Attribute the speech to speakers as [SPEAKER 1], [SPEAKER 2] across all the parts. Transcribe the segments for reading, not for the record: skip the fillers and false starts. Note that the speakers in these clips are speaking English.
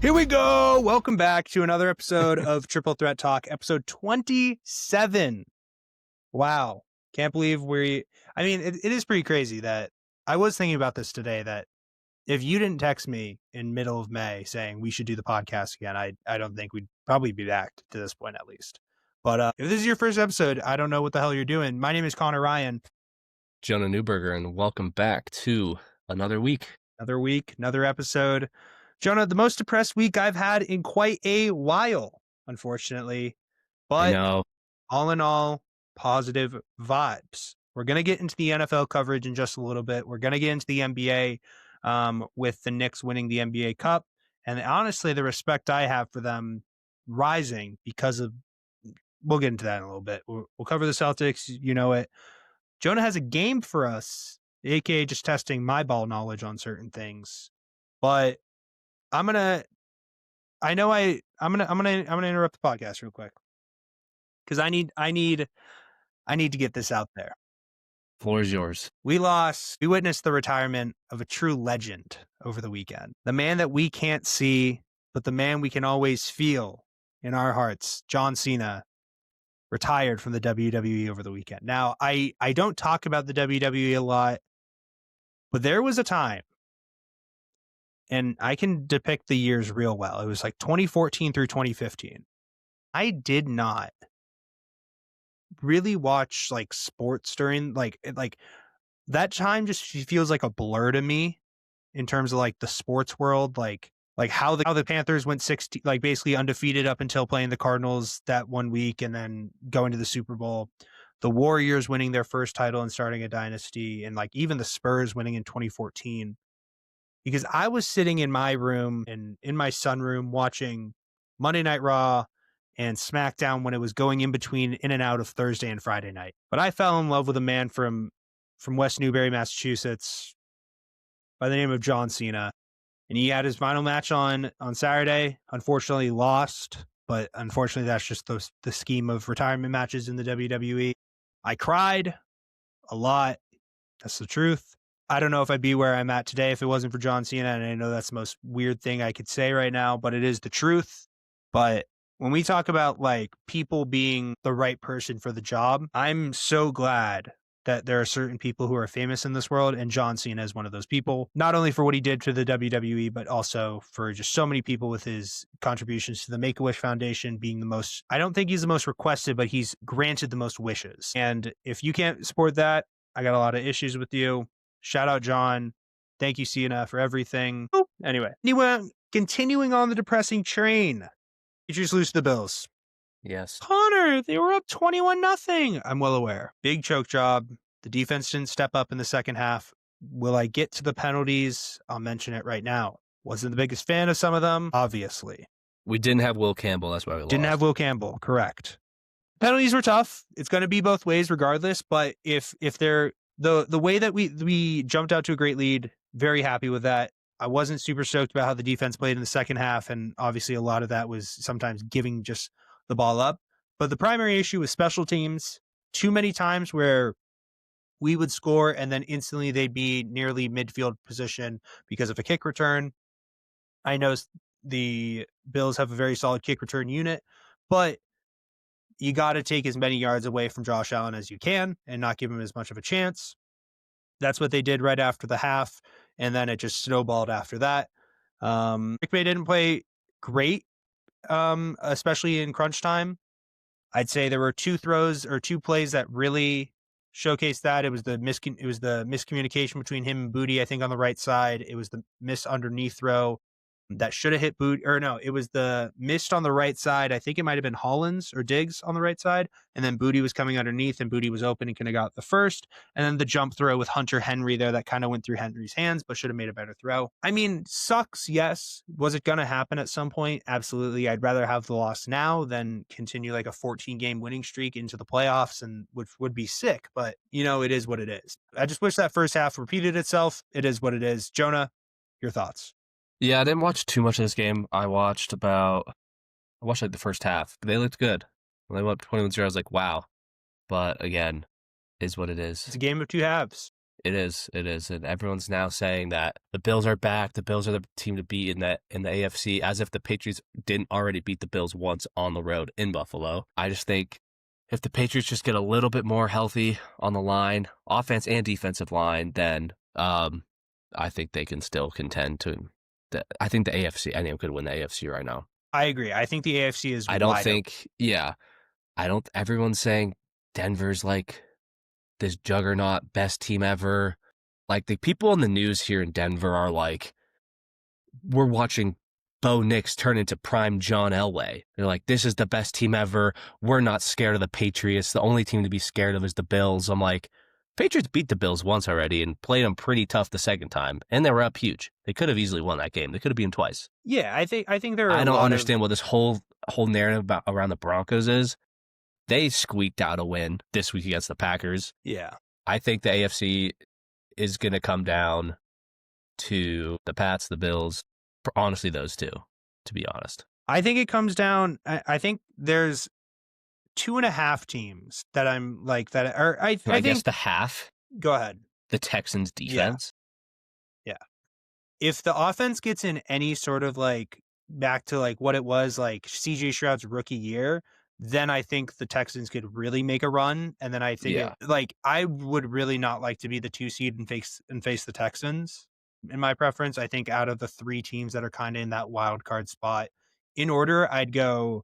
[SPEAKER 1] Here we go. Welcome back to another episode of Triple Threat Talk, episode 27. Wow. Can't believe it is pretty crazy that I was thinking about this today, that if you didn't text me in middle of May saying we should do the podcast again, I don't think we'd probably be back to this point at least. But if this is your first episode, I don't know what the hell you're doing. My name is Connor Ryan.
[SPEAKER 2] Jonah Newberger, and welcome back to another week.
[SPEAKER 1] Another week, another episode. Jonah, the most depressed week I've had in quite a while, unfortunately.
[SPEAKER 2] I
[SPEAKER 1] But
[SPEAKER 2] know.
[SPEAKER 1] all in all, positive vibes. We're going to get into the NFL coverage in just a little bit. We're going to get into the NBA with the Knicks winning the NBA Cup. And honestly, the respect I have for them rising because of, we'll get into that in a little bit. We'll cover the Celtics, you know it. Jonah has a game for us, aka just testing my ball knowledge on certain things. But I'm gonna interrupt the podcast real quick because I need to get this out there.
[SPEAKER 2] Floor is yours.
[SPEAKER 1] We witnessed the retirement of a true legend over the weekend. The man that we can't see, but the man we can always feel in our hearts, John Cena, retired from the WWE over the weekend. Now, I don't talk about the WWE a lot, but there was a time, and I can depict the years real well. It was like 2014 through 2015. I did not really watch like sports during like that time. Just feels like a blur to me in terms of like the sports world, like how the Panthers went 60, like basically undefeated up until playing the Cardinals that one week and then going to the Super Bowl. The Warriors winning their first title and starting a dynasty, and like even the Spurs winning in 2014. Because I was sitting in my room and in my sunroom watching Monday Night Raw and SmackDown when it was going in and out of Thursday and Friday night. But I fell in love with a man from West Newbury, Massachusetts, by the name of John Cena. And he had his final match on Saturday. Unfortunately lost, but unfortunately that's just the scheme of retirement matches in the WWE. I cried a lot. That's the truth. I don't know if I'd be where I'm at today if it wasn't for John Cena, and I know that's the most weird thing I could say right now, but it is the truth. But when we talk about like people being the right person for the job, I'm so glad that there are certain people who are famous in this world, and John Cena is one of those people, not only for what he did to the WWE, but also for just so many people with his contributions to the Make-A-Wish Foundation being the most, I don't think he's the most requested, but he's granted the most wishes. And if you can't support that, I got a lot of issues with you. Shout out, John. Thank you, Cena, for everything. Anyway, continuing on the depressing train. Patriots lose to the Bills.
[SPEAKER 2] Yes.
[SPEAKER 1] Connor, they were up 21-0. I'm well aware. Big choke job. The defense didn't step up in the second half. Will I get to the penalties? I'll mention it right now. Wasn't the biggest fan of some of them, obviously.
[SPEAKER 2] We didn't have Will Campbell. That's why we lost.
[SPEAKER 1] Didn't have Will Campbell, correct. Penalties were tough. It's going to be both ways regardless, but if they're the way that we jumped out to a great lead, very happy with that. I wasn't super stoked about how the defense played in the second half, and obviously a lot of that was sometimes giving just the ball up. But the primary issue was special teams. Too many times where we would score and then instantly they'd be nearly midfield position because of a kick return. I know the Bills have a very solid kick return unit, but you got to take as many yards away from Josh Allen as you can and not give him as much of a chance. That's what they did right after the half, and then it just snowballed after that. Rick May didn't play great, especially in crunch time. I'd say there were two plays that really showcased that. It was the miscommunication between him and Booty, I think, on the right side. It was the miss underneath throw that should have hit Booty, or no, it was the missed on the right side. I think it might have been Hollins or Diggs on the right side, and then Booty was coming underneath, and Booty was open and could have got the first. And then the jump throw with Hunter Henry there that kind of went through Henry's hands, but should have made a better throw. I mean, sucks, yes. Was it going to happen at some point? Absolutely. I'd rather have the loss now than continue like a 14-game winning streak into the playoffs, and which would be sick, but it is what it is. I just wish that first half repeated itself. It is what it is. Jonah, your thoughts?
[SPEAKER 2] Yeah, I didn't watch too much of this game. I watched like the first half. They looked good. When they went up 21-0, I was like, wow. But again, is what it is.
[SPEAKER 1] It's a game of two halves.
[SPEAKER 2] It is. It is. And everyone's now saying that the Bills are back. The Bills are the team to beat in the AFC, as if the Patriots didn't already beat the Bills once on the road in Buffalo. I just think if the Patriots just get a little bit more healthy on the line, offense and defensive line, then I think they can still contend to. I think the AFC. I think could win the AFC right now.
[SPEAKER 1] I agree. I think the AFC is
[SPEAKER 2] I don't
[SPEAKER 1] wide open.
[SPEAKER 2] think. Yeah, I don't. Everyone's saying Denver's like this juggernaut, best team ever. Like the people in the news here in Denver are like, we're watching Bo Nix turn into prime John Elway. They're like, this is the best team ever. We're not scared of the Patriots. The only team to be scared of is the Bills. I'm like, Patriots beat the Bills once already and played them pretty tough the second time, and they were up huge. They could have easily won that game. They could have beat them twice.
[SPEAKER 1] Yeah, I think there are
[SPEAKER 2] I
[SPEAKER 1] a
[SPEAKER 2] don't
[SPEAKER 1] lot
[SPEAKER 2] understand what this whole narrative around the Broncos is. They squeaked out a win this week against the Packers.
[SPEAKER 1] Yeah.
[SPEAKER 2] I think the AFC is going to come down to the Pats, the Bills, honestly, those two, to be honest.
[SPEAKER 1] I think it comes down. I think there's 2.5 teams that I'm like that. Or I
[SPEAKER 2] guess
[SPEAKER 1] think
[SPEAKER 2] the half.
[SPEAKER 1] Go ahead.
[SPEAKER 2] The Texans defense.
[SPEAKER 1] Yeah. If the offense gets in any sort of like back to like what it was like CJ Stroud's rookie year, then I think the Texans could really make a run. And then I think I would really not like to be the 2 seed and face the Texans. In my preference, I think out of the 3 teams that are kind of in that wild card spot, in order, I'd go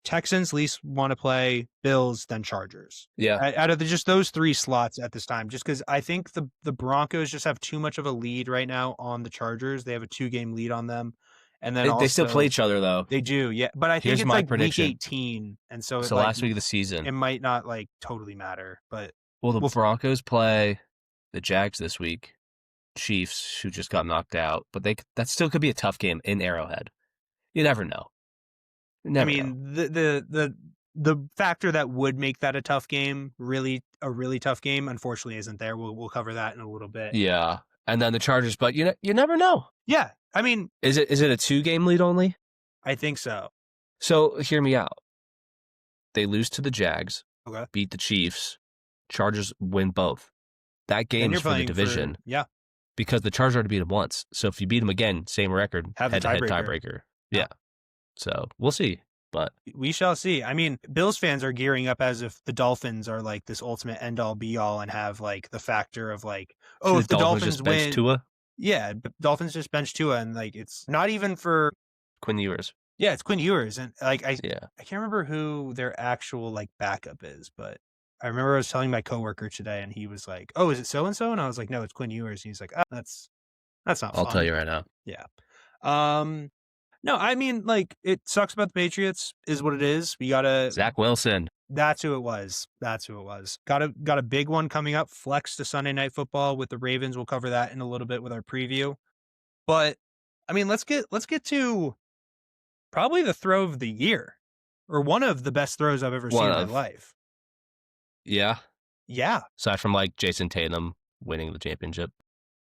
[SPEAKER 1] Texans least want to play, Bills, then Chargers.
[SPEAKER 2] Yeah.
[SPEAKER 1] Out of just those 3 slots at this time, just because I think the Broncos just have too much of a lead right now on the Chargers. They have a 2-game lead on them. And then
[SPEAKER 2] they still play each other, though.
[SPEAKER 1] They do, yeah. But I think
[SPEAKER 2] Here's
[SPEAKER 1] it's
[SPEAKER 2] my
[SPEAKER 1] like
[SPEAKER 2] prediction.
[SPEAKER 1] week 18. And so
[SPEAKER 2] last week of the season.
[SPEAKER 1] It might not like totally matter. But
[SPEAKER 2] the Broncos play the Jags this week. Chiefs, who just got knocked out. But that still could be a tough game in Arrowhead. You never know.
[SPEAKER 1] The factor that would make that a tough game, a really tough game, unfortunately isn't there. We'll cover that in a little bit.
[SPEAKER 2] Yeah. And then the Chargers, but you never know.
[SPEAKER 1] Yeah. I mean,
[SPEAKER 2] is it a 2-game lead only?
[SPEAKER 1] I think so.
[SPEAKER 2] So hear me out. They lose to the Jags,
[SPEAKER 1] okay,
[SPEAKER 2] beat the Chiefs, Chargers win both. That game is for the division.
[SPEAKER 1] Yeah.
[SPEAKER 2] Because the Chargers already beat them once. So if you beat them again, same record, head-to-head tiebreaker. Yeah. So we'll see. But
[SPEAKER 1] we shall see. I mean, Bills fans are gearing up as if the Dolphins are like this ultimate end-all be-all and have like the factor of like, if the Dolphins
[SPEAKER 2] just
[SPEAKER 1] win,
[SPEAKER 2] bench Tua?
[SPEAKER 1] Yeah, Dolphins just bench Tua, and like it's not even for
[SPEAKER 2] Quinn Ewers.
[SPEAKER 1] Yeah, it's Quinn Ewers, and like I can't remember who their actual like backup is, but I remember I was telling my coworker today, and he was like, "Oh, is it so and so?" And I was like, "No, it's Quinn Ewers." And he's like, "Oh, that's not fun."
[SPEAKER 2] I'll tell you right now.
[SPEAKER 1] Yeah. No, I mean, like, it sucks about the Patriots, is what it is. We gotta
[SPEAKER 2] Zach Wilson.
[SPEAKER 1] That's who it was. Got a big one coming up. Flex to Sunday Night Football with the Ravens. We'll cover that in a little bit with our preview. But I mean, let's get to probably the throw of the year, or one of the best throws I've ever seen in my life.
[SPEAKER 2] Yeah.
[SPEAKER 1] Yeah.
[SPEAKER 2] Aside from like Jason Tatum winning the championship.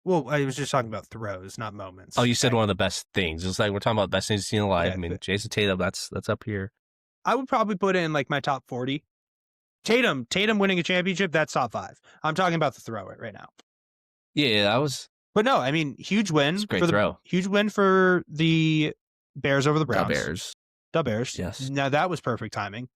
[SPEAKER 1] Well, I was just talking about throws, not moments.
[SPEAKER 2] Oh, you said one of the best things. It's like we're talking about the best things you've seen in life. Yeah, I mean, Jason Tatum, that's up here.
[SPEAKER 1] I would probably put in like my top 40. Tatum winning a championship, that's top 5. I'm talking about the throw right now.
[SPEAKER 2] Yeah, that was.
[SPEAKER 1] But no, I mean, huge win.
[SPEAKER 2] Great throw.
[SPEAKER 1] Huge win for the Bears over the Browns. The Bears.
[SPEAKER 2] Yes.
[SPEAKER 1] Now that was perfect timing.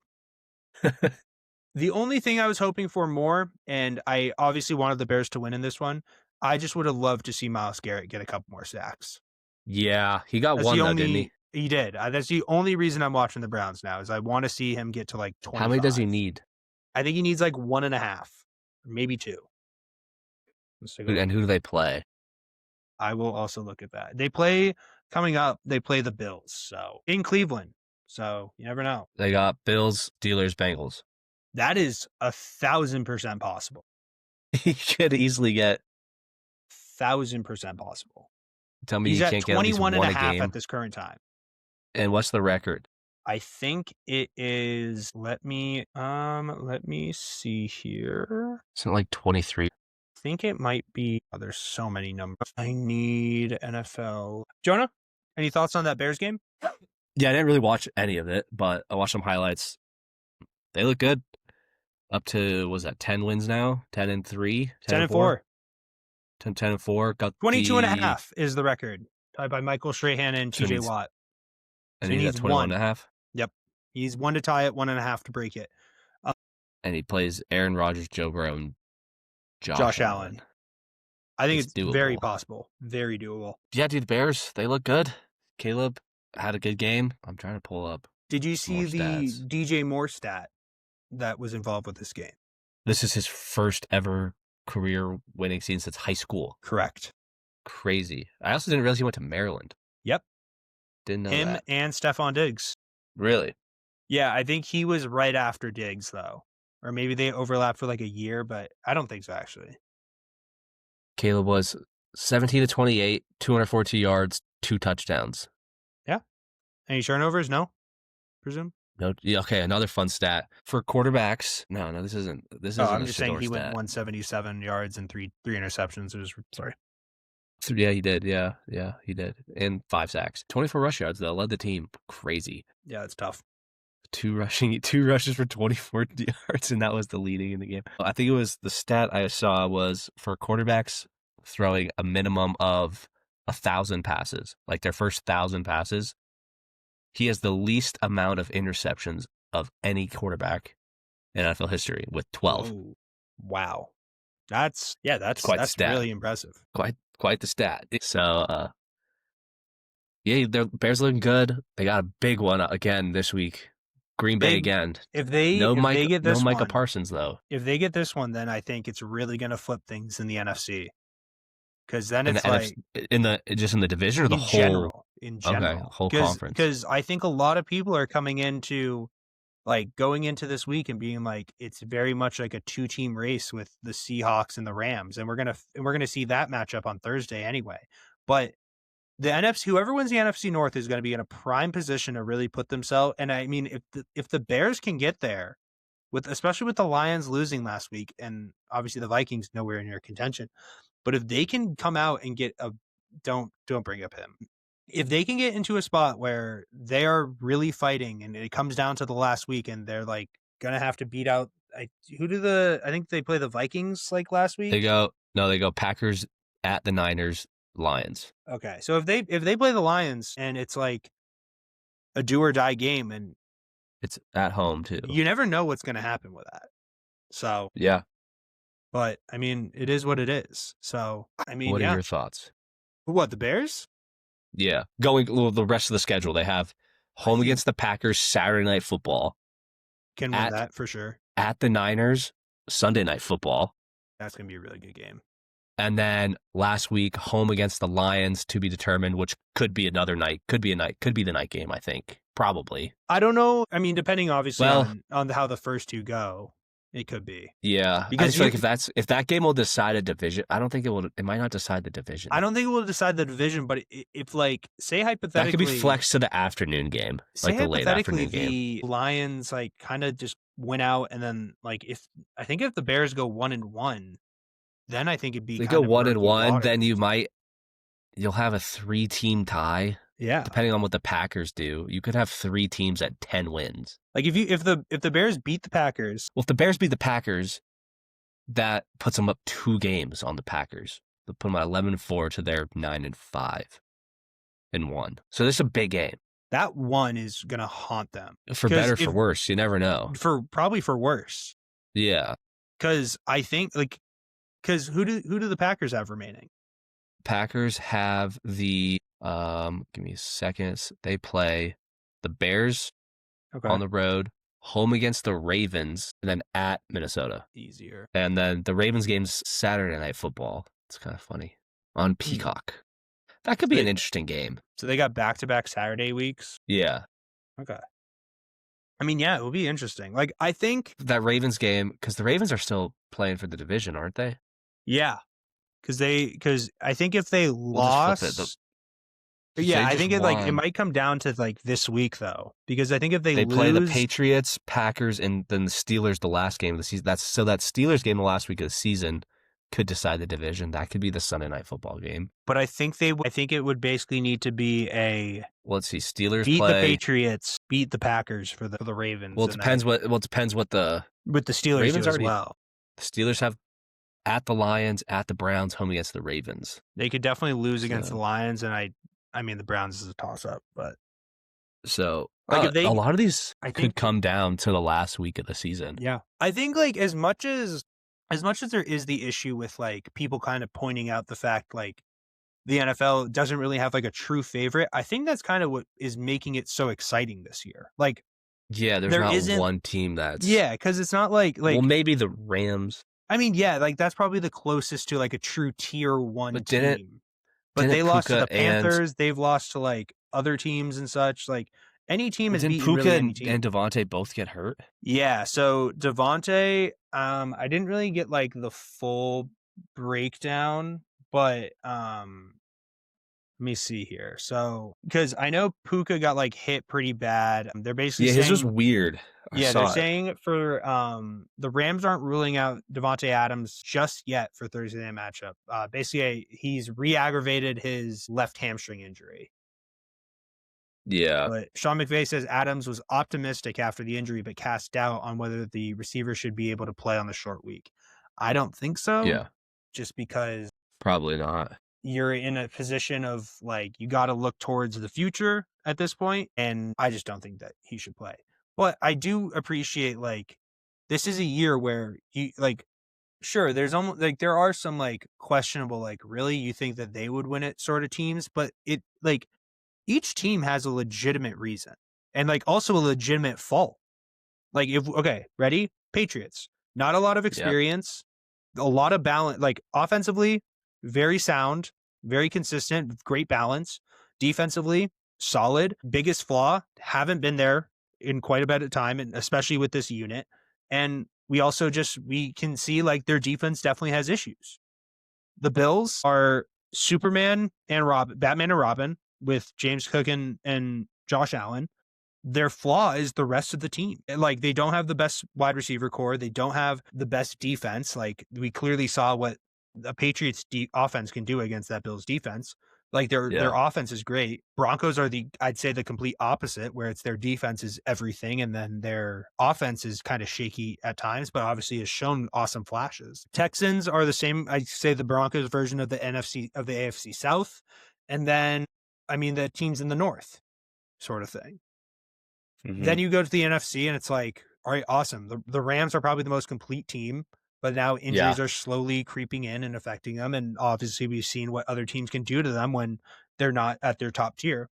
[SPEAKER 1] The only thing I was hoping for more, and I obviously wanted the Bears to win in this one, I just would have loved to see Myles Garrett get a couple more sacks.
[SPEAKER 2] Yeah, he got one, didn't he?
[SPEAKER 1] He did. That's the only reason I'm watching the Browns now, is I want to see him get to like 25.
[SPEAKER 2] How many does he need?
[SPEAKER 1] I think he needs like 1.5, maybe 2.
[SPEAKER 2] And who do they play?
[SPEAKER 1] I will also look at that. They play the Bills, so in Cleveland. So you never know.
[SPEAKER 2] They got Bills, Steelers, Bengals.
[SPEAKER 1] That is 1,000% possible.
[SPEAKER 2] He could easily get
[SPEAKER 1] 1,000% possible.
[SPEAKER 2] Tell me
[SPEAKER 1] he's
[SPEAKER 2] you
[SPEAKER 1] at
[SPEAKER 2] can't get at least
[SPEAKER 1] 21.5
[SPEAKER 2] game
[SPEAKER 1] at this current time.
[SPEAKER 2] And what's the record?
[SPEAKER 1] I think it is. Let me see here.
[SPEAKER 2] Isn't it like 23?
[SPEAKER 1] I think it might be. Oh, there's so many numbers. I need NFL. Jonah, any thoughts on that Bears game?
[SPEAKER 2] Yeah, I didn't really watch any of it, but I watched some highlights. They look good. Up to, was that 10 wins now? 10-3?
[SPEAKER 1] 10-4.
[SPEAKER 2] 10-4. Got
[SPEAKER 1] 22 and a half is the record, tied by Michael Strahan and
[SPEAKER 2] So
[SPEAKER 1] TJ Watt.
[SPEAKER 2] And
[SPEAKER 1] So he
[SPEAKER 2] he's at
[SPEAKER 1] needs
[SPEAKER 2] 21
[SPEAKER 1] one.
[SPEAKER 2] and a half.
[SPEAKER 1] Yep. He's 1 to tie it, 1.5 to break it.
[SPEAKER 2] And he plays Aaron Rodgers, Joe Burrow, and
[SPEAKER 1] Josh Allen. I think it's
[SPEAKER 2] doable.
[SPEAKER 1] very possible. Very doable.
[SPEAKER 2] Yeah, dude, the Bears, they look good. Caleb had a good game. I'm trying to pull up.
[SPEAKER 1] Did you see the
[SPEAKER 2] stats.
[SPEAKER 1] DJ Moore stat that was involved with this game?
[SPEAKER 2] This is his first ever career winning season since high school.
[SPEAKER 1] Correct.
[SPEAKER 2] Crazy. I also didn't realize he went to Maryland.
[SPEAKER 1] Yep.
[SPEAKER 2] Didn't know
[SPEAKER 1] Him
[SPEAKER 2] that.
[SPEAKER 1] and Stephon Diggs.
[SPEAKER 2] Really?
[SPEAKER 1] Yeah, I think he was right after Diggs, though. Or maybe they overlapped for like a year, but I don't think so, actually.
[SPEAKER 2] Caleb was 17 to 28, 242 yards, 2 touchdowns.
[SPEAKER 1] Yeah. Any turnovers? No? Presume?
[SPEAKER 2] No. Yeah, okay, another fun stat. For quarterbacks, no, this isn't
[SPEAKER 1] I'm
[SPEAKER 2] a
[SPEAKER 1] just saying
[SPEAKER 2] Shador
[SPEAKER 1] he went
[SPEAKER 2] stat.
[SPEAKER 1] 177 yards and three interceptions. Sorry.
[SPEAKER 2] Yeah, he did. Yeah, he did. And 5 sacks. 24 rush yards, though. Led the team. Crazy.
[SPEAKER 1] Yeah, it's tough.
[SPEAKER 2] 2 rushes for 24 yards, and that was the leading in the game. I think it was the stat I saw was for quarterbacks throwing a minimum of 1,000 passes, like their first 1,000 passes. He has the least amount of interceptions of any quarterback in NFL history with 12.
[SPEAKER 1] Whoa. Wow. That's
[SPEAKER 2] quite the stat.
[SPEAKER 1] Really impressive.
[SPEAKER 2] Quite the stat. So, yeah, the Bears looking good. They got a big one again this week. Green Bay again.
[SPEAKER 1] If they get this
[SPEAKER 2] Micah
[SPEAKER 1] one,
[SPEAKER 2] Parsons though.
[SPEAKER 1] If they get this one, then I think it's really going to flip things in the NFC. Because then it's
[SPEAKER 2] in the division or the whole
[SPEAKER 1] in general,
[SPEAKER 2] okay, whole conference.
[SPEAKER 1] Because I think a lot of people are coming into going into this week and being like, it's very much like a 2-team race with the Seahawks and the Rams, and we're gonna see that matchup on Thursday anyway. But the NFC, whoever wins the NFC North is going to be in a prime position to really put themselves. And I mean, if the Bears can get there, especially with the Lions losing last week, and obviously the Vikings nowhere near contention, but if they can come out and get don't bring up him. If they can get into a spot where they are really fighting and it comes down to the last week and they're gonna have to beat out, I think they play the Vikings last week.
[SPEAKER 2] They go Packers at the Niners, Lions.
[SPEAKER 1] Okay, so if they play the Lions and it's a do or die game and
[SPEAKER 2] it's at home too,
[SPEAKER 1] you never know what's going to happen with that. So
[SPEAKER 2] yeah,
[SPEAKER 1] but I mean, it is what it is. So I mean,
[SPEAKER 2] what are your thoughts?
[SPEAKER 1] What, the Bears?
[SPEAKER 2] Yeah, the rest of the schedule they have home against the Packers Saturday Night Football.
[SPEAKER 1] Can win that for sure.
[SPEAKER 2] At the Niners Sunday Night Football.
[SPEAKER 1] That's going to be a really good game.
[SPEAKER 2] And then last week, home against the Lions to be determined, which could be another night. Could be the night game, I think. Probably.
[SPEAKER 1] I don't know. I mean, depending obviously on how the first two go, it could be.
[SPEAKER 2] Yeah. Because I just feel like if that game will decide a division, I don't think it might not decide the division.
[SPEAKER 1] I don't think it will decide the division, but if say hypothetically.
[SPEAKER 2] That could be flexed to the afternoon game. The late afternoon game.
[SPEAKER 1] The Lions kind of just went out and then if the Bears go 1-1, then I think it'd be.
[SPEAKER 2] They go 1-1, then you'll have a 3-team tie.
[SPEAKER 1] Yeah,
[SPEAKER 2] depending on what the Packers do, you could have 3 teams at 10 wins.
[SPEAKER 1] If the Bears beat the Packers,
[SPEAKER 2] if the Bears beat the Packers, that puts them up 2 games on the Packers. They'll put them at 11-4 to their 9-5 and 1. So this is a big game.
[SPEAKER 1] That one is gonna haunt them
[SPEAKER 2] for better, for worse. You never know.
[SPEAKER 1] Probably for worse.
[SPEAKER 2] Yeah,
[SPEAKER 1] because I think because who do the Packers have remaining?
[SPEAKER 2] Packers have the give me a second. They play the Bears on the road, home against the Ravens, and then at Minnesota.
[SPEAKER 1] Easier.
[SPEAKER 2] And then the Ravens game's Saturday Night Football. It's kind of funny. On Peacock. That could be an interesting game.
[SPEAKER 1] So they got back-to-back Saturday weeks?
[SPEAKER 2] Yeah.
[SPEAKER 1] Okay. I mean, yeah, it will be interesting. I think
[SPEAKER 2] that Ravens game, because the Ravens are still playing for the division, aren't they?
[SPEAKER 1] Yeah. Because I think if they lost, I think it might come down to this week though, because I think if they
[SPEAKER 2] play the Patriots, Packers, and then the Steelers the last game of the season. That Steelers game the last week of the season could decide the division. That could be the Sunday Night Football game.
[SPEAKER 1] But I think it would basically need to be
[SPEAKER 2] let's see, Steelers
[SPEAKER 1] beat
[SPEAKER 2] play
[SPEAKER 1] the Patriots, beat the Packers for the Ravens.
[SPEAKER 2] Well, it depends what the
[SPEAKER 1] with the Steelers
[SPEAKER 2] Ravens
[SPEAKER 1] do as well.
[SPEAKER 2] The Steelers have at the Lions, at the Browns, home against the Ravens.
[SPEAKER 1] They could definitely lose against the
[SPEAKER 2] So,
[SPEAKER 1] Lions, and I mean the Browns is a toss-up, but like if
[SPEAKER 2] a
[SPEAKER 1] they,
[SPEAKER 2] lot of these
[SPEAKER 1] I
[SPEAKER 2] could
[SPEAKER 1] think,
[SPEAKER 2] come down to the last week of the season.
[SPEAKER 1] yeah, I think like as much as there is the issue with like people kind of pointing out the fact like the NFL doesn't really have like a true favorite, I think that's kind of what is making it so exciting this year. Like
[SPEAKER 2] Yeah, there's
[SPEAKER 1] there
[SPEAKER 2] not
[SPEAKER 1] isn't,
[SPEAKER 2] one team that's
[SPEAKER 1] yeah, because it's not like
[SPEAKER 2] well, maybe the Rams,
[SPEAKER 1] I mean, yeah, like that's probably the closest to like a true tier one
[SPEAKER 2] but didn't
[SPEAKER 1] team. But
[SPEAKER 2] didn't
[SPEAKER 1] they lost to
[SPEAKER 2] Puka
[SPEAKER 1] the Panthers. They've lost to like other teams and such. Like any team has
[SPEAKER 2] didn't
[SPEAKER 1] beaten
[SPEAKER 2] Puka
[SPEAKER 1] really any
[SPEAKER 2] and
[SPEAKER 1] team.
[SPEAKER 2] Devontae both get hurt?
[SPEAKER 1] Yeah. So Devontae, I didn't really get like the full breakdown, but let me see here. So because I know Puka got like hit pretty bad. They're basically
[SPEAKER 2] Yeah, his was
[SPEAKER 1] saying,
[SPEAKER 2] weird. I
[SPEAKER 1] yeah, they're
[SPEAKER 2] saw it.
[SPEAKER 1] saying for the Rams aren't ruling out Devontae Adams just yet for Thursday night matchup. Basically, he's re-aggravated his left hamstring injury.
[SPEAKER 2] Yeah,
[SPEAKER 1] But Sean McVay says Adams was optimistic after the injury, but cast doubt on whether the receiver should be able to play on the short week. I don't think so,
[SPEAKER 2] yeah,
[SPEAKER 1] just because
[SPEAKER 2] probably not.
[SPEAKER 1] you're in a position of like you got to look towards the future at this point, and I just don't think that he should play. But I do appreciate like this is a year where you like sure there's almost like there are some like questionable like really you think that they would win it sort of teams, but it like each team has a legitimate reason and like also a legitimate fault. Like if okay, ready? Patriots. Not a lot of
[SPEAKER 2] Yep.
[SPEAKER 1] experience, a lot of balance like offensively, very sound, very consistent, great balance. Defensively, solid. Biggest flaw, haven't been there in quite a bit of time and especially with this unit. And we also just we can see like their defense definitely has issues. The Bills are Superman and Batman and Robin with James Cook and Josh Allen. Their flaw is the rest of the team. Like they don't have the best wide receiver core. They don't have the best defense. Like we clearly saw what the Patriots offense can do against that Bills defense. Like their
[SPEAKER 2] Yeah.
[SPEAKER 1] offense is great. Broncos are I'd say the complete opposite, where it's their defense is everything, and then their offense is kind of shaky at times, but obviously has shown awesome flashes. Texans are the same. I'd say the Broncos version of the NFC of the AFC South, and then I mean the teams in the North, sort of thing. Then
[SPEAKER 2] Mhm.
[SPEAKER 1] you go to the NFC and it's like, all right, awesome. The Rams are probably the most complete team, but now
[SPEAKER 2] Yeah.
[SPEAKER 1] injuries are slowly creeping in and affecting them. And obviously, we've seen what other teams can do to them when they're not at their top tier.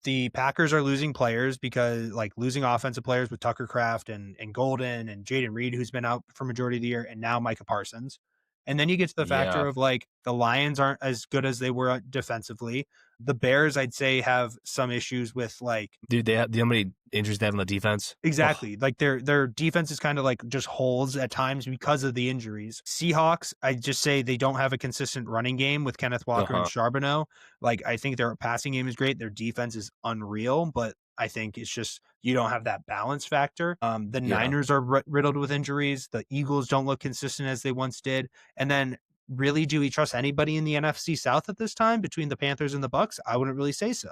[SPEAKER 1] The Packers are losing players because like losing offensive players with Tucker Kraft and Golden and Jaden Reed, who's been out for majority of the year, and now Micah Parsons. And then you get to the factor
[SPEAKER 2] Yeah.
[SPEAKER 1] of like the Lions aren't as good as they were defensively. The Bears, I'd say, have some issues with like
[SPEAKER 2] Dude, they have how many injuries they have on the defense? Oh,
[SPEAKER 1] exactly. Like their defense is kind of like just holes at times because of the injuries. Seahawks, I just say they don't have a consistent running game with Kenneth Walker and
[SPEAKER 2] uh-huh.
[SPEAKER 1] Charbonneau. Like I think their passing game is great. Their defense is unreal, but I think it's just you don't have that balance factor. The
[SPEAKER 2] Yeah.
[SPEAKER 1] Niners are riddled with injuries. The Eagles don't look consistent as they once did. And then really, do we trust anybody in the NFC South at this time between the Panthers and the Bucks? I wouldn't really say so.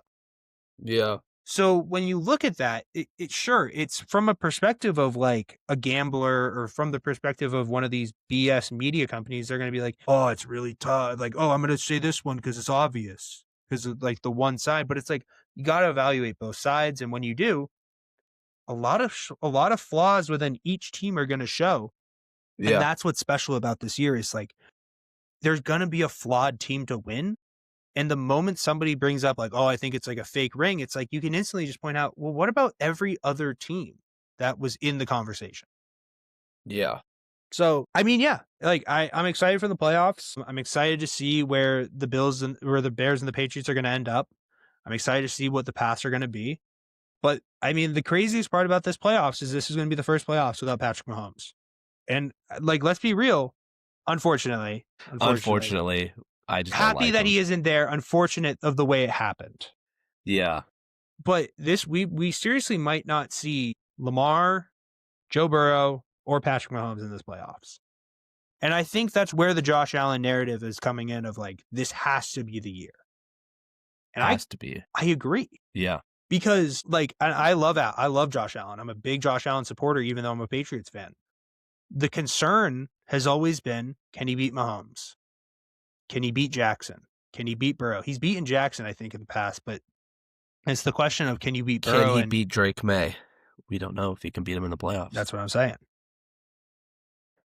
[SPEAKER 2] Yeah.
[SPEAKER 1] So when you look at that, sure, it's from a perspective of like a gambler or from the perspective of one of these BS media companies, they're going to be like, oh, it's really tough. Like, oh, I'm going to say this one because it's obvious because of like the one side, but it's like, you got to evaluate both sides. And when you do, a lot of flaws within each team are going to show. And
[SPEAKER 2] Yeah.
[SPEAKER 1] that's what's special about this year is like, there's going to be a flawed team to win. And the moment somebody brings up like, oh, I think it's like a fake ring, it's like you can instantly just point out, well, what about every other team that was in the conversation?
[SPEAKER 2] Yeah.
[SPEAKER 1] So, I mean, yeah, like I'm excited for the playoffs. I'm excited to see where the Bills and where the Bears and the Patriots are going to end up. I'm excited to see what the paths are going to be. But I mean, the craziest part about this playoffs is this is going to be the first playoffs without Patrick Mahomes. And like, let's be real. Unfortunately,
[SPEAKER 2] Unfortunately, I just don't
[SPEAKER 1] happy
[SPEAKER 2] like
[SPEAKER 1] that
[SPEAKER 2] him.
[SPEAKER 1] he isn't there. Unfortunate of the way it happened.
[SPEAKER 2] Yeah.
[SPEAKER 1] But this we seriously might not see Lamar, Joe Burrow, or Patrick Mahomes in this playoffs. And I think that's where the Josh Allen narrative is coming in of like, this has to be the year. And
[SPEAKER 2] Has to be.
[SPEAKER 1] I agree.
[SPEAKER 2] Yeah.
[SPEAKER 1] Because like I love Josh Allen. I'm a big Josh Allen supporter, even though I'm a Patriots fan. The concern has always been, can he beat Mahomes? Can he beat Jackson? Can he beat Burrow? He's beaten Jackson, I think, in the past, but it's the question of can you beat
[SPEAKER 2] Can
[SPEAKER 1] Burrow?
[SPEAKER 2] he
[SPEAKER 1] And
[SPEAKER 2] beat Drake May? We don't know if he can beat him in the playoffs.
[SPEAKER 1] that's what I'm saying.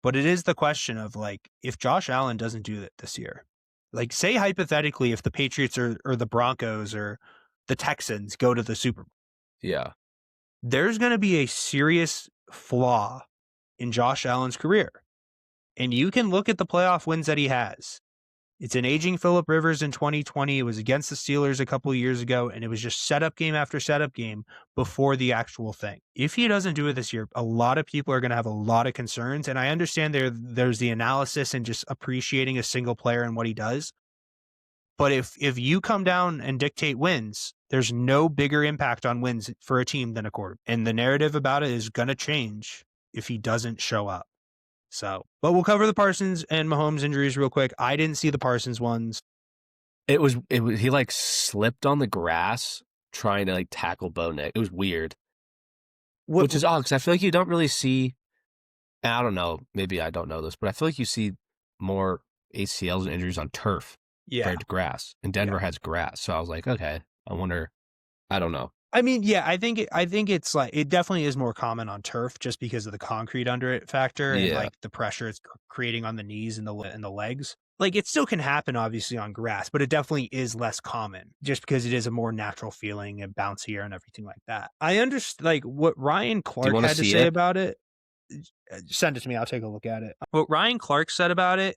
[SPEAKER 1] But it is the question of, like, if Josh Allen doesn't do it this year, like, say hypothetically, if the Patriots or the Broncos or the Texans go to the Super Bowl,
[SPEAKER 2] Yeah.
[SPEAKER 1] there's going to be a serious flaw in Josh Allen's career. And you can look at the playoff wins that he has. It's an aging Phillip Rivers in 2020. It was against the Steelers a couple of years ago, and it was just setup game after setup game before the actual thing. If he doesn't do it this year, a lot of people are going to have a lot of concerns, and I understand there's the analysis and just appreciating a single player and what he does. But if you come down and dictate wins, there's no bigger impact on wins for a team than a quarterback. And the narrative about it is going to change if he doesn't show up. So, but we'll cover the Parsons and Mahomes injuries real quick. I didn't see the Parsons ones.
[SPEAKER 2] It was he like slipped on the grass trying to like tackle Bo Nix. It was weird. Which is odd because I feel like you don't really see, and I don't know, maybe I don't know this, but I feel like you see more ACLs and injuries on turf compared to grass. And Denver has grass. So I was like, okay, I wonder, I don't know.
[SPEAKER 1] I mean, yeah, I think it's like, it definitely is more common on turf just because of the concrete under it factor and like the pressure it's creating on the knees and the legs. Like, it still can happen obviously on grass, but it definitely is less common just because it is a more natural feeling and bouncier and everything like that. I understand like what Ryan Clark had to say about it. Send it to me. I'll take a look at it. What Ryan Clark said about it,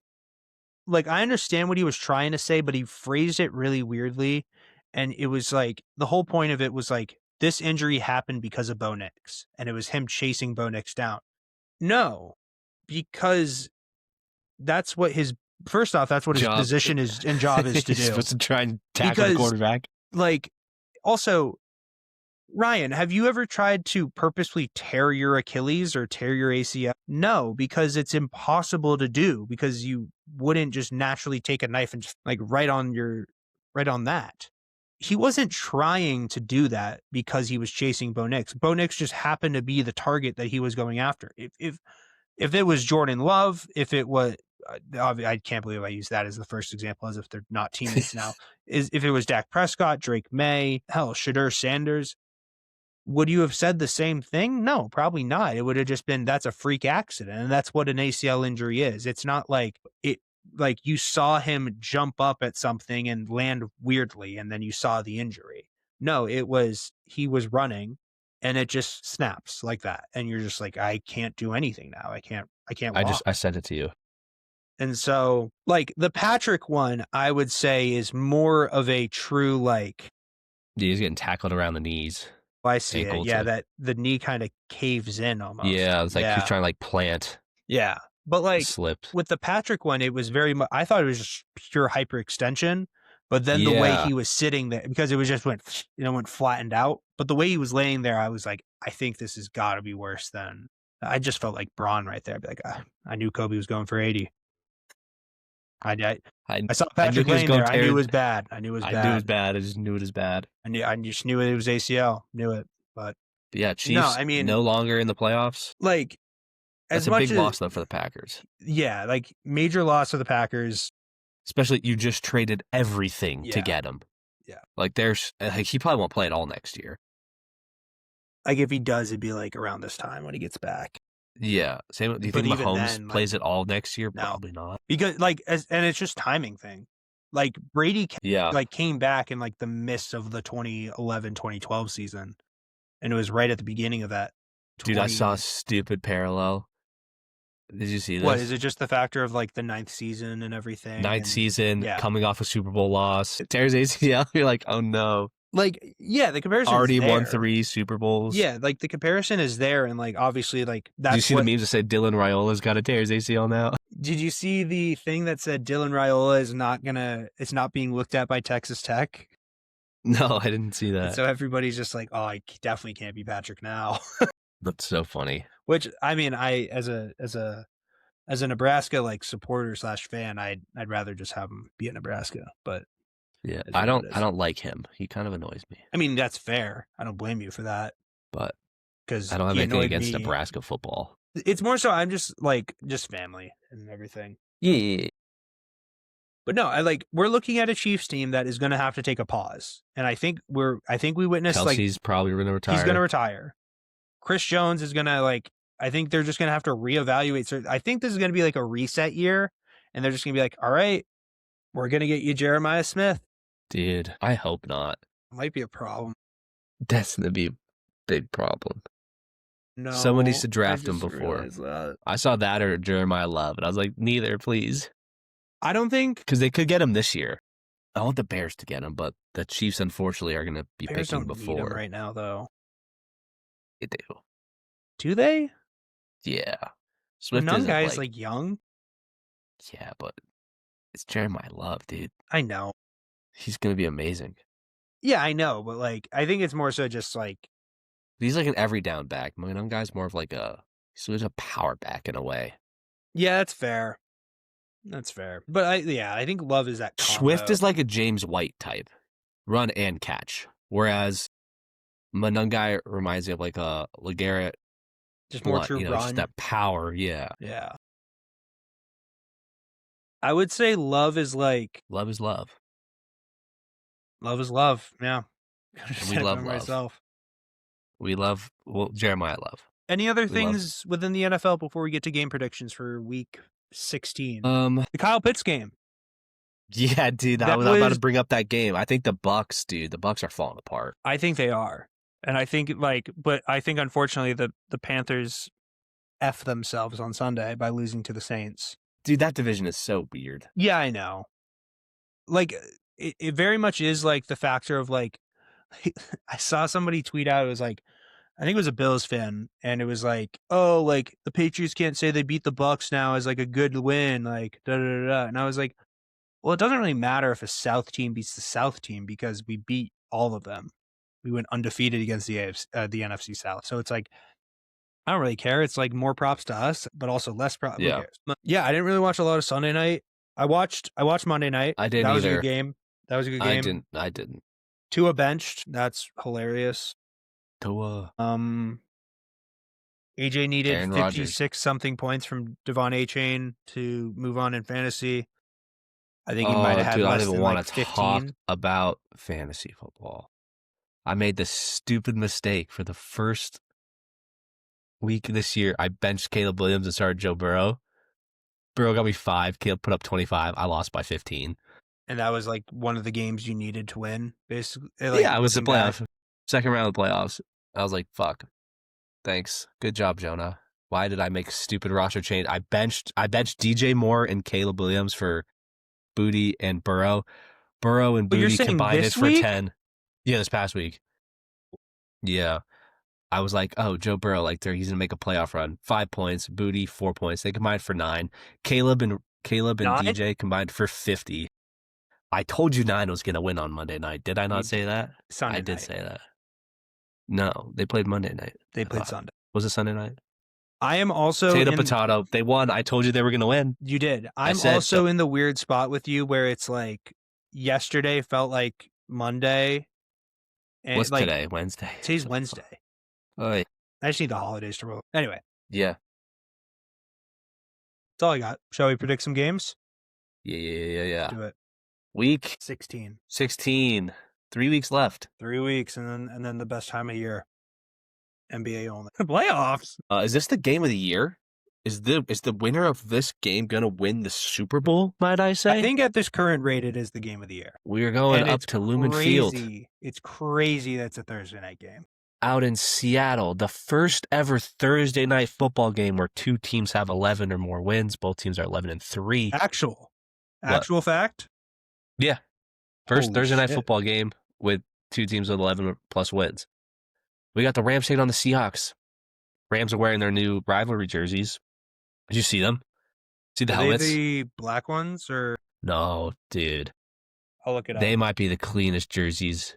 [SPEAKER 1] like, I understand what he was trying to say, but he phrased it really weirdly. And it was like, the whole point of it was like, this injury happened because of Bo Nix, and it was him chasing Bo Nix down. No, because that's what his, first off, that's what his position is and job is to do.
[SPEAKER 2] He's supposed to try and tackle the quarterback.
[SPEAKER 1] Like, also, Ryan, have you ever tried to purposely tear your Achilles or tear your ACL? No, because it's impossible to do, because you wouldn't just naturally take a knife and just like right on that. He wasn't trying to do that because he was chasing Bo Nix. Bo Nix just happened to be the target that he was going after. If it was Jordan Love, if it was, I can't believe I used that as the first example, as if they're not teammates now. If it was Dak Prescott, Drake May, hell, Shadur Sanders, would you have said the same thing? No, probably not. It would have just been, that's a freak accident. And that's what an ACL injury is. It's not like you saw him jump up at something and land weirdly, and then you saw the injury. No, he was running and it just snaps like that. And you're just like, I can't do anything now. I can't walk.
[SPEAKER 2] I sent it to you.
[SPEAKER 1] And so like the Patrick one, I would say is more of a true, like,
[SPEAKER 2] he's getting tackled around the knees.
[SPEAKER 1] I see it. Yeah, that the knee kind of caves in almost.
[SPEAKER 2] Yeah, it's like he's trying to like plant.
[SPEAKER 1] Yeah. But like
[SPEAKER 2] slipped.
[SPEAKER 1] With the Patrick one, it was very much, I thought it was just pure hyperextension, but then the way he was sitting there, because it was just went flattened out. But the way he was laying there, I was like, I think this has got to be worse than, I just felt like Braun right there. I'd be like, I knew Kobe was going for 80. I saw Patrick laying there. I knew it was bad. I knew it was bad.
[SPEAKER 2] I just knew it was bad.
[SPEAKER 1] I just knew it was ACL. Knew it. But
[SPEAKER 2] yeah, Chiefs no longer in the playoffs.
[SPEAKER 1] Like,
[SPEAKER 2] that's a big loss though for the Packers.
[SPEAKER 1] Yeah, like major loss for the Packers.
[SPEAKER 2] Especially you just traded everything to get him.
[SPEAKER 1] Yeah.
[SPEAKER 2] Like he probably won't play at all next year.
[SPEAKER 1] Like if he does, it'd be like around this time when he gets back.
[SPEAKER 2] Yeah. Same. Do you think Mahomes plays it all next year?
[SPEAKER 1] No.
[SPEAKER 2] Probably not.
[SPEAKER 1] Because and it's just timing thing. Like Brady came back in like the midst of the 2011-2012 season. And it was right at the beginning of that.
[SPEAKER 2] Dude, I saw a stupid parallel. Did you see this?
[SPEAKER 1] What, is it just the factor of like the 9th season and everything?
[SPEAKER 2] Season, coming off a Super Bowl loss. Tears ACL. You're like, oh no.
[SPEAKER 1] Like, yeah, the comparison
[SPEAKER 2] already won 3 Super Bowls.
[SPEAKER 1] Yeah, like the comparison is there, and like obviously, like that's.
[SPEAKER 2] Did you see the memes that said Dylan Raiola's got to tear his ACL now?
[SPEAKER 1] Did you see the thing that said Dylan Raiola it's not being looked at by Texas Tech?
[SPEAKER 2] No, I didn't see that.
[SPEAKER 1] And so everybody's just like, oh, I definitely can't be Patrick now.
[SPEAKER 2] That's so funny.
[SPEAKER 1] Which, I mean, I as a Nebraska like supporter / fan, I'd rather just have him be at Nebraska. But
[SPEAKER 2] yeah, I don't like him. He kind of annoys me.
[SPEAKER 1] I mean, that's fair. I don't blame you for that.
[SPEAKER 2] But
[SPEAKER 1] because
[SPEAKER 2] I don't have anything against Nebraska football.
[SPEAKER 1] It's more so I'm just like just family and everything.
[SPEAKER 2] Yeah.
[SPEAKER 1] But no, we're looking at a Chiefs team that is going to have to take a pause, and I think we witnessed
[SPEAKER 2] Kelsey's probably going to retire.
[SPEAKER 1] he's going to retire. Chris Jones is going to I think they're just going to have to reevaluate. So I think this is going to be like a reset year, and they're just going to be like, all right, we're going to get you Jeremiah Smith.
[SPEAKER 2] Dude, I hope not.
[SPEAKER 1] Might be a problem.
[SPEAKER 2] That's going to be a big problem.
[SPEAKER 1] No,
[SPEAKER 2] someone needs to draft him before. I saw that or Jeremiah Love, and I was like, neither, please.
[SPEAKER 1] I don't think
[SPEAKER 2] because they could get him this year. I want the Bears to get him, but the Chiefs unfortunately are going to be
[SPEAKER 1] Bears
[SPEAKER 2] picking
[SPEAKER 1] don't
[SPEAKER 2] before
[SPEAKER 1] need him right now, though.
[SPEAKER 2] They do.
[SPEAKER 1] Do they?
[SPEAKER 2] Yeah,
[SPEAKER 1] Swift None guy's like young.
[SPEAKER 2] Yeah, but it's Jeremiah Love, dude.
[SPEAKER 1] I know.
[SPEAKER 2] He's going to be amazing.
[SPEAKER 1] Yeah, I know, but I think it's more so just
[SPEAKER 2] he's like an every down back. My young guy's more of he's a power back in a way.
[SPEAKER 1] Yeah, that's fair. That's fair. But I think Love is that combo.
[SPEAKER 2] Swift is like a James White type, run and catch. Whereas Manungai reminds me of like a LeGarrette.
[SPEAKER 1] Just more true run.
[SPEAKER 2] Just that power, yeah.
[SPEAKER 1] Yeah. I would say Love is
[SPEAKER 2] Love is love.
[SPEAKER 1] Love is love, yeah.
[SPEAKER 2] We love love. We love, Jeremiah Love.
[SPEAKER 1] Any other things within the NFL before we get to game predictions for week 16? The Kyle Pitts game.
[SPEAKER 2] Yeah, dude, I was about to bring up that game. I think the Bucks, dude, the Bucks are falling apart.
[SPEAKER 1] I think they are. And I think but I think unfortunately the Panthers F themselves on Sunday by losing to the Saints.
[SPEAKER 2] Dude, that division is so weird.
[SPEAKER 1] Yeah, I know. It very much is the factor of I saw somebody tweet out, it was I think it was a Bills fan, and it was the Patriots can't say they beat the Bucks now as a good win, da da da da. And I was like, well, it doesn't really matter if a South team beats the South team because we beat all of them. We went undefeated against the NFC South. So it's I don't really care. It's more props to us, but also less props.
[SPEAKER 2] Yeah.
[SPEAKER 1] Yeah, I didn't really watch a lot of Sunday night. I watched Monday night.
[SPEAKER 2] I didn't
[SPEAKER 1] That was
[SPEAKER 2] either.
[SPEAKER 1] a good game. That was a good game.
[SPEAKER 2] I didn't.
[SPEAKER 1] Tua benched. That's hilarious.
[SPEAKER 2] Tua.
[SPEAKER 1] AJ needed
[SPEAKER 2] Aaron
[SPEAKER 1] 56
[SPEAKER 2] Rodgers.
[SPEAKER 1] something points from Devon A-Chain to move on in fantasy. I think he might have had less than
[SPEAKER 2] want to
[SPEAKER 1] 15.
[SPEAKER 2] talk about fantasy football. I made the stupid mistake for the first week of this year. I benched Caleb Williams and started Joe Burrow. Burrow got me 5. Caleb put up 25. I lost by 15.
[SPEAKER 1] And that was one of the games you needed to win, basically.
[SPEAKER 2] Yeah, it was the playoff. Second round of the playoffs. I was like, fuck. Thanks. Good job, Jonah. Why did I make a stupid roster change? I benched DJ Moore and Caleb Williams for Booty and Burrow. Burrow and Booty combined it for 10. Yeah, this past week. Yeah. I was like, oh, Joe Burrow, he's going to make a playoff run. 5 points. Booty, 4 points. They combined for 9. Caleb and 9? DJ combined for 50. I told you 9 was going to win on Monday night. Did I not say that?
[SPEAKER 1] Sunday
[SPEAKER 2] night.
[SPEAKER 1] I did
[SPEAKER 2] say that. No, they played Monday night.
[SPEAKER 1] They played Sunday.
[SPEAKER 2] Was it Sunday night?
[SPEAKER 1] I am also
[SPEAKER 2] Potato. They won. I told you they were going to win.
[SPEAKER 1] You did. I'm also in the weird spot with you where it's yesterday felt like Monday. And
[SPEAKER 2] what's today? Wednesday.
[SPEAKER 1] Today's Wednesday.
[SPEAKER 2] I
[SPEAKER 1] just need the holidays to roll. Anyway.
[SPEAKER 2] Yeah.
[SPEAKER 1] That's all I got. Shall we predict some games?
[SPEAKER 2] Yeah.
[SPEAKER 1] Do it.
[SPEAKER 2] Week
[SPEAKER 1] 16.
[SPEAKER 2] 16. 3 weeks left.
[SPEAKER 1] 3 weeks, and then the best time of year. NBA only. Playoffs.
[SPEAKER 2] Is this the game of the year? Is the winner of this game gonna win the Super Bowl? Might I say?
[SPEAKER 1] I think at this current rate, it is the game of the year.
[SPEAKER 2] We are going up to Lumen Field.
[SPEAKER 1] It's crazy that's a Thursday night game.
[SPEAKER 2] Out in Seattle, the first ever Thursday night football game where 2 teams have 11 or more wins. Both teams are 11-3.
[SPEAKER 1] Actual fact?
[SPEAKER 2] Yeah. First
[SPEAKER 1] Holy
[SPEAKER 2] Thursday night
[SPEAKER 1] shit.
[SPEAKER 2] football game with 2 teams with 11 plus wins. We got the Rams taking on the Seahawks. Rams are wearing their new rivalry jerseys. Did you see them? See the helmets?
[SPEAKER 1] Are they the black ones or?
[SPEAKER 2] No, dude.
[SPEAKER 1] I'll look it up.
[SPEAKER 2] They might be the cleanest jerseys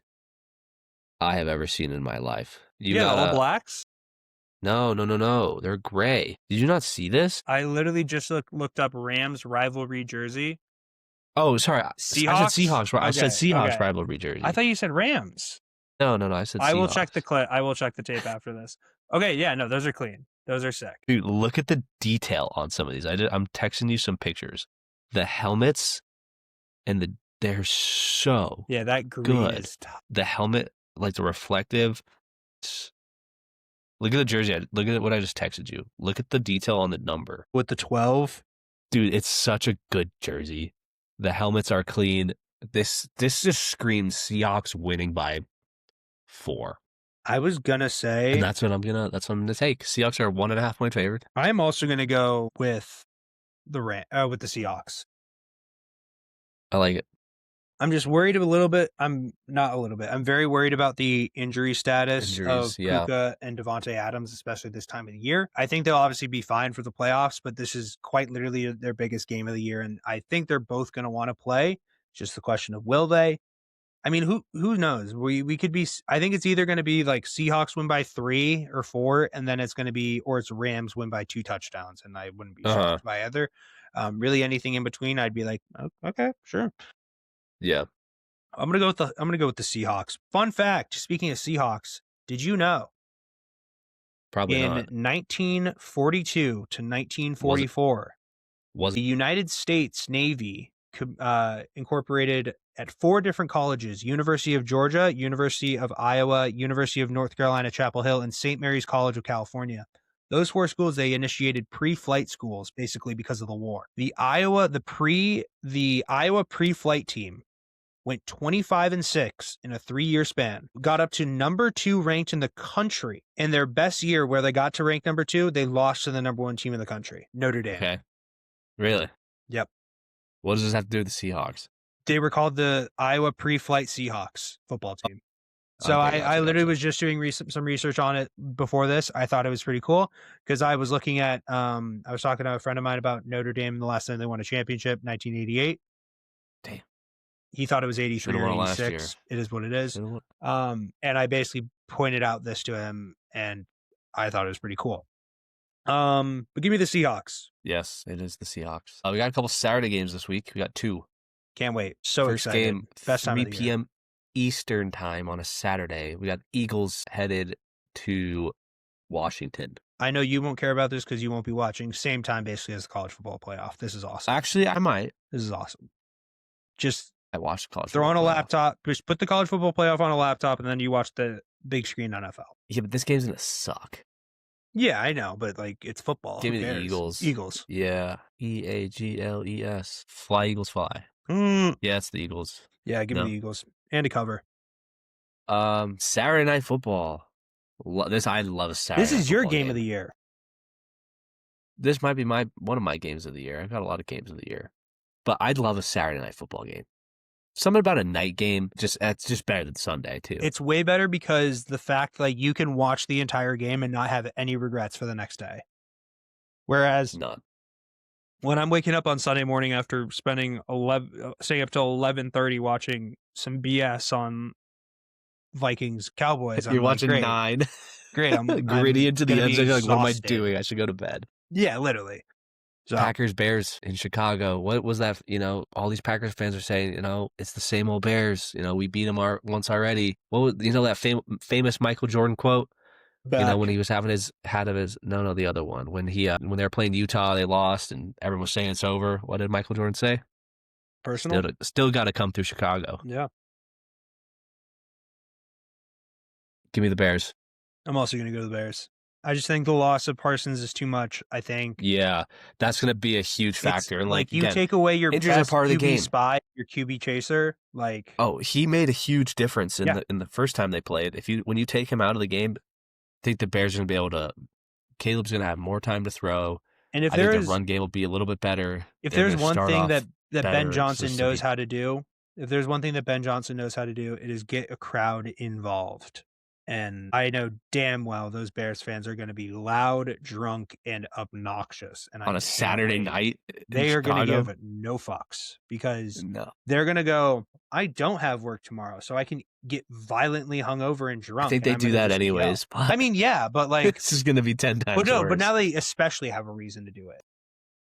[SPEAKER 2] I have ever seen in my life.
[SPEAKER 1] All blacks?
[SPEAKER 2] No. They're gray. Did you not see this?
[SPEAKER 1] I literally just looked up Rams rivalry jersey.
[SPEAKER 2] Oh, sorry.
[SPEAKER 1] Seahawks?
[SPEAKER 2] I said Seahawks. I said Seahawks
[SPEAKER 1] okay.
[SPEAKER 2] rivalry jersey.
[SPEAKER 1] I thought you said Rams.
[SPEAKER 2] No. I said Seahawks.
[SPEAKER 1] I will check the clip. I will check the tape after this. Okay, yeah, no, those are clean. Those are sick.
[SPEAKER 2] Dude, look at the detail on some of these. I'm texting you some pictures. The helmets and they're so
[SPEAKER 1] Yeah, that green
[SPEAKER 2] good.
[SPEAKER 1] is tough.
[SPEAKER 2] The helmet, like the reflective. Look at the jersey. Look at what I just texted you. Look at the detail on the number.
[SPEAKER 1] With the 12.
[SPEAKER 2] Dude, it's such a good jersey. The helmets are clean. This just screams Seahawks winning by 4.
[SPEAKER 1] I was gonna say,
[SPEAKER 2] And that's what I'm gonna take. Seahawks are 1.5 point favorite.
[SPEAKER 1] I'm also gonna go with the Seahawks.
[SPEAKER 2] I like it.
[SPEAKER 1] I'm just worried a little bit. I'm not a little bit. I'm very worried about the injury status of Puka and Devontae Adams, especially this time of the year. I think they'll obviously be fine for the playoffs, but this is quite literally their biggest game of the year, and I think they're both going to want to play. It's just the question of will they? I mean, who knows? We could be. I think it's either going to be like Seahawks win by 3 or 4, and then it's going to be, or it's Rams win by 2 touchdowns, and I wouldn't be shocked by either. Really, anything in between, I'd be like, oh, okay, sure.
[SPEAKER 2] Yeah.
[SPEAKER 1] I'm gonna go with the Seahawks. Fun fact: speaking of Seahawks, did you know
[SPEAKER 2] Probably
[SPEAKER 1] in
[SPEAKER 2] not.
[SPEAKER 1] 1942 to 1944,
[SPEAKER 2] Was
[SPEAKER 1] the United States Navy incorporated at 4 different colleges: University of Georgia, University of Iowa, University of North Carolina, Chapel Hill, and St. Mary's College of California. Those 4 schools, they initiated pre-flight schools basically because of the war. The Iowa pre-flight team went 25-6 in a 3-year span, got up to number 2 ranked in the country. In their best year where they got to rank number 2, they lost to the number 1 team in the country, Notre Dame.
[SPEAKER 2] Okay. Really?
[SPEAKER 1] Yep.
[SPEAKER 2] What does this have to do with the Seahawks?
[SPEAKER 1] They were called the Iowa Pre-Flight Seahawks football team. So
[SPEAKER 2] Okay,
[SPEAKER 1] I literally was just doing some research on it before this. I thought it was pretty cool because I was looking at, I was talking to a friend of mine about Notre Dame the last time they won a championship, 1988.
[SPEAKER 2] Damn.
[SPEAKER 1] He thought it was 83 or 86. It is what it is. And I basically pointed out this to him, and I thought it was pretty cool. But give me the Seahawks.
[SPEAKER 2] Yes, it is the Seahawks. We got a couple Saturday games this week. We got 2.
[SPEAKER 1] Can't wait. So
[SPEAKER 2] First
[SPEAKER 1] excited.
[SPEAKER 2] game,
[SPEAKER 1] Best
[SPEAKER 2] 3
[SPEAKER 1] time of the year.
[SPEAKER 2] p.m. Eastern time on a Saturday. We got Eagles headed to Washington.
[SPEAKER 1] I know you won't care about this because you won't be watching. Same time basically as the college football playoff. This is awesome.
[SPEAKER 2] Actually, I might.
[SPEAKER 1] This is awesome. Just
[SPEAKER 2] I watched college
[SPEAKER 1] throw
[SPEAKER 2] football
[SPEAKER 1] on a
[SPEAKER 2] playoff.
[SPEAKER 1] laptop. Just put the college football playoff on a laptop, and then you watch the big screen NFL.
[SPEAKER 2] Yeah, but this game's gonna suck.
[SPEAKER 1] Yeah, I know, but like it's football.
[SPEAKER 2] Give me the Eagles.
[SPEAKER 1] Eagles.
[SPEAKER 2] Yeah. Eagles. Fly, Eagles, fly.
[SPEAKER 1] Mm.
[SPEAKER 2] Yeah, it's the Eagles.
[SPEAKER 1] Yeah, give me the Eagles. And a cover.
[SPEAKER 2] Saturday night football. I love a Saturday.
[SPEAKER 1] This is your game of the year.
[SPEAKER 2] This might be one of my games of the year. I've got a lot of games of the year, but I'd love a Saturday night football game. Something about a night game, it's just better than Sunday too.
[SPEAKER 1] It's way better because the fact like you can watch the entire game and not have any regrets for the next day. Whereas
[SPEAKER 2] none.
[SPEAKER 1] When I'm waking up on Sunday morning after staying up till 11:30 watching some BS on Vikings Cowboys,
[SPEAKER 2] You're watching
[SPEAKER 1] great.
[SPEAKER 2] 9.
[SPEAKER 1] Great. I'm
[SPEAKER 2] gritty into the end zone. Like, what am I
[SPEAKER 1] exhausted.
[SPEAKER 2] doing? I should go to bed.
[SPEAKER 1] Yeah, literally. So,
[SPEAKER 2] Packers Bears in Chicago. What was that? All these Packers fans are saying, it's the same old Bears. We beat them once already. What was that famous Michael Jordan quote?
[SPEAKER 1] back.
[SPEAKER 2] When he was having the other one when when they were playing Utah, they lost and everyone was saying it's over. What did Michael Jordan say?
[SPEAKER 1] Personal.
[SPEAKER 2] Still got to come through Chicago.
[SPEAKER 1] Yeah.
[SPEAKER 2] Give me the Bears.
[SPEAKER 1] I'm also going to go to the Bears. I just think the loss of Parsons is too much, I think.
[SPEAKER 2] Yeah, that's going to be a huge factor. And
[SPEAKER 1] you take away your best
[SPEAKER 2] part of the
[SPEAKER 1] QB
[SPEAKER 2] game.
[SPEAKER 1] spy, your QB chaser,
[SPEAKER 2] he made a huge difference in the first time they played. When you take him out of the game, I think the Bears are going to be able to. Caleb's going to have more time to throw.
[SPEAKER 1] And if
[SPEAKER 2] I think the run game will be a little bit better.
[SPEAKER 1] If there's one thing that Ben Johnson knows how to do, it is get a crowd involved. And I know damn well those Bears fans are going to be loud, drunk, and obnoxious. And
[SPEAKER 2] on a Saturday night,
[SPEAKER 1] they are going to give no fucks because they're going to go, I don't have work tomorrow, so I can get violently hungover and drunk.
[SPEAKER 2] I think they do that anyways.
[SPEAKER 1] I mean, yeah, but
[SPEAKER 2] this is going to be 10 times worse.
[SPEAKER 1] But now they especially have a reason to do it.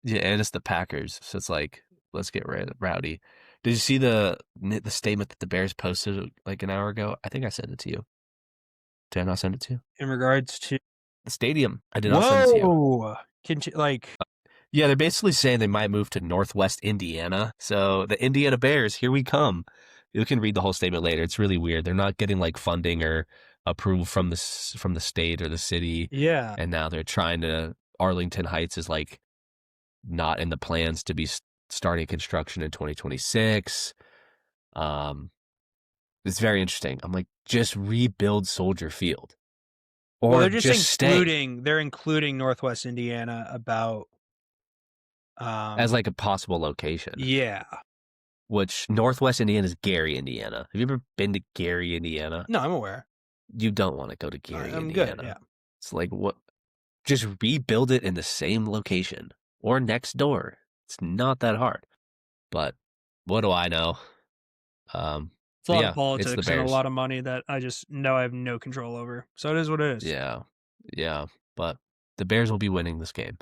[SPEAKER 2] Yeah, and it's the Packers, so it's like, let's get rowdy. Did you see the statement that the Bears posted like an hour ago? I think I sent it to you. Did I not send it to you?
[SPEAKER 1] In regards to
[SPEAKER 2] The stadium. I did not send it to you.
[SPEAKER 1] Whoa!
[SPEAKER 2] Yeah, they're basically saying they might move to Northwest Indiana. So the Indiana Bears, here we come. You can read the whole statement later. It's really weird. They're not getting like funding or approval from the state or the city.
[SPEAKER 1] Yeah.
[SPEAKER 2] And now they're trying to. Arlington Heights is like not in the plans to be starting construction in 2026. It's very interesting. I'm like, just rebuild Soldier Field, or
[SPEAKER 1] Well, they're just
[SPEAKER 2] stay
[SPEAKER 1] they're including Northwest Indiana about
[SPEAKER 2] as like a possible location.
[SPEAKER 1] Yeah.
[SPEAKER 2] Which Northwest Indiana is Gary, Indiana. Have you ever been to Gary, Indiana?
[SPEAKER 1] No, I'm aware.
[SPEAKER 2] You don't want to go to Gary,
[SPEAKER 1] I'm
[SPEAKER 2] Indiana.
[SPEAKER 1] good, yeah.
[SPEAKER 2] It's like, what? Just rebuild it in the same location or next door. It's not that hard. But what do I know?
[SPEAKER 1] It's a lot of politics
[SPEAKER 2] it's the
[SPEAKER 1] and a
[SPEAKER 2] Bears.
[SPEAKER 1] lot of money that I just know I have no control over. So it is what it is.
[SPEAKER 2] Yeah. But the Bears will be winning this game.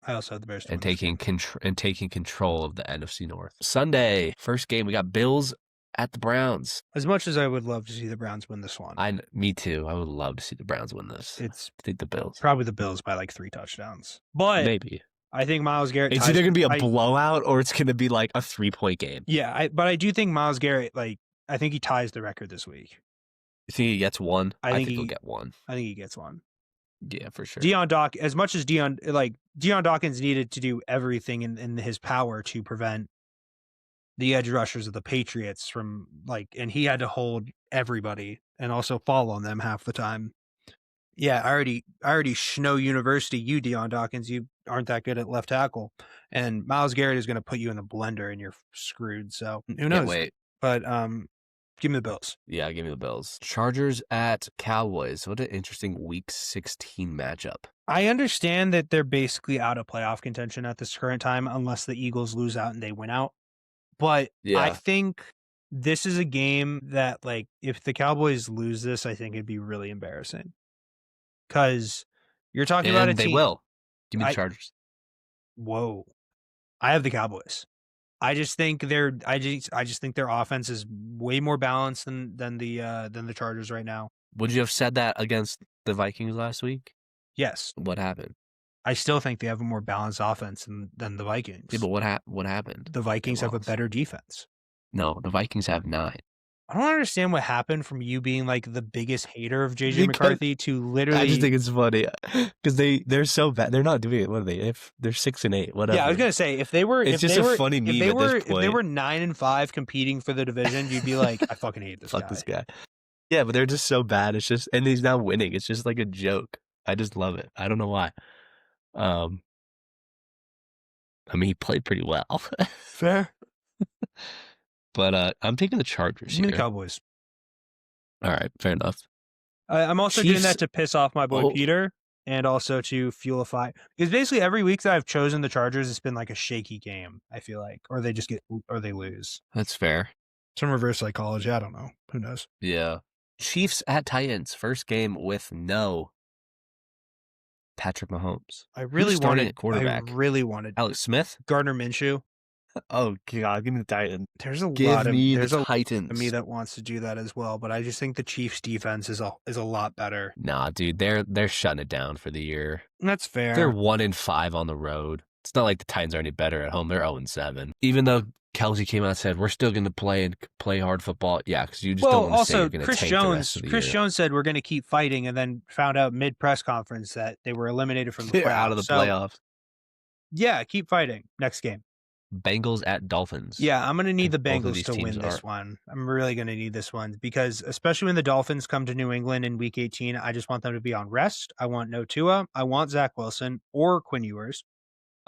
[SPEAKER 1] I also have the Bears to
[SPEAKER 2] and
[SPEAKER 1] win
[SPEAKER 2] taking control of the NFC North. Sunday, first game, we got Bills at the Browns.
[SPEAKER 1] As much as I would love to see the Browns win this one.
[SPEAKER 2] Me too. I would love to see the Browns win this. I think the Bills.
[SPEAKER 1] Probably the Bills by like 3 touchdowns. But
[SPEAKER 2] maybe.
[SPEAKER 1] I think Myles Garrett.
[SPEAKER 2] It's either going to be a blowout or it's going to be like a 3-point game.
[SPEAKER 1] Yeah, but I do think Myles Garrett, I think he ties the record this week.
[SPEAKER 2] You think he gets one?
[SPEAKER 1] I think
[SPEAKER 2] he'll get one.
[SPEAKER 1] I think he gets one.
[SPEAKER 2] Yeah, for sure.
[SPEAKER 1] As much as Deion Dawkins needed to do everything in his power to prevent the edge rushers of the Patriots from and he had to hold everybody and also fall on them half the time. Yeah, I already Schno University you, Deion Dawkins, you aren't that good at left tackle. And Myles Garrett is going to put you in the blender and you're screwed. So who knows?
[SPEAKER 2] Wait.
[SPEAKER 1] But give me the Bills.
[SPEAKER 2] Yeah, give me the Bills. Chargers at Cowboys. What an interesting Week 16 matchup.
[SPEAKER 1] I understand that they're basically out of playoff contention at this current time unless the Eagles lose out and they win out. But I think this is a game that, if the Cowboys lose this, I think it'd be really embarrassing. Because you're talking about a team.
[SPEAKER 2] They will. Give me the Chargers.
[SPEAKER 1] Whoa. I have the Cowboys. I just think their offense is way more balanced than the Chargers right now.
[SPEAKER 2] Would you have said that against the Vikings last week?
[SPEAKER 1] Yes.
[SPEAKER 2] What happened?
[SPEAKER 1] I still think they have a more balanced offense than the Vikings.
[SPEAKER 2] Yeah, but what happened?
[SPEAKER 1] The Vikings have a better defense.
[SPEAKER 2] No, the Vikings have 9.
[SPEAKER 1] I don't understand what happened from you being the biggest hater of JJ McCarthy to literally.
[SPEAKER 2] I just think it's funny because they're so bad. They're not doing it. What are they? If they're 6-8, whatever.
[SPEAKER 1] Yeah, I was gonna say if they were,
[SPEAKER 2] it's just a funny meme at this point.
[SPEAKER 1] If they were 9-5 competing for the division, you'd be like, I fucking hate this guy.
[SPEAKER 2] Fuck this guy. Yeah, but they're just so bad. It's just, and he's now winning. It's just like a joke. I just love it. I don't know why. I mean, he played pretty well.
[SPEAKER 1] Fair.
[SPEAKER 2] But I'm taking the Chargers here.
[SPEAKER 1] The Cowboys.
[SPEAKER 2] All right, fair enough.
[SPEAKER 1] I'm also doing that to piss off my boy Peter and also to fuel a fire. Because basically every week that I've chosen the Chargers, it's been like a shaky game, I feel like. Or they just they lose.
[SPEAKER 2] That's fair.
[SPEAKER 1] Some reverse psychology. I don't know. Who knows?
[SPEAKER 2] Yeah. Chiefs at Titans. First game with no Patrick Mahomes.
[SPEAKER 1] I really wanted
[SPEAKER 2] Alex Smith?
[SPEAKER 1] Gardner Minshew.
[SPEAKER 2] Oh God, give me the Titans.
[SPEAKER 1] There's a
[SPEAKER 2] Titans.
[SPEAKER 1] lot of me that wants to do that as well, but I just think the Chiefs defense is a lot better.
[SPEAKER 2] Nah, dude, they're shutting it down for the year.
[SPEAKER 1] That's fair.
[SPEAKER 2] They're 1-5 on the road. It's not like the Titans are any better at home. They're 0-7. Even though Kelsey came out and said we're still going to play hard football. Yeah, because you just don't want to say you're going to tank the rest of the year.
[SPEAKER 1] Chris Jones said we're going to keep fighting, and then found out mid press conference that they were eliminated from the playoffs.
[SPEAKER 2] They're out of the playoffs.
[SPEAKER 1] Yeah, keep fighting. Next game.
[SPEAKER 2] Bengals at Dolphins.
[SPEAKER 1] Yeah, I'm going to need the Bengals to win this one. I'm really going to need this one because especially when the Dolphins come to New England in Week 18, I just want them to be on rest. I want no Tua. I want Zach Wilson or Quinn Ewers.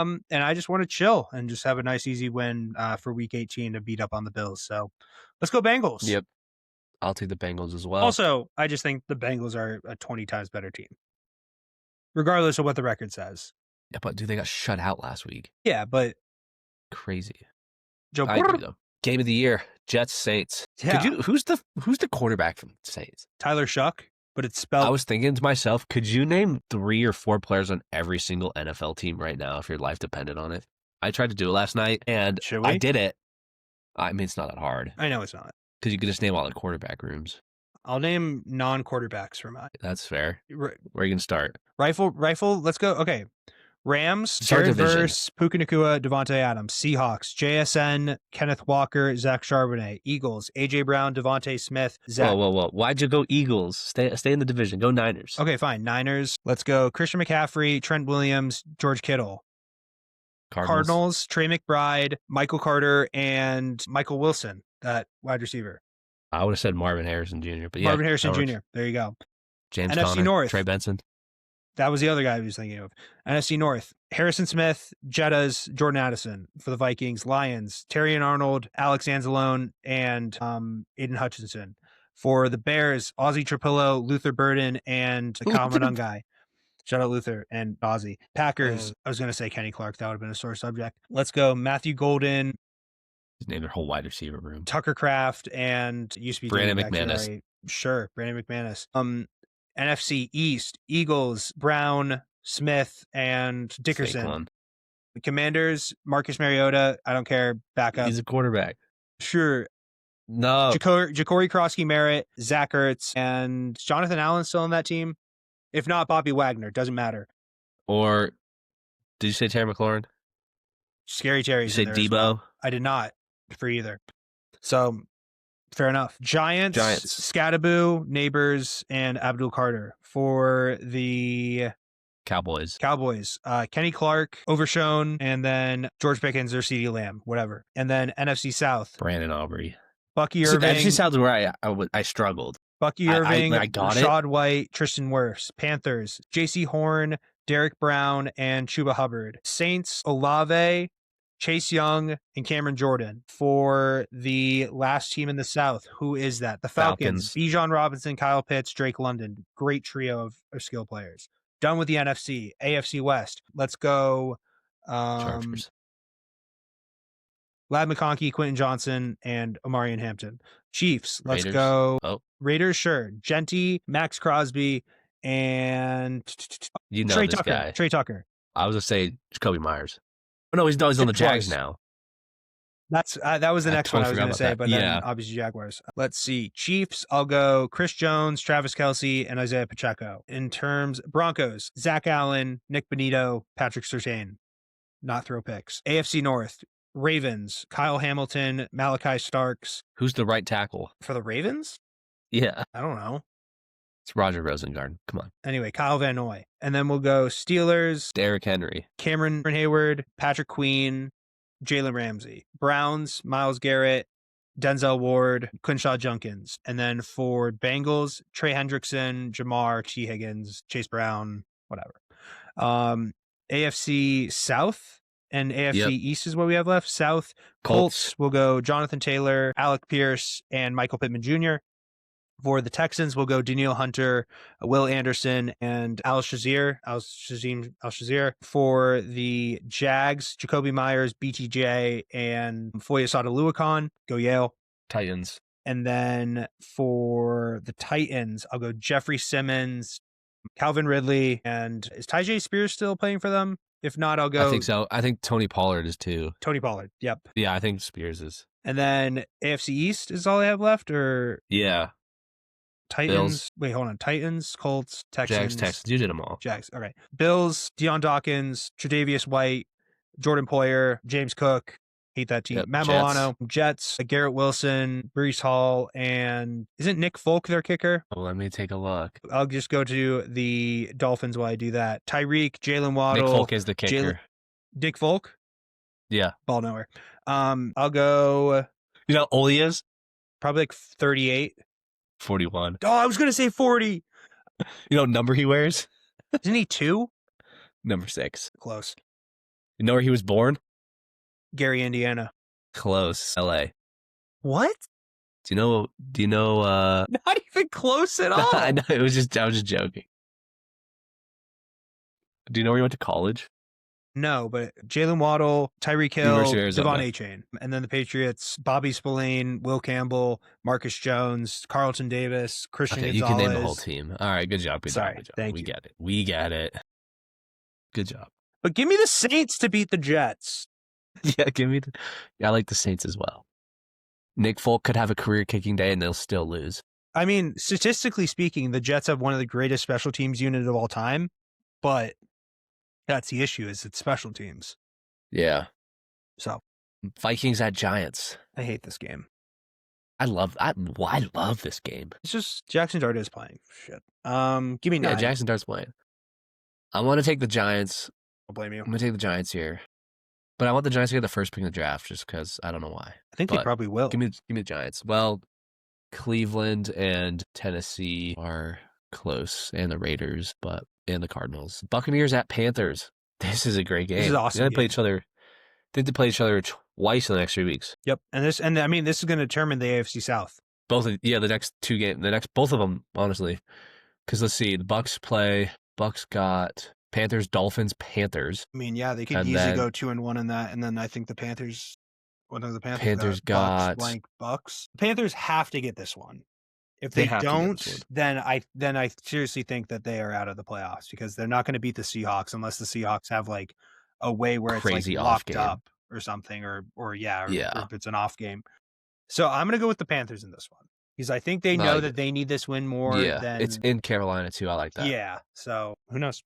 [SPEAKER 1] And I just want to chill and just have a nice, easy win for Week 18 to beat up on the Bills. So let's go Bengals.
[SPEAKER 2] Yep. I'll take the Bengals as well.
[SPEAKER 1] Also, I just think the Bengals are a 20 times better team, regardless of what the record says.
[SPEAKER 2] Yeah, but dude, they got shut out last week.
[SPEAKER 1] Yeah, but
[SPEAKER 2] crazy.
[SPEAKER 1] Joe
[SPEAKER 2] I agree, though. Game of the year, Jets Saints.
[SPEAKER 1] Yeah.
[SPEAKER 2] Who's the quarterback from Saints?
[SPEAKER 1] Tyler Shuck, but it's spelled.
[SPEAKER 2] I was thinking to myself, could you name 3 or 4 players on every single NFL team right now if your life depended on it? I tried to do it last night, and I did it. I mean, it's not that hard.
[SPEAKER 1] I know it's not.
[SPEAKER 2] Because you could just name all the quarterback rooms.
[SPEAKER 1] I'll name non-quarterbacks for mine.
[SPEAKER 2] That's fair. Where are you gonna start?
[SPEAKER 1] Rifle. Let's go. Okay. Rams,
[SPEAKER 2] Start
[SPEAKER 1] Jared
[SPEAKER 2] division.
[SPEAKER 1] Verse, Puka Nacua, Devontae Adams. Seahawks, JSN, Kenneth Walker, Zach Charbonnet. Eagles, AJ Brown, Devontae Smith, Zach.
[SPEAKER 2] Whoa. Why'd you go Eagles? Stay in the division. Go Niners.
[SPEAKER 1] Okay, fine. Niners. Let's go Christian McCaffrey, Trent Williams, George Kittle. Cardinals, Trey McBride, Michael Carter, and Michael Wilson, that wide receiver.
[SPEAKER 2] I would have said Marvin Harrison Jr., but yeah.
[SPEAKER 1] Marvin Harrison Jr. There you go.
[SPEAKER 2] James
[SPEAKER 1] NFC
[SPEAKER 2] Conner,
[SPEAKER 1] North.
[SPEAKER 2] Trey Benson.
[SPEAKER 1] That was the other guy I was thinking of. NFC North, Harrison Smith, Jettas, Jordan Addison. For the Vikings, Lions, Terrion Arnold, Alex Anzalone, and Aiden Hutchinson. For the Bears, Ozzie Trapillo, Luther Burden, and Kyle Monungai. Shout out Luther and Ozzie. Packers, I was going to say Kenny Clark. That would have been a sore subject. Let's go Matthew Golden.
[SPEAKER 2] He's named their whole wide receiver room.
[SPEAKER 1] Tucker Kraft and used to be
[SPEAKER 2] Brandon McManus.
[SPEAKER 1] Right? Sure, Brandon McManus. NFC East, Eagles, Brown, Smith, and Dickerson.
[SPEAKER 2] Saquon.
[SPEAKER 1] The Commanders, Marcus Mariota. I don't care. Backup.
[SPEAKER 2] He's a quarterback.
[SPEAKER 1] Sure.
[SPEAKER 2] No.
[SPEAKER 1] Ja'Cory Krosky-Merritt, Zach Ertz, and Jonathan Allen still on that team? If not, Bobby Wagner. Doesn't matter.
[SPEAKER 2] Or did you say Terry McLaurin?
[SPEAKER 1] Scary Terry's
[SPEAKER 2] Did you say Debo?
[SPEAKER 1] Well. I did not for either. So fair enough. Giants. Scadaboo, Neighbors, and Abdul Carter. For the
[SPEAKER 2] Cowboys,
[SPEAKER 1] Kenny Clark, Overshown, and then George Pickens or CeeDee Lamb, whatever. And then NFC South,
[SPEAKER 2] Brandon Aubrey,
[SPEAKER 1] Bucky Irving.
[SPEAKER 2] NFC South is where I struggled.
[SPEAKER 1] Bucky Irving,
[SPEAKER 2] I got
[SPEAKER 1] Rashad White, Tristan Wirfs. Panthers, J.C. Horn, Derek Brown, and Chuba Hubbard. Saints, Olave, Chase Young, and Cameron Jordan. For the last team in the South, who is that? The Falcons. Bijan Robinson, Kyle Pitts, Drake London. Great trio of skill players. Done with the NFC. AFC West. Let's go.
[SPEAKER 2] Chargers.
[SPEAKER 1] Lad McConkey, Quentin Johnson, and Omarion Hampton. Chiefs. Let's go. Raiders, sure. Genty, Max Crosby, and
[SPEAKER 2] Trey Tucker.
[SPEAKER 1] Trey Tucker.
[SPEAKER 2] I was going to say Jacoby Myers. Oh, no, he's on the Jags now.
[SPEAKER 1] That was the next one I was going to say, but then obviously Jaguars. Let's see. Chiefs, I'll go Chris Jones, Travis Kelce, and Isaiah Pacheco. In terms, Broncos, Zach Allen, Nick Benito, Patrick Surtain. Not throw picks. AFC North, Ravens, Kyle Hamilton, Malachi Starks.
[SPEAKER 2] Who's the right tackle?
[SPEAKER 1] For the Ravens?
[SPEAKER 2] Yeah.
[SPEAKER 1] I don't know.
[SPEAKER 2] It's Roger Rosengard. Come on.
[SPEAKER 1] Anyway, Kyle Van Noy. And then we'll go Steelers.
[SPEAKER 2] Derrick Henry.
[SPEAKER 1] Cameron Hayward, Patrick Queen, Jalen Ramsey. Browns, Myles Garrett, Denzel Ward, Quinshaw Junkins. And then for Bengals, Trey Hendrickson, Jamar, T. Higgins, Chase Brown, whatever. AFC South and AFC East is what we have left. South, Colts will go Jonathan Taylor, Alec Pierce, and Michael Pittman Jr. For the Texans, we'll go Daniil Hunter, Will Anderson, and Al-Shazir. For the Jags, Jacoby Myers, BTJ, and Foyesade Luakon. Go Yale.
[SPEAKER 2] Titans.
[SPEAKER 1] And then for the Titans, I'll go Jeffrey Simmons, Calvin Ridley, and is Tyjae Spears still playing for them? If not, I'll go.
[SPEAKER 2] I think so. I think Tony Pollard is too.
[SPEAKER 1] Tony Pollard, yep.
[SPEAKER 2] Yeah, I think Spears is.
[SPEAKER 1] And then AFC East is all I have left, or?
[SPEAKER 2] Yeah.
[SPEAKER 1] Titans.
[SPEAKER 2] Bills.
[SPEAKER 1] Wait, hold on. Titans, Colts, Texans.
[SPEAKER 2] Jags, Texans. You did them all.
[SPEAKER 1] Jags. Okay. Bills, Deion Dawkins, Tre'Davious White, Jordan Poyer, James Cook. Hate that team. Matt Milano, Jets, Garrett Wilson, Breece Hall, and isn't Nick Folk their kicker?
[SPEAKER 2] Oh, let me take a look.
[SPEAKER 1] I'll just go to the Dolphins while I do that. Tyreek, Jalen Waddle.
[SPEAKER 2] Nick Folk is the kicker.
[SPEAKER 1] Dick Folk?
[SPEAKER 2] Yeah.
[SPEAKER 1] Ball nowhere. I'll go.
[SPEAKER 2] You know how old he is?
[SPEAKER 1] Probably like 38.
[SPEAKER 2] 41.
[SPEAKER 1] Oh, I was going to say 40.
[SPEAKER 2] You know what number he wears?
[SPEAKER 1] Isn't he 2?
[SPEAKER 2] Number 6.
[SPEAKER 1] Close.
[SPEAKER 2] You know where he was born?
[SPEAKER 1] Gary, Indiana.
[SPEAKER 2] Close. LA.
[SPEAKER 1] What?
[SPEAKER 2] Do you know
[SPEAKER 1] Not even close at all.
[SPEAKER 2] I know, I was just joking. Do you know where he went to college?
[SPEAKER 1] No, but Jalen Waddle, Tyreek Hill,
[SPEAKER 2] University of
[SPEAKER 1] Devon A-Chain. And then the Patriots, Bobby Spillane, Will Campbell, Marcus Jones, Carlton Davis, Christian Gonzalez.
[SPEAKER 2] You can name the whole team. All right, good job. Good job.
[SPEAKER 1] Thank you.
[SPEAKER 2] We get it. Good job.
[SPEAKER 1] But give me the Saints to beat the Jets.
[SPEAKER 2] Yeah, I like the Saints as well. Nick Folk could have a career kicking day and they'll still lose.
[SPEAKER 1] I mean, statistically speaking, the Jets have one of the greatest special teams units of all time, but that's the issue is it's special teams.
[SPEAKER 2] Yeah.
[SPEAKER 1] So
[SPEAKER 2] Vikings at Giants.
[SPEAKER 1] I hate this game.
[SPEAKER 2] I love this game.
[SPEAKER 1] It's just Jackson Dart is playing. Shit. Give me 9.
[SPEAKER 2] Yeah, Jackson Dart's playing. I want to take the Giants.
[SPEAKER 1] I'll blame you.
[SPEAKER 2] I'm gonna take the Giants here, but I want the Giants to get the first pick in the draft just because I don't know why.
[SPEAKER 1] I think they probably will.
[SPEAKER 2] Give me the Giants. Well, Cleveland and Tennessee are close, and the Raiders, and the Cardinals. Buccaneers at Panthers. This is a great game.
[SPEAKER 1] This is awesome.
[SPEAKER 2] They play each other. They have to play each other twice in the next 3 weeks.
[SPEAKER 1] Yep. And I mean, this is going to determine the AFC South.
[SPEAKER 2] The next 2 games. Both of them, honestly. Because let's see, the Bucks got Panthers, Dolphins, Panthers.
[SPEAKER 1] I mean, yeah, they could easily go 2-1 in that, and then I think the Panthers. What are the Panthers?
[SPEAKER 2] Panthers got
[SPEAKER 1] Bucks. The Panthers have to get this one. If they don't, then I seriously think that they are out of the playoffs because they're not going to beat the Seahawks unless the Seahawks have like a way where it's like locked up or something, or if it's an off game. So I'm going to go with the Panthers in this one because I think they know that they need this win more. Than
[SPEAKER 2] it's in Carolina too. I like that.
[SPEAKER 1] Yeah. So who knows?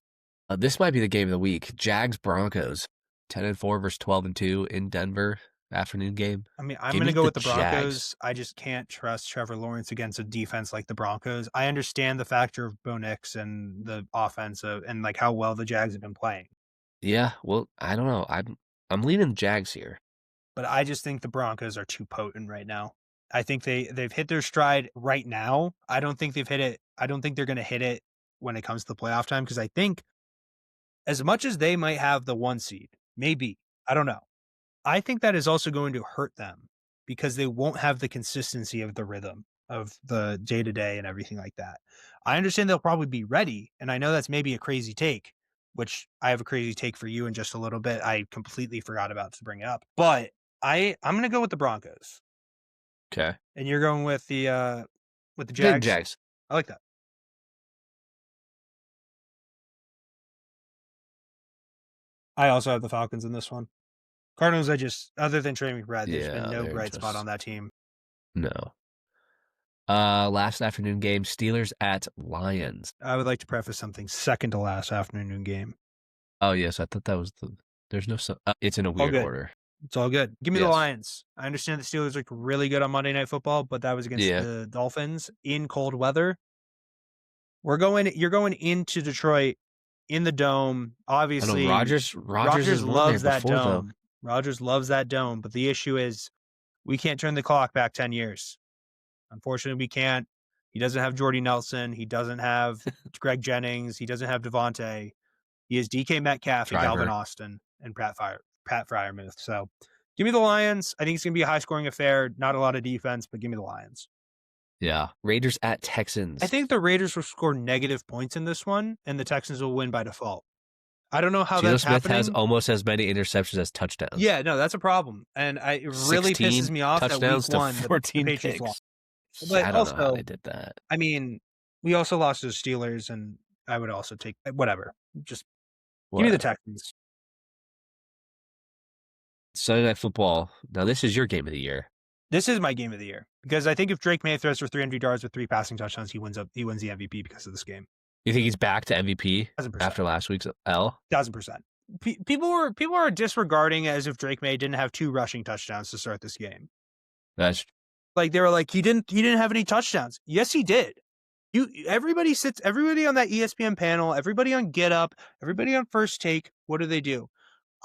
[SPEAKER 2] This might be the game of the week. Jags Broncos, 10-4 versus 12-2 in Denver. Afternoon game.
[SPEAKER 1] I mean, I'm going to go with the Broncos. Jags. I just can't trust Trevor Lawrence against a defense like the Broncos. I understand the factor of Bo Nix and the offensive and like how well the Jags have been playing.
[SPEAKER 2] Yeah, well, I don't know. I'm leaning the Jags here.
[SPEAKER 1] But I just think the Broncos are too potent right now. I think they've hit their stride right now. I don't think they've hit it. I don't think they're going to hit it when it comes to the playoff time because I think as much as they might have the 1 seed, maybe, I don't know. I think that is also going to hurt them because they won't have the consistency of the rhythm of the day-to-day and everything like that. I understand they'll probably be ready, and I know that's maybe a crazy take, which I have a crazy take for you in just a little bit. I completely forgot about to bring it up. But I'm going to go with the Broncos.
[SPEAKER 2] Okay.
[SPEAKER 1] And you're going with the Jags?
[SPEAKER 2] Jags.
[SPEAKER 1] I like that. I also have the Falcons in this one. Cardinals, other than Trey McBride, there's been no bright spot on that team.
[SPEAKER 2] No. Last afternoon game, Steelers at Lions.
[SPEAKER 1] I would like to preface something. Second to last afternoon game.
[SPEAKER 2] Oh, yes. I thought that was there's no, it's in a weird order.
[SPEAKER 1] It's all good. Give me the Lions. I understand the Steelers look really good on Monday Night Football, but that was against the Dolphins in cold weather. You're going into Detroit in the dome. Obviously,
[SPEAKER 2] Rodgers
[SPEAKER 1] loves that dome. Rodgers loves that dome, but the issue is we can't turn the clock back 10 years. Unfortunately, we can't. He doesn't have Jordy Nelson. He doesn't have Greg Jennings. He doesn't have Devontae. He has DK Metcalf and Calvin Austin and Pat Freiermuth. So give me the Lions. I think it's going to be a high-scoring affair. Not a lot of defense, but give me the Lions.
[SPEAKER 2] Yeah. Raiders at Texans.
[SPEAKER 1] I think the Raiders will score negative points in this one, and the Texans will win by default. I don't know how that's happening.
[SPEAKER 2] Smith has almost as many interceptions as touchdowns.
[SPEAKER 1] Yeah, no, that's a problem. And it really pisses me off that week 1,
[SPEAKER 2] 14
[SPEAKER 1] the Patriots lost.
[SPEAKER 2] But I don't know how they did that.
[SPEAKER 1] I mean, we also lost to the Steelers, and I would also take whatever. Just give me the Texans.
[SPEAKER 2] Sunday Night Football. Now, this is your game of the year.
[SPEAKER 1] This is my game of the year because I think if Drake May throws for 300 yards with 3 passing touchdowns, he wins the MVP because of this game.
[SPEAKER 2] You think he's back to MVP
[SPEAKER 1] 1,000%.
[SPEAKER 2] After last week's L?
[SPEAKER 1] 1,000%. People are disregarding as if Drake May didn't have 2 rushing touchdowns to start this game.
[SPEAKER 2] That's
[SPEAKER 1] like they were like he didn't have any touchdowns. Yes, he did. Everybody on that ESPN panel, everybody on Get Up, everybody on First Take. What do?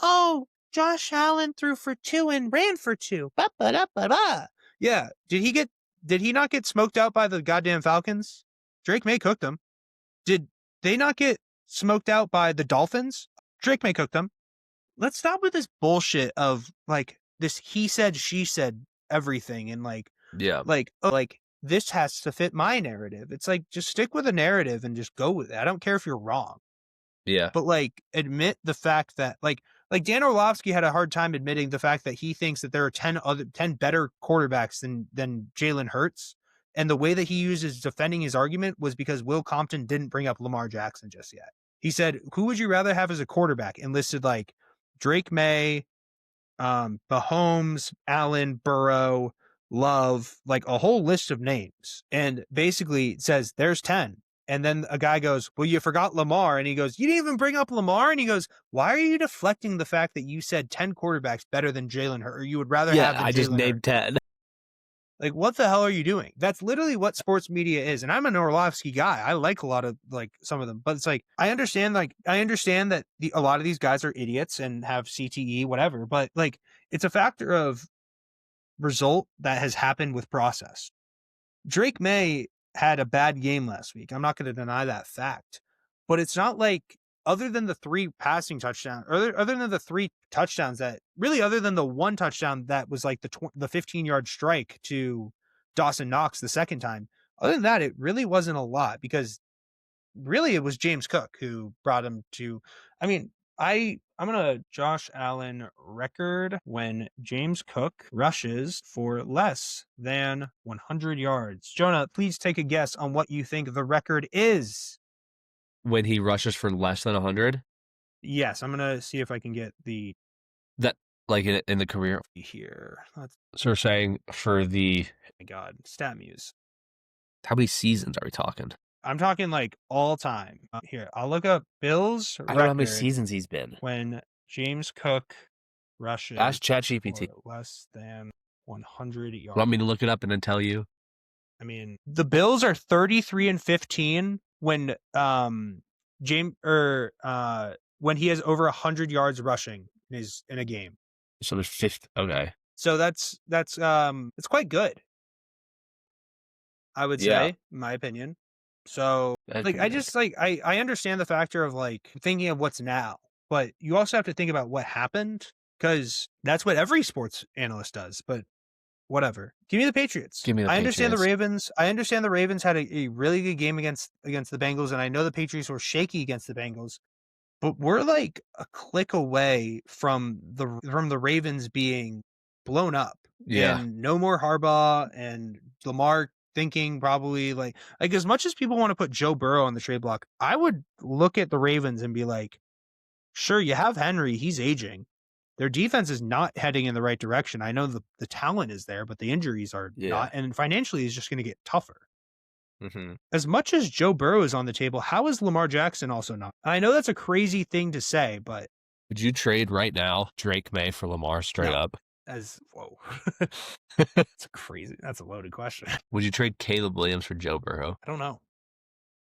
[SPEAKER 1] Oh, Josh Allen threw for 2 and ran for 2. Ba-ba-da-ba-ba. Yeah. Did he not get smoked out by the goddamn Falcons? Drake May cooked them. Did they not get smoked out by the Dolphins? Drake May cooked them. Let's stop with this bullshit of like this he said, she said everything and this has to fit my narrative. It's like, just stick with a narrative and just go with it. I don't care if you're wrong.
[SPEAKER 2] Yeah.
[SPEAKER 1] But admit the fact that Dan Orlovsky had a hard time admitting the fact that he thinks that there are 10 better quarterbacks than Jalen Hurts. And the way that he uses defending his argument was because Will Compton didn't bring up Lamar Jackson just yet. He said, who would you rather have as a quarterback? And listed Drake May, Mahomes, Allen, Burrow, Love, like a whole list of names, and basically says, "There's 10." And then a guy goes, "Well, you forgot Lamar." And he goes, "You didn't even bring up Lamar?" And he goes, "Why are you deflecting the fact that you said 10 quarterbacks better than Jalen Hurts, or you would rather
[SPEAKER 2] Yeah,
[SPEAKER 1] have than
[SPEAKER 2] I just
[SPEAKER 1] Jalen Hurts?"
[SPEAKER 2] named 10.
[SPEAKER 1] Like, what the hell are you doing? That's literally what sports media is. And I'm an Orlovsky guy. I like a lot of like some of them, but it's like I understand that a lot of these guys are idiots and have CTE, whatever. But like, it's a factor of result that has happened with process. Drake May had a bad game last week. I'm not going to deny that fact, but it's not like other than the three passing touchdowns, other than the three touchdowns that really, other than the one touchdown that was like the 15-yard strike to Dawson Knox the second time. Other than that, it really wasn't a lot because really it was James Cook who brought him to. I mean, I'm gonna Josh Allen record when James Cook rushes for less than 100 yards. Jonah, please take a guess on what you think the record is.
[SPEAKER 2] When he rushes for less than 100,
[SPEAKER 1] Yes, I'm gonna see if I can get the
[SPEAKER 2] that like in the career.
[SPEAKER 1] here. Let's,
[SPEAKER 2] So we're saying for the
[SPEAKER 1] oh my God, stat muse.
[SPEAKER 2] how many seasons are we talking?
[SPEAKER 1] I'm talking like all time. Here, I'll look up Bill's
[SPEAKER 2] I don't know how many
[SPEAKER 1] record
[SPEAKER 2] seasons he's been.
[SPEAKER 1] when James Cook rushes
[SPEAKER 2] Ask
[SPEAKER 1] for
[SPEAKER 2] ChatGPT.
[SPEAKER 1] less than 100 yards.
[SPEAKER 2] Want me to look it up and then tell you?
[SPEAKER 1] I mean, the Bills are 33-15 when James or when he has over 100 yards rushing in a game.
[SPEAKER 2] So there's 50. Okay.
[SPEAKER 1] So that's it's quite good, I would
[SPEAKER 2] Yeah.
[SPEAKER 1] say, in my opinion. So
[SPEAKER 2] That
[SPEAKER 1] like
[SPEAKER 2] could
[SPEAKER 1] I
[SPEAKER 2] be
[SPEAKER 1] just like I understand the factor of like thinking of what's now, but you also have to think about what happened because that's what every sports analyst does. But whatever. Give me the Patriots.
[SPEAKER 2] Give me the
[SPEAKER 1] I understand the
[SPEAKER 2] Patriots.
[SPEAKER 1] Ravens. I understand the Ravens had a really good game against the Bengals, and I know the Patriots were shaky against the Bengals. But we're like a click away from the Ravens being blown up
[SPEAKER 2] Yeah.
[SPEAKER 1] and no more Harbaugh and Lamar thinking probably like as much as people want to put Joe Burrow on the trade block, I would look at the Ravens and be like, sure, you have Henry, he's aging. Their defense is not heading in the right direction. I know the talent is there, but the injuries are not, and financially is just going to get tougher.
[SPEAKER 2] Mm-hmm.
[SPEAKER 1] As much as Joe Burrow is on the table, how is Lamar Jackson also not? I know that's a crazy thing to say, but
[SPEAKER 2] Would you trade right now Drake May for Lamar straight
[SPEAKER 1] No.
[SPEAKER 2] up?
[SPEAKER 1] whoa, that's crazy. That's a loaded question.
[SPEAKER 2] Would you trade Caleb Williams for Joe Burrow?
[SPEAKER 1] I don't know.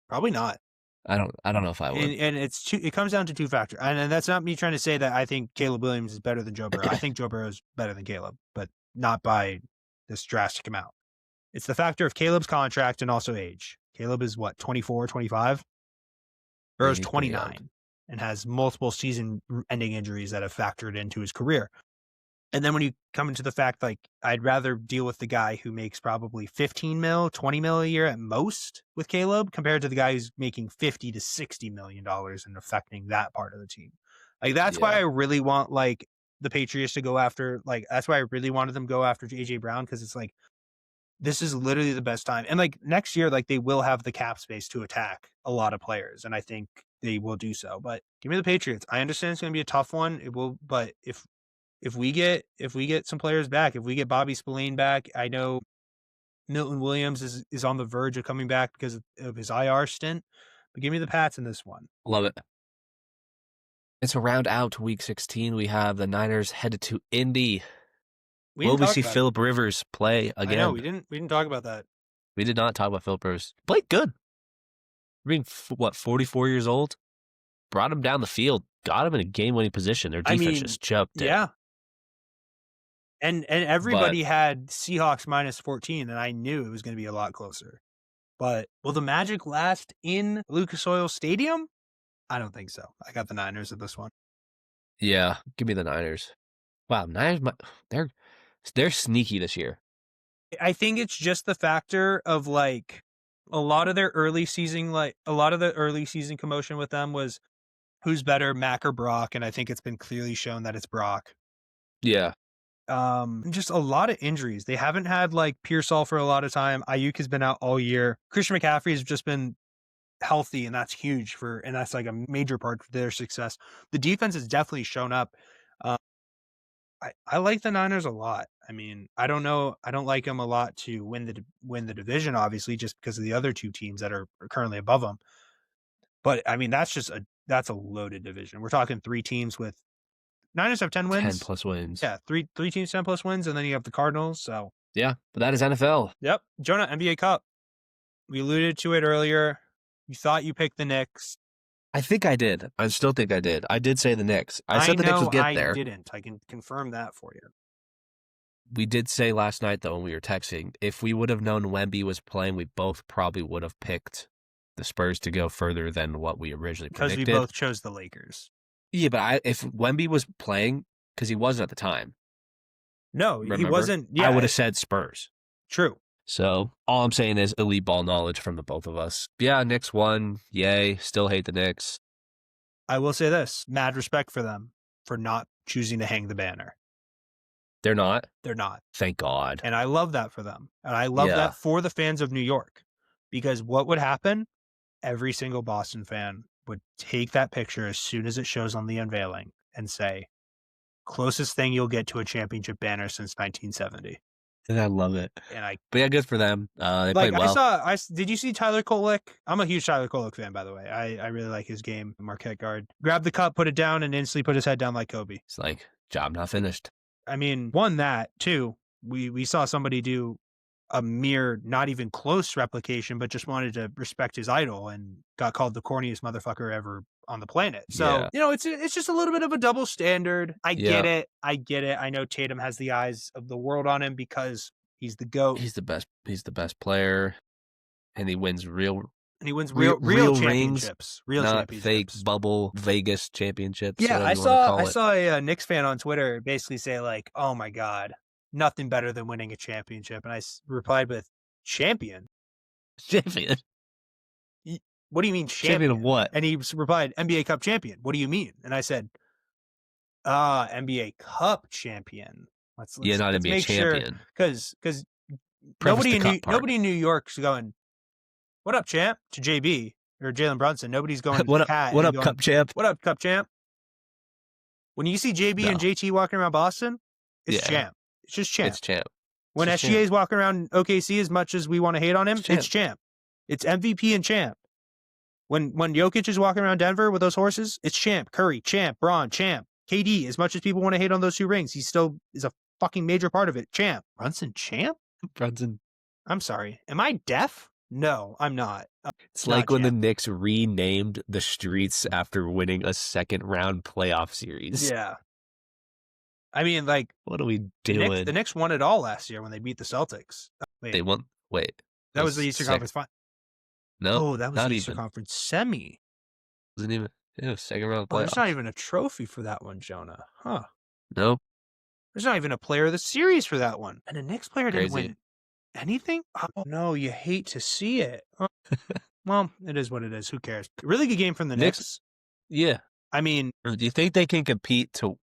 [SPEAKER 1] Probably not.
[SPEAKER 2] I don't know if I would.
[SPEAKER 1] And it comes down to two factors. And that's not me trying to say that I think Caleb Williams is better than Joe Burrow. I think Joe Burrow is better than Caleb, but not by this drastic amount. It's the factor of Caleb's contract and also age. Caleb is what, 24, 25? Burrow's
[SPEAKER 2] he's pretty
[SPEAKER 1] 29 and has multiple season-ending injuries that have factored into his career. And then when you come into the fact, like, I'd rather deal with the guy who makes probably 15 mil, 20 mil a year at most with Caleb compared to the guy who's making 50 to $60 million and affecting that part of the team. Like, that's why I really want, like, the Patriots to go after, like, that's why I really wanted them to go after A.J. Brown, because it's like, this is literally the best time. And like next year, like they will have the cap space to attack a lot of players. And I think they will do so. But give me the Patriots. I understand it's going to be a tough one. It will, but if we get some players back, if we get Bobby Spillane back, I know Milton Williams is on the verge of coming back because of his IR stint. But give me the Pats in this one.
[SPEAKER 2] Love it. It's a round out to week 16. We have the Niners headed to Indy. Will we see Phillip Rivers play again?
[SPEAKER 1] I know we didn't talk about that.
[SPEAKER 2] We did not talk about Phillip Rivers. Played good. I mean, 44 years old? Brought him down the field. Got him in a game-winning position. Their defense just choked it.
[SPEAKER 1] Yeah. And everybody had Seahawks minus 14, and I knew it was going to be a lot closer. But will the magic last in Lucas Oil Stadium? I don't think so. I got the Niners at this one.
[SPEAKER 2] Yeah, give me the Niners. Wow, Niners, they're sneaky this year.
[SPEAKER 1] I think it's just the factor of like a lot of the early season commotion with them was who's better, Mac or Brock, and I think it's been clearly shown that it's Brock.
[SPEAKER 2] Yeah.
[SPEAKER 1] Just a lot of injuries. They haven't had like Pearsall for a lot of time. Ayuk has been out all year. Christian McCaffrey has just been healthy, and that's huge and that's like a major part for their success. The defense has definitely shown up. I like the Niners a lot. I mean, I don't know. I don't like them a lot to win the division, obviously, just because of the other two teams that are currently above them. But I mean, that's a loaded division. We're talking three teams with Niners have 10
[SPEAKER 2] 10
[SPEAKER 1] wins.
[SPEAKER 2] plus wins.
[SPEAKER 1] Yeah, three teams 10 plus wins, and then you have the Cardinals. So
[SPEAKER 2] Yeah, but that is NFL.
[SPEAKER 1] yep, Jonah NBA Cup. We alluded to it earlier. You thought you picked the Knicks.
[SPEAKER 2] I think I did. I still think I did. I did say the Knicks. I said the Knicks would get there.
[SPEAKER 1] I didn't. I can confirm that for you.
[SPEAKER 2] We did say last night, though, when we were texting, if we would have known Wemby was playing, we both probably would have picked the Spurs to go further than what we originally predicted.
[SPEAKER 1] Because we both chose the Lakers.
[SPEAKER 2] Yeah, but if Wemby was playing, because he wasn't at the time.
[SPEAKER 1] No,
[SPEAKER 2] remember?
[SPEAKER 1] he wasn't. Yeah,
[SPEAKER 2] I would have said Spurs.
[SPEAKER 1] True.
[SPEAKER 2] So all I'm saying is elite ball knowledge from the both of us. Yeah, Knicks won. Yay. Still hate the Knicks.
[SPEAKER 1] I will say this. Mad respect for them for not choosing to hang the banner.
[SPEAKER 2] They're not?
[SPEAKER 1] They're not.
[SPEAKER 2] Thank God.
[SPEAKER 1] And I love that for them. And I love that for the fans of New York. Because what would happen? Every single Boston fan would take that picture as soon as it shows on the unveiling and say, closest thing you'll get to a championship banner since 1970.
[SPEAKER 2] And I love it. But yeah, good for them. They played well.
[SPEAKER 1] Did you see Tyler Kolek? I'm a huge Tyler Kolek fan, by the way. I really like his game, Marquette guard. Grabbed the cup, put it down, and instantly put his head down like Kobe.
[SPEAKER 2] It's like, job not finished.
[SPEAKER 1] I mean, one, that, two, we saw somebody do a mere, not even close replication, but just wanted to respect his idol and got called the corniest motherfucker ever on the planet. So, it's just a little bit of a double standard. I get it. I know Tatum has the eyes of the world on him because he's the GOAT.
[SPEAKER 2] He's the best. He's the best player, and he wins real
[SPEAKER 1] championships, real
[SPEAKER 2] not
[SPEAKER 1] championships.
[SPEAKER 2] Fake bubble Vegas championships.
[SPEAKER 1] Yeah, I saw a Knicks fan on Twitter basically say like, "Oh my God, nothing better than winning a championship," and I replied with, "Champion." What do you mean champion?
[SPEAKER 2] Champion of what?
[SPEAKER 1] And he replied, NBA Cup champion. What do you mean? And I said, NBA Cup champion. Let's
[SPEAKER 2] not NBA champion.
[SPEAKER 1] Because nobody in New York's going, "What up, champ?" to JB or Jalen Brunson. Nobody's going,
[SPEAKER 2] what up, cup champ?
[SPEAKER 1] What up, cup champ? When you see JB and JT walking around Boston, it's champ. It's just champ.
[SPEAKER 2] It's champ.
[SPEAKER 1] When SGA is walking around OKC, as much as we want to hate on him, it's champ. It's MVP and champ. When Jokic is walking around Denver with those horses, it's champ. Curry, champ. Braun, champ. KD, as much as people want to hate on those 2 rings, he still is a fucking major part of it. Champ. Brunson, champ?
[SPEAKER 2] Brunson.
[SPEAKER 1] I'm sorry. Am I deaf? No, I'm not.
[SPEAKER 2] It's like when the Knicks renamed the streets after winning a second-round playoff series.
[SPEAKER 1] Yeah. I mean, like,
[SPEAKER 2] what are we doing?
[SPEAKER 1] The Knicks won it all last year when they beat the Celtics.
[SPEAKER 2] They won. Wait.
[SPEAKER 1] That was the Eastern Conference final.
[SPEAKER 2] No,
[SPEAKER 1] that was the Eastern Conference semi.
[SPEAKER 2] Wasn't even. It was second round playoffs.
[SPEAKER 1] There's not even a trophy for that one, Jonah. Huh?
[SPEAKER 2] No.
[SPEAKER 1] There's not even a player of the series for that one, and the Knicks player didn't win anything. Oh no, you hate to see it. Well, it is what it is. Who cares? Really good game from the Knicks.
[SPEAKER 2] Yeah.
[SPEAKER 1] I mean,
[SPEAKER 2] do you think they can compete to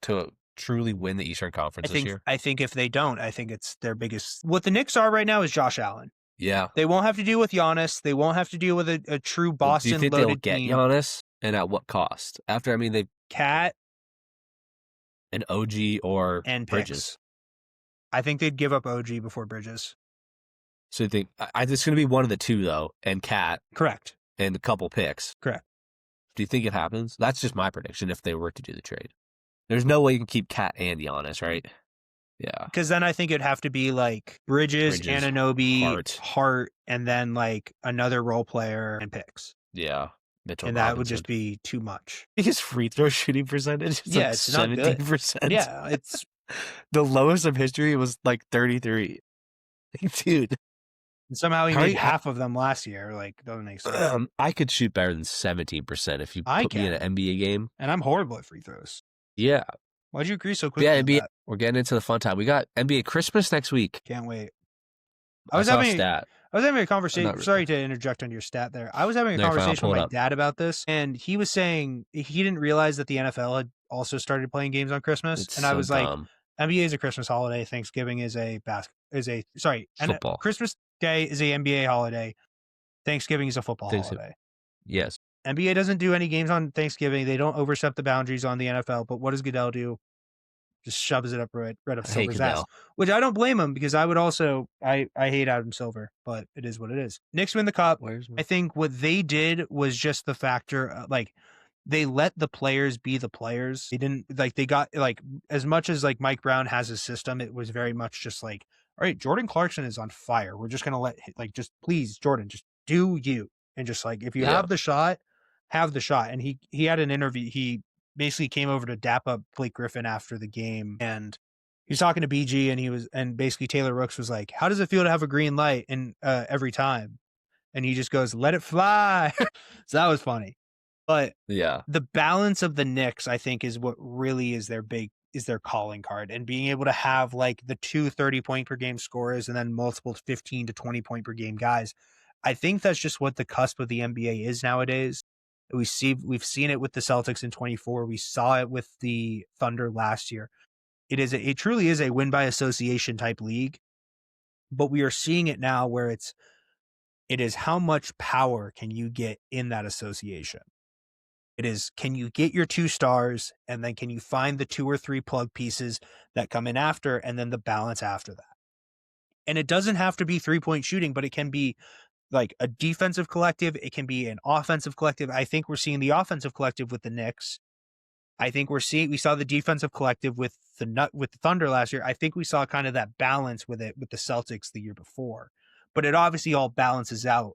[SPEAKER 2] truly win the Eastern Conference this year?
[SPEAKER 1] I think if they don't, I think it's their biggest. What the Knicks are right now is Josh Allen.
[SPEAKER 2] Yeah.
[SPEAKER 1] They won't have to deal with Giannis. They won't have to deal with a true Boston loaded team.
[SPEAKER 2] Do you think they'll get Giannis, and at what cost? After, I mean, they
[SPEAKER 1] Cat
[SPEAKER 2] and OG or
[SPEAKER 1] and
[SPEAKER 2] Bridges.
[SPEAKER 1] Picks. I think they'd give up OG before Bridges.
[SPEAKER 2] So you think it's going to be one of the two though, and Cat,
[SPEAKER 1] correct,
[SPEAKER 2] and a couple picks,
[SPEAKER 1] correct.
[SPEAKER 2] Do you think it happens? That's just my prediction. If they were to do the trade, there's no way you can keep Cat and Giannis, right? Yeah,
[SPEAKER 1] because then I think it'd have to be like Bridges Anunoby, Hart, and then like another role player and picks.
[SPEAKER 2] Yeah,
[SPEAKER 1] Mitchell and Robinson. That would just be too much.
[SPEAKER 2] His free throw shooting percentage is like
[SPEAKER 1] it's
[SPEAKER 2] 17%.
[SPEAKER 1] Yeah, it's
[SPEAKER 2] the lowest of history was like 33. Dude.
[SPEAKER 1] And somehow he made half of them last year. Like, doesn't make sense.
[SPEAKER 2] I could shoot better than 17% if you put me in an NBA game.
[SPEAKER 1] And I'm horrible at free throws.
[SPEAKER 2] Yeah.
[SPEAKER 1] Why'd you agree so quickly?
[SPEAKER 2] Yeah, NBA. We're getting into the fun time. We got NBA Christmas next week.
[SPEAKER 1] Can't wait.
[SPEAKER 2] I was having
[SPEAKER 1] a conversation. Sorry to interject on your stat there. I was having a conversation with my dad about this, and he was saying he didn't realize that the NFL had also started playing games on Christmas.
[SPEAKER 2] It's
[SPEAKER 1] and I was like, NBA is a Christmas holiday. Thanksgiving is football. Christmas Day is a NBA holiday. Thanksgiving is a football holiday.
[SPEAKER 2] Yes.
[SPEAKER 1] NBA doesn't do any games on Thanksgiving. They don't overstep the boundaries on the NFL. But what does Goodell do? just shoves it up right up
[SPEAKER 2] I hate
[SPEAKER 1] Silver's ass,
[SPEAKER 2] Goodell.
[SPEAKER 1] which I don't blame him because I would also I hate Adam Silver, but it is what it is. Knicks win the cup.
[SPEAKER 2] Where's
[SPEAKER 1] I think what they did was just the factor, like they let the players be the players. They didn't like they got like as much as like Mike Brown has his system, it was very much just like, all right, Jordan Clarkson is on fire. We're just gonna like just please Jordan, just do you. And just like if you
[SPEAKER 2] Yeah.
[SPEAKER 1] have the shot, have the shot. And he had an interview. He basically came over to dap up Blake Griffin after the game and he was talking to BG and basically Taylor Rooks was like, how does it feel to have a green light and every time? And he just goes, let it fly. So that was funny. But
[SPEAKER 2] Yeah.
[SPEAKER 1] the balance of the Knicks, I think, is what really is their calling card. And being able to have like the 30-point per game scorers and then multiple 15 to 20 point per game guys. I think that's just what the cusp of the NBA is nowadays. We've seen it with the Celtics in 24. We saw it with the Thunder last year. It truly is a win by association type league, but we are seeing it now where it is how much power can you get in that association? It is, can you get your 2 stars and then can you find the 2 or 3 plug pieces that come in after and then the balance after that? And it doesn't have to be 3-point shooting, but it can be like a defensive collective. It can be an offensive collective. I think we're seeing the offensive collective with the Knicks. I think we saw the defensive collective with the Thunder last year. I think we saw kind of that balance with it with the Celtics the year before, but it obviously all balances out.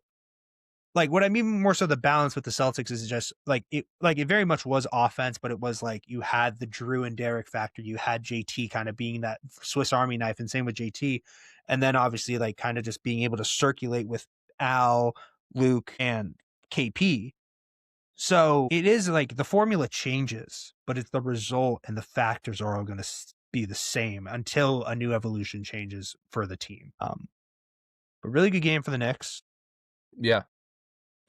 [SPEAKER 1] Like what I mean more so the balance with the Celtics is just like it very much was offense, but it was like you had the Drew and Derek factor. You had JT kind of being that Swiss Army knife and same with JT. And then obviously like kind of just being able to circulate with Al, Luke, and KP. So it is like the formula changes, but it's the result and the factors are all going to be the same until a new evolution changes for the team. But really good game for the Knicks.
[SPEAKER 2] Yeah.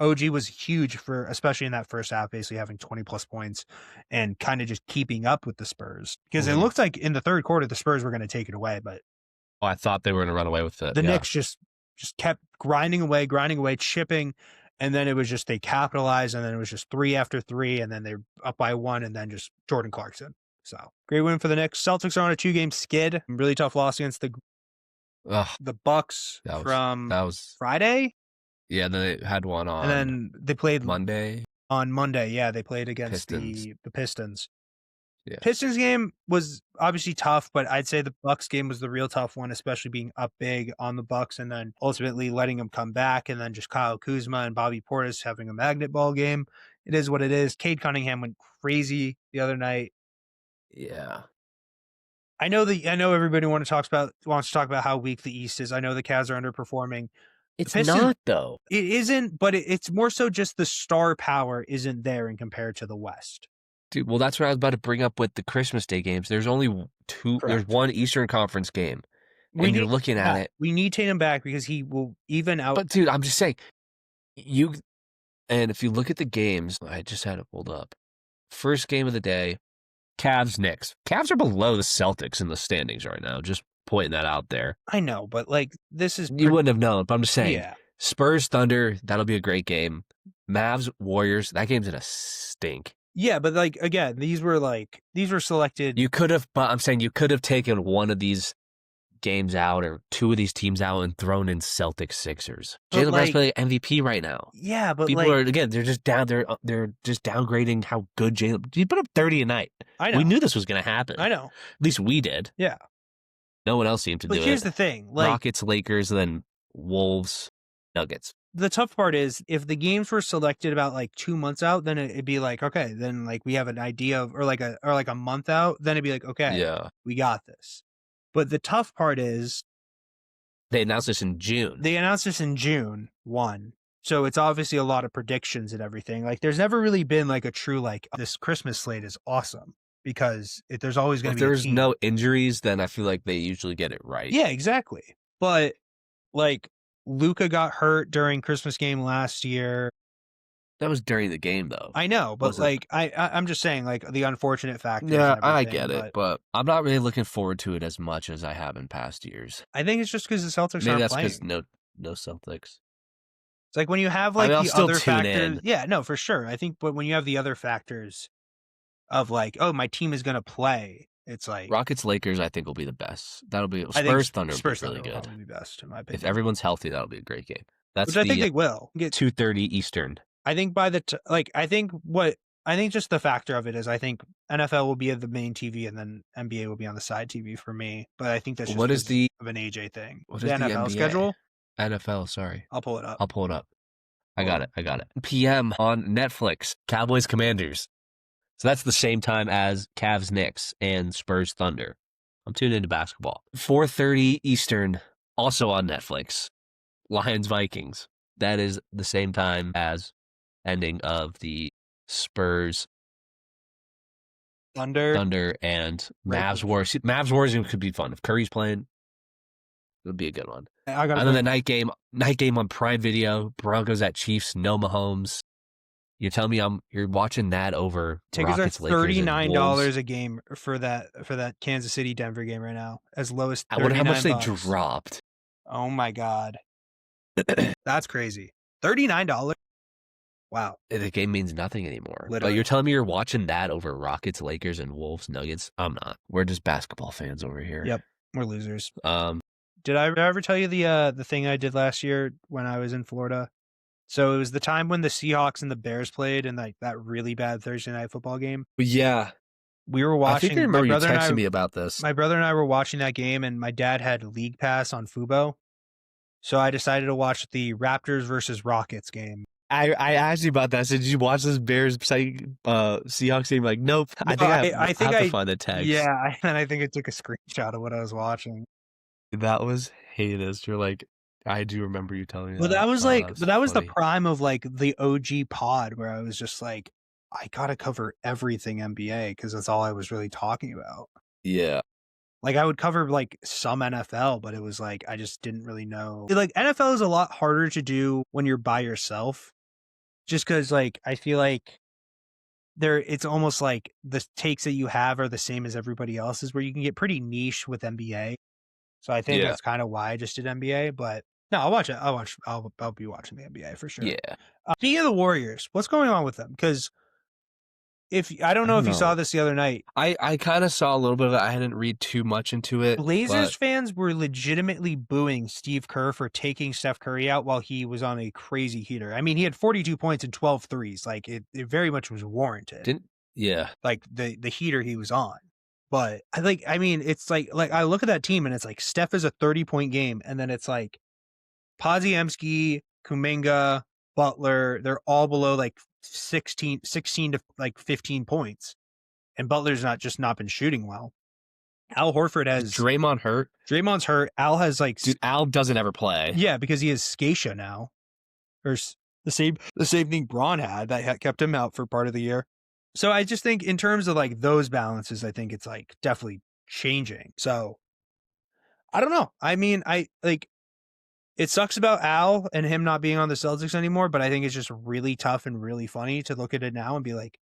[SPEAKER 1] OG was huge for, especially in that first half, basically having 20 plus points and kind of just keeping up with the Spurs because it looked like in the third quarter, the Spurs were going to take it away, but
[SPEAKER 2] I thought they were going to run away with it.
[SPEAKER 1] The Knicks just kept grinding away, chipping. And then it was just, they capitalized and then it was just 3 after 3. And then they're up by 1 and then just Jordan Clarkson. So great win for the Knicks. Celtics are on a 2-game skid. Really tough loss against the Bucks that was Friday.
[SPEAKER 2] Yeah, then they had one on.
[SPEAKER 1] And then they played
[SPEAKER 2] Monday.
[SPEAKER 1] On Monday, yeah, they played against
[SPEAKER 2] Pistons.
[SPEAKER 1] the Pistons.
[SPEAKER 2] Yeah.
[SPEAKER 1] Pistons game was obviously tough, but I'd say the Bucks game was the real tough one, especially being up big on the Bucks and then ultimately letting them come back and then just Kyle Kuzma and Bobby Portis having a magnet ball game. It is what it is. Cade Cunningham went crazy the other night.
[SPEAKER 2] Yeah.
[SPEAKER 1] I know everybody wants to talk about how weak the East is. I know the Cavs are underperforming.
[SPEAKER 2] It's not though.
[SPEAKER 1] It isn't, but it's more so just the star power isn't there in compared to the West.
[SPEAKER 2] Dude, well, that's what I was about to bring up with the Christmas Day games. There's only 2. Correct. There's one Eastern Conference game. You're looking at it.
[SPEAKER 1] We need Tatum back because he will even out.
[SPEAKER 2] But dude, I'm just saying, and if you look at the games, I just had it pulled up. First game of the day, Cavs, Knicks. Cavs are below the Celtics in the standings right now. Just pointing that out there.
[SPEAKER 1] I know, but like this is
[SPEAKER 2] you wouldn't have known, but I'm just saying.
[SPEAKER 1] Yeah.
[SPEAKER 2] Spurs, Thunder, that'll be a great game. Mavs, Warriors, that game's gonna stink.
[SPEAKER 1] Yeah, but like again, these were selected.
[SPEAKER 2] You could have, but I'm saying you could have taken one of these games out or 2 of these teams out and thrown in Celtics Sixers. Jalen Brown's playing MVP right now.
[SPEAKER 1] Yeah, but
[SPEAKER 2] people are again, they're just down. They're just downgrading how good Jalen. He put up 30 a night.
[SPEAKER 1] I know.
[SPEAKER 2] We knew this was going to happen.
[SPEAKER 1] I know.
[SPEAKER 2] At least we did.
[SPEAKER 1] Yeah.
[SPEAKER 2] No one else seemed to do it.
[SPEAKER 1] But here's the thing:
[SPEAKER 2] Rockets, Lakers, then Wolves, Nuggets.
[SPEAKER 1] The tough part is if the games were selected about like 2 months out, then it'd be like, okay, then like we have an idea of, or like a month out, then it'd be like, okay,
[SPEAKER 2] yeah,
[SPEAKER 1] we got this. But the tough part is
[SPEAKER 2] they announced this in June.
[SPEAKER 1] They announced this in June 1. So it's obviously a lot of predictions and everything. Like there's never really been like a true, like this Christmas slate is awesome because there's always going to be.
[SPEAKER 2] If there's no injuries, then I feel like they usually get it right.
[SPEAKER 1] Yeah, exactly. But like Luka got hurt during Christmas game last year.
[SPEAKER 2] That was during the game, though.
[SPEAKER 1] I know, but like I'm just saying, like the unfortunate factors.
[SPEAKER 2] Yeah, I get it, but I'm not really looking forward to it as much as I have in past years.
[SPEAKER 1] I think it's just because the Celtics
[SPEAKER 2] Maybe
[SPEAKER 1] aren't
[SPEAKER 2] that's
[SPEAKER 1] playing.
[SPEAKER 2] because no Celtics.
[SPEAKER 1] It's like when you have like
[SPEAKER 2] I'll
[SPEAKER 1] the
[SPEAKER 2] still
[SPEAKER 1] other
[SPEAKER 2] tune
[SPEAKER 1] factors.
[SPEAKER 2] in.
[SPEAKER 1] Yeah, no, for sure. I think, but when you have the other factors of like, oh, my team is going to play, It's like
[SPEAKER 2] Rockets Lakers, I think will be the best. That'll be
[SPEAKER 1] I think
[SPEAKER 2] Spurs Thunder will
[SPEAKER 1] Spurs
[SPEAKER 2] be really
[SPEAKER 1] Thunder will
[SPEAKER 2] good.
[SPEAKER 1] probably be best in my
[SPEAKER 2] If
[SPEAKER 1] opinion.
[SPEAKER 2] everyone's healthy, that'll be a great game. That's
[SPEAKER 1] Which I think
[SPEAKER 2] the
[SPEAKER 1] they will get
[SPEAKER 2] 2:30 Eastern.
[SPEAKER 1] I think by the I think just the factor of it is I think NFL will be at the main TV and then NBA will be on the side TV for me. But I think that's just
[SPEAKER 2] What is
[SPEAKER 1] 'cause
[SPEAKER 2] the
[SPEAKER 1] of an AJ thing.
[SPEAKER 2] what
[SPEAKER 1] The
[SPEAKER 2] is the
[SPEAKER 1] NFL
[SPEAKER 2] NBA?
[SPEAKER 1] schedule,
[SPEAKER 2] NFL, sorry.
[SPEAKER 1] I'll pull it up.
[SPEAKER 2] I'll pull it up. I
[SPEAKER 1] Hold
[SPEAKER 2] got
[SPEAKER 1] on.
[SPEAKER 2] it. I got it. PM on Netflix. Cowboys Commanders. So that's the same time as Cavs Knicks and Spurs Thunder. I'm tuned into basketball. 4:30 Eastern, also on Netflix. Lions Vikings. That is the same time as ending of the Spurs Thunder and Mavs Warriors. Mavs Warriors could be fun. If Curry's playing, it would be a good one.
[SPEAKER 1] I got
[SPEAKER 2] And then the night game on Prime Video, Broncos at Chiefs, no Mahomes. You're telling me you're watching that over
[SPEAKER 1] tickets
[SPEAKER 2] Rockets,
[SPEAKER 1] are
[SPEAKER 2] Lakers, and
[SPEAKER 1] $39
[SPEAKER 2] Wolves?
[SPEAKER 1] a game for that Kansas City Denver game right now. As low as
[SPEAKER 2] I wonder how much they
[SPEAKER 1] $39.
[SPEAKER 2] dropped.
[SPEAKER 1] Oh my god. That's crazy. $39? Wow.
[SPEAKER 2] The game means nothing anymore.
[SPEAKER 1] Literally.
[SPEAKER 2] But you're telling me you're watching that over Rockets, Lakers, and Wolves, Nuggets? I'm not. We're just basketball fans over here.
[SPEAKER 1] Yep. We're losers.
[SPEAKER 2] Um,
[SPEAKER 1] Did I ever tell you the thing I did last year when I was in Florida? So it was the time when the Seahawks and the Bears played in like that really bad Thursday night football game.
[SPEAKER 2] yeah.
[SPEAKER 1] We were
[SPEAKER 2] I
[SPEAKER 1] watching.
[SPEAKER 2] think I remember you texting me about this.
[SPEAKER 1] My brother and I were watching that game, and my dad had League Pass on Fubo. So I decided to watch the Raptors versus Rockets game.
[SPEAKER 2] I asked you about that. I said, did you watch this Bears Seahawks game? Like, nope. I think I have to find the text.
[SPEAKER 1] Yeah, and I think I took a screenshot of what I was watching.
[SPEAKER 2] That was heinous. You're like, I do remember you telling me
[SPEAKER 1] Well,
[SPEAKER 2] that.
[SPEAKER 1] that was like, but that was the
[SPEAKER 2] funny.
[SPEAKER 1] prime of like the OG pod where I was just like, I gotta cover everything NBA because that's all I was really talking about.
[SPEAKER 2] Yeah.
[SPEAKER 1] Like I would cover like some NFL, but it was like I just didn't really know. Like NFL is a lot harder to do when you're by yourself, just because like I feel like it's almost like the takes that you have are the same as everybody else's, where you can get pretty niche with NBA. So I think that's kind of why I just did NBA. But no, I'll watch it. I'll be watching the NBA for sure.
[SPEAKER 2] Yeah.
[SPEAKER 1] Speaking of the Warriors, what's going on with them? Because I don't know if you saw this the other night.
[SPEAKER 2] I kind of saw a little bit of it. I didn't read too much into it.
[SPEAKER 1] Blazers fans were legitimately booing Steve Kerr for taking Steph Curry out while he was on a crazy heater. I mean, he had 42 points and 12 threes. Like it very much was warranted. Like the heater he was on. But I mean, it's like I look at that team and it's like Steph is a 30-point game, and then it's like Podziemski, Kuminga, Butler, they're all below like 16 to like 15 points. And Butler's not been shooting well. Al Horford has
[SPEAKER 2] Draymond hurt.
[SPEAKER 1] Draymond's hurt. Al has like
[SPEAKER 2] Al doesn't ever play.
[SPEAKER 1] Yeah, because he has Scatia now. Or the same thing Braun had that kept him out for part of the year. So I just think in terms of like those balances, I think it's like definitely changing. So I don't know. I mean, it sucks about Al and him not being on the Celtics anymore, but I think it's just really tough and really funny to look at it now and be like,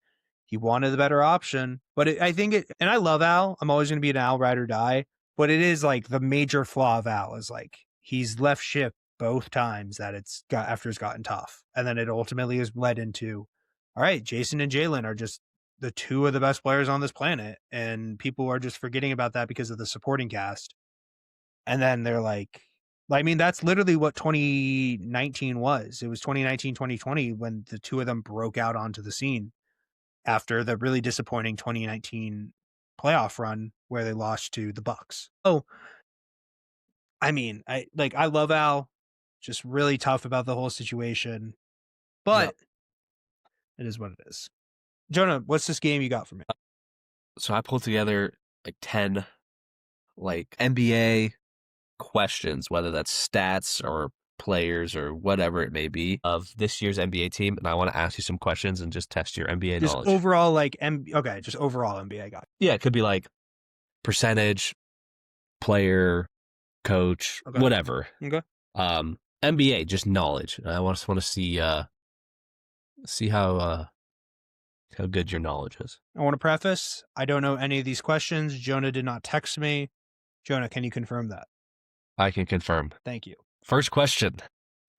[SPEAKER 1] he wanted the better option. But and I love Al. I'm always going to be an Al ride or die. But it is like the major flaw of Al is like he's left ship both times that after it's gotten tough. And then it ultimately has led into, all right, Jason and Jalen are just the two of the best players on this planet. And people are just forgetting about that because of the supporting cast. And then they're like, I mean, that's literally what 2019 was. It was 2019, 2020 when the two of them broke out onto the scene after the really disappointing 2019 playoff run where they lost to the Bucks. Oh, I mean, I love Al, just really tough about the whole situation, but it is what it is. Jonah, what's this game you got for me?
[SPEAKER 2] So I pulled together like 10 like NBA questions, whether that's stats or players or whatever it may be of this year's NBA team, and I want to ask you some questions and just test your NBA
[SPEAKER 1] just
[SPEAKER 2] knowledge.
[SPEAKER 1] Overall, just overall NBA got.
[SPEAKER 2] Yeah, it could be like percentage, player, coach, whatever.
[SPEAKER 1] Okay.
[SPEAKER 2] NBA, just knowledge. I just want to see how good your knowledge is.
[SPEAKER 1] I want to preface, I don't know any of these questions. Jonah did not text me. Jonah, can you confirm that?
[SPEAKER 2] I can confirm.
[SPEAKER 1] Thank you.
[SPEAKER 2] First question.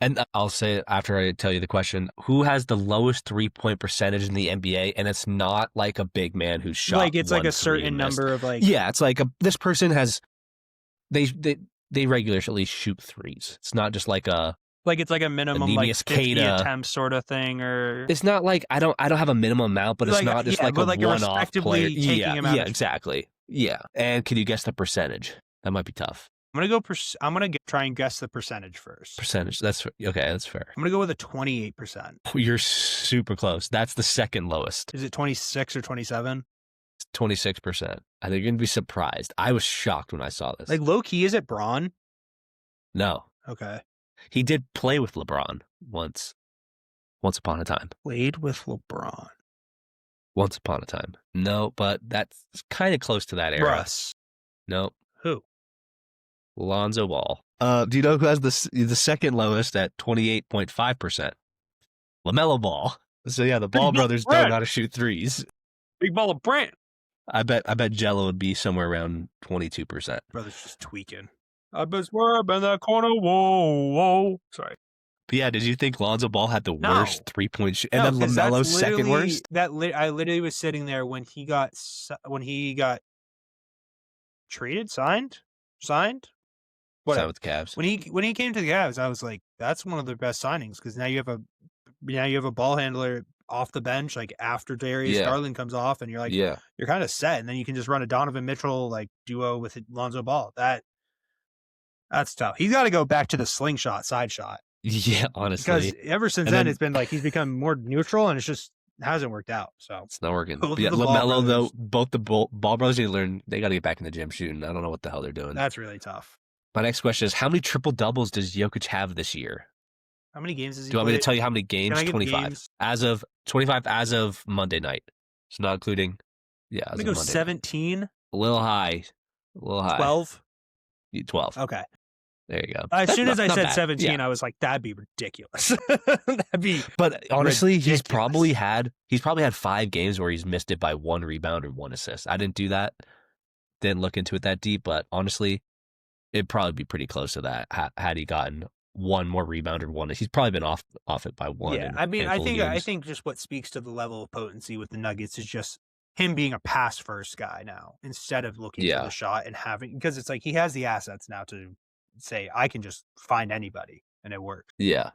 [SPEAKER 2] And I'll say it after I tell you the question, who has the lowest 3-point percentage in the NBA? And it's not like a big man who's shot
[SPEAKER 1] Like it's like a
[SPEAKER 2] 1 3
[SPEAKER 1] certain
[SPEAKER 2] and missed.
[SPEAKER 1] number of like
[SPEAKER 2] Yeah, it's like this person has they regularly shoot threes. It's not just like
[SPEAKER 1] it's like a minimum like
[SPEAKER 2] Anemias
[SPEAKER 1] 50
[SPEAKER 2] Keita.
[SPEAKER 1] attempts sort of thing, or
[SPEAKER 2] It's not like I don't have a minimum amount, but it's
[SPEAKER 1] like
[SPEAKER 2] not just
[SPEAKER 1] yeah,
[SPEAKER 2] like
[SPEAKER 1] but
[SPEAKER 2] a
[SPEAKER 1] like a
[SPEAKER 2] one-off player.
[SPEAKER 1] respectively taking
[SPEAKER 2] Yeah,
[SPEAKER 1] amount
[SPEAKER 2] yeah,
[SPEAKER 1] of
[SPEAKER 2] exactly. Yeah. And can you guess the percentage? That might be tough.
[SPEAKER 1] I'm gonna try and guess the percentage first.
[SPEAKER 2] Percentage. That's okay. That's fair.
[SPEAKER 1] I'm gonna go with a 28%.
[SPEAKER 2] You're super close. That's the second lowest.
[SPEAKER 1] Is it 26 or 27?
[SPEAKER 2] It's 26%. I think you're gonna be surprised. I was shocked when I saw this.
[SPEAKER 1] Like low key, is it Braun?
[SPEAKER 2] No,
[SPEAKER 1] Okay.
[SPEAKER 2] he did play with LeBron once upon a time.
[SPEAKER 1] Played with LeBron.
[SPEAKER 2] Once upon a time. No, but that's kind of close to that era.
[SPEAKER 1] Russ.
[SPEAKER 2] No,
[SPEAKER 1] Who?
[SPEAKER 2] Lonzo Ball. Do you know who has the second lowest at 28.5%? LaMelo Ball. So yeah, the Ball brothers don't know how to shoot threes.
[SPEAKER 1] Big ball of Brant.
[SPEAKER 2] I bet Jello would be somewhere around 22%.
[SPEAKER 1] Brother's just tweaking. I bet swear I've been that corner. Whoa. Sorry.
[SPEAKER 2] But yeah, did you think Lonzo Ball had the worst 3-point shoot? And
[SPEAKER 1] No,
[SPEAKER 2] then
[SPEAKER 1] 'cause
[SPEAKER 2] LaMelo's
[SPEAKER 1] that's
[SPEAKER 2] second worst?
[SPEAKER 1] I literally was sitting there when he got traded, signed.
[SPEAKER 2] Signed
[SPEAKER 1] Whatever.
[SPEAKER 2] with the Cavs.
[SPEAKER 1] When he came to the Cavs, I was like, that's one of their best signings because now you have a ball handler off the bench like after Darius Garland comes off, and you're like, you're kind of set, and then you can just run a Donovan Mitchell like duo with Lonzo Ball. That's tough. He's got to go back to the slingshot side shot.
[SPEAKER 2] Yeah, honestly.
[SPEAKER 1] Because ever since then, it's been like he's become more neutral, and it's just hasn't worked out. So
[SPEAKER 2] it's not working.
[SPEAKER 1] Both
[SPEAKER 2] Yeah,
[SPEAKER 1] of the
[SPEAKER 2] LaMelo, though, both the Ball brothers need to learn. They got to get back in the gym shooting. I don't know what the hell they're doing.
[SPEAKER 1] That's really tough.
[SPEAKER 2] My next question is, how many triple-doubles does Jokic have this year?
[SPEAKER 1] How many games has he
[SPEAKER 2] Do you want me to
[SPEAKER 1] played?
[SPEAKER 2] tell you how many games?
[SPEAKER 1] Can I give
[SPEAKER 2] 25.
[SPEAKER 1] games?
[SPEAKER 2] 25 as of Monday night. So not including,
[SPEAKER 1] I'm
[SPEAKER 2] as
[SPEAKER 1] going to
[SPEAKER 2] of
[SPEAKER 1] go
[SPEAKER 2] Monday night.
[SPEAKER 1] 17.
[SPEAKER 2] A little high.
[SPEAKER 1] 12.
[SPEAKER 2] 12.
[SPEAKER 1] Okay.
[SPEAKER 2] There you go.
[SPEAKER 1] As soon as I said
[SPEAKER 2] bad.
[SPEAKER 1] 17, I was like, that'd be ridiculous. That'd be.
[SPEAKER 2] But honestly,
[SPEAKER 1] ridiculous.
[SPEAKER 2] he's probably had 5 games where he's missed it by 1 rebound or 1 assist. I didn't do that. Didn't look into it that deep, but honestly, it'd probably be pretty close to that had he gotten 1 more rebound or 1. He's probably been off it by 1.
[SPEAKER 1] Yeah, I mean, I think just what speaks to the level of potency with the Nuggets is just him being a pass first guy now instead of looking for the shot and having, because it's like he has the assets now to say I can just find anybody and it works.
[SPEAKER 2] Yeah.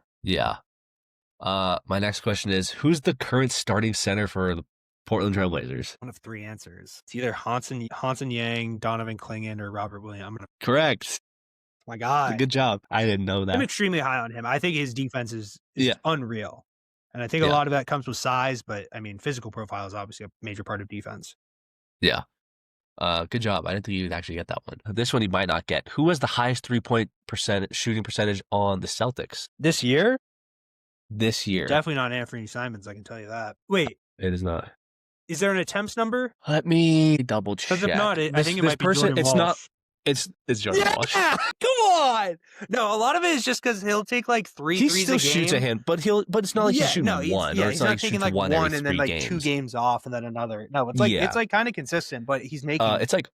[SPEAKER 2] My next question is, who's the current starting center for the Portland Trailblazers?
[SPEAKER 1] One of 3 answers. It's either Hansen Yang, Donovan Clingan, or Robert Williams.
[SPEAKER 2] Correct.
[SPEAKER 1] My God.
[SPEAKER 2] Good job. I didn't know that.
[SPEAKER 1] I'm extremely high on him. I think his defense is unreal. And I think a lot of that comes with size, but I mean, physical profile is obviously a major part of defense.
[SPEAKER 2] Yeah. Good job. I didn't think you'd actually get that one. This one you might not get. Who has the highest 3-point shooting percentage on the Celtics
[SPEAKER 1] this year?
[SPEAKER 2] This year.
[SPEAKER 1] Definitely not Anthony Simons, I can tell you that. Wait.
[SPEAKER 2] It is not.
[SPEAKER 1] Is there an attempts number?
[SPEAKER 2] Let me double check.
[SPEAKER 1] Because if not, I think it might be Jordan Walsh.
[SPEAKER 2] It's not. It's Jordan Walsh.
[SPEAKER 1] Come on! No, a lot of it is just because he'll take like 3 threes a game.
[SPEAKER 2] He still shoots a hand, but it's not like he's shooting one.
[SPEAKER 1] He's not taking like one and then like
[SPEAKER 2] games.
[SPEAKER 1] 2 games off and then another. No, it's like kind of consistent, but he's making.
[SPEAKER 2] It's like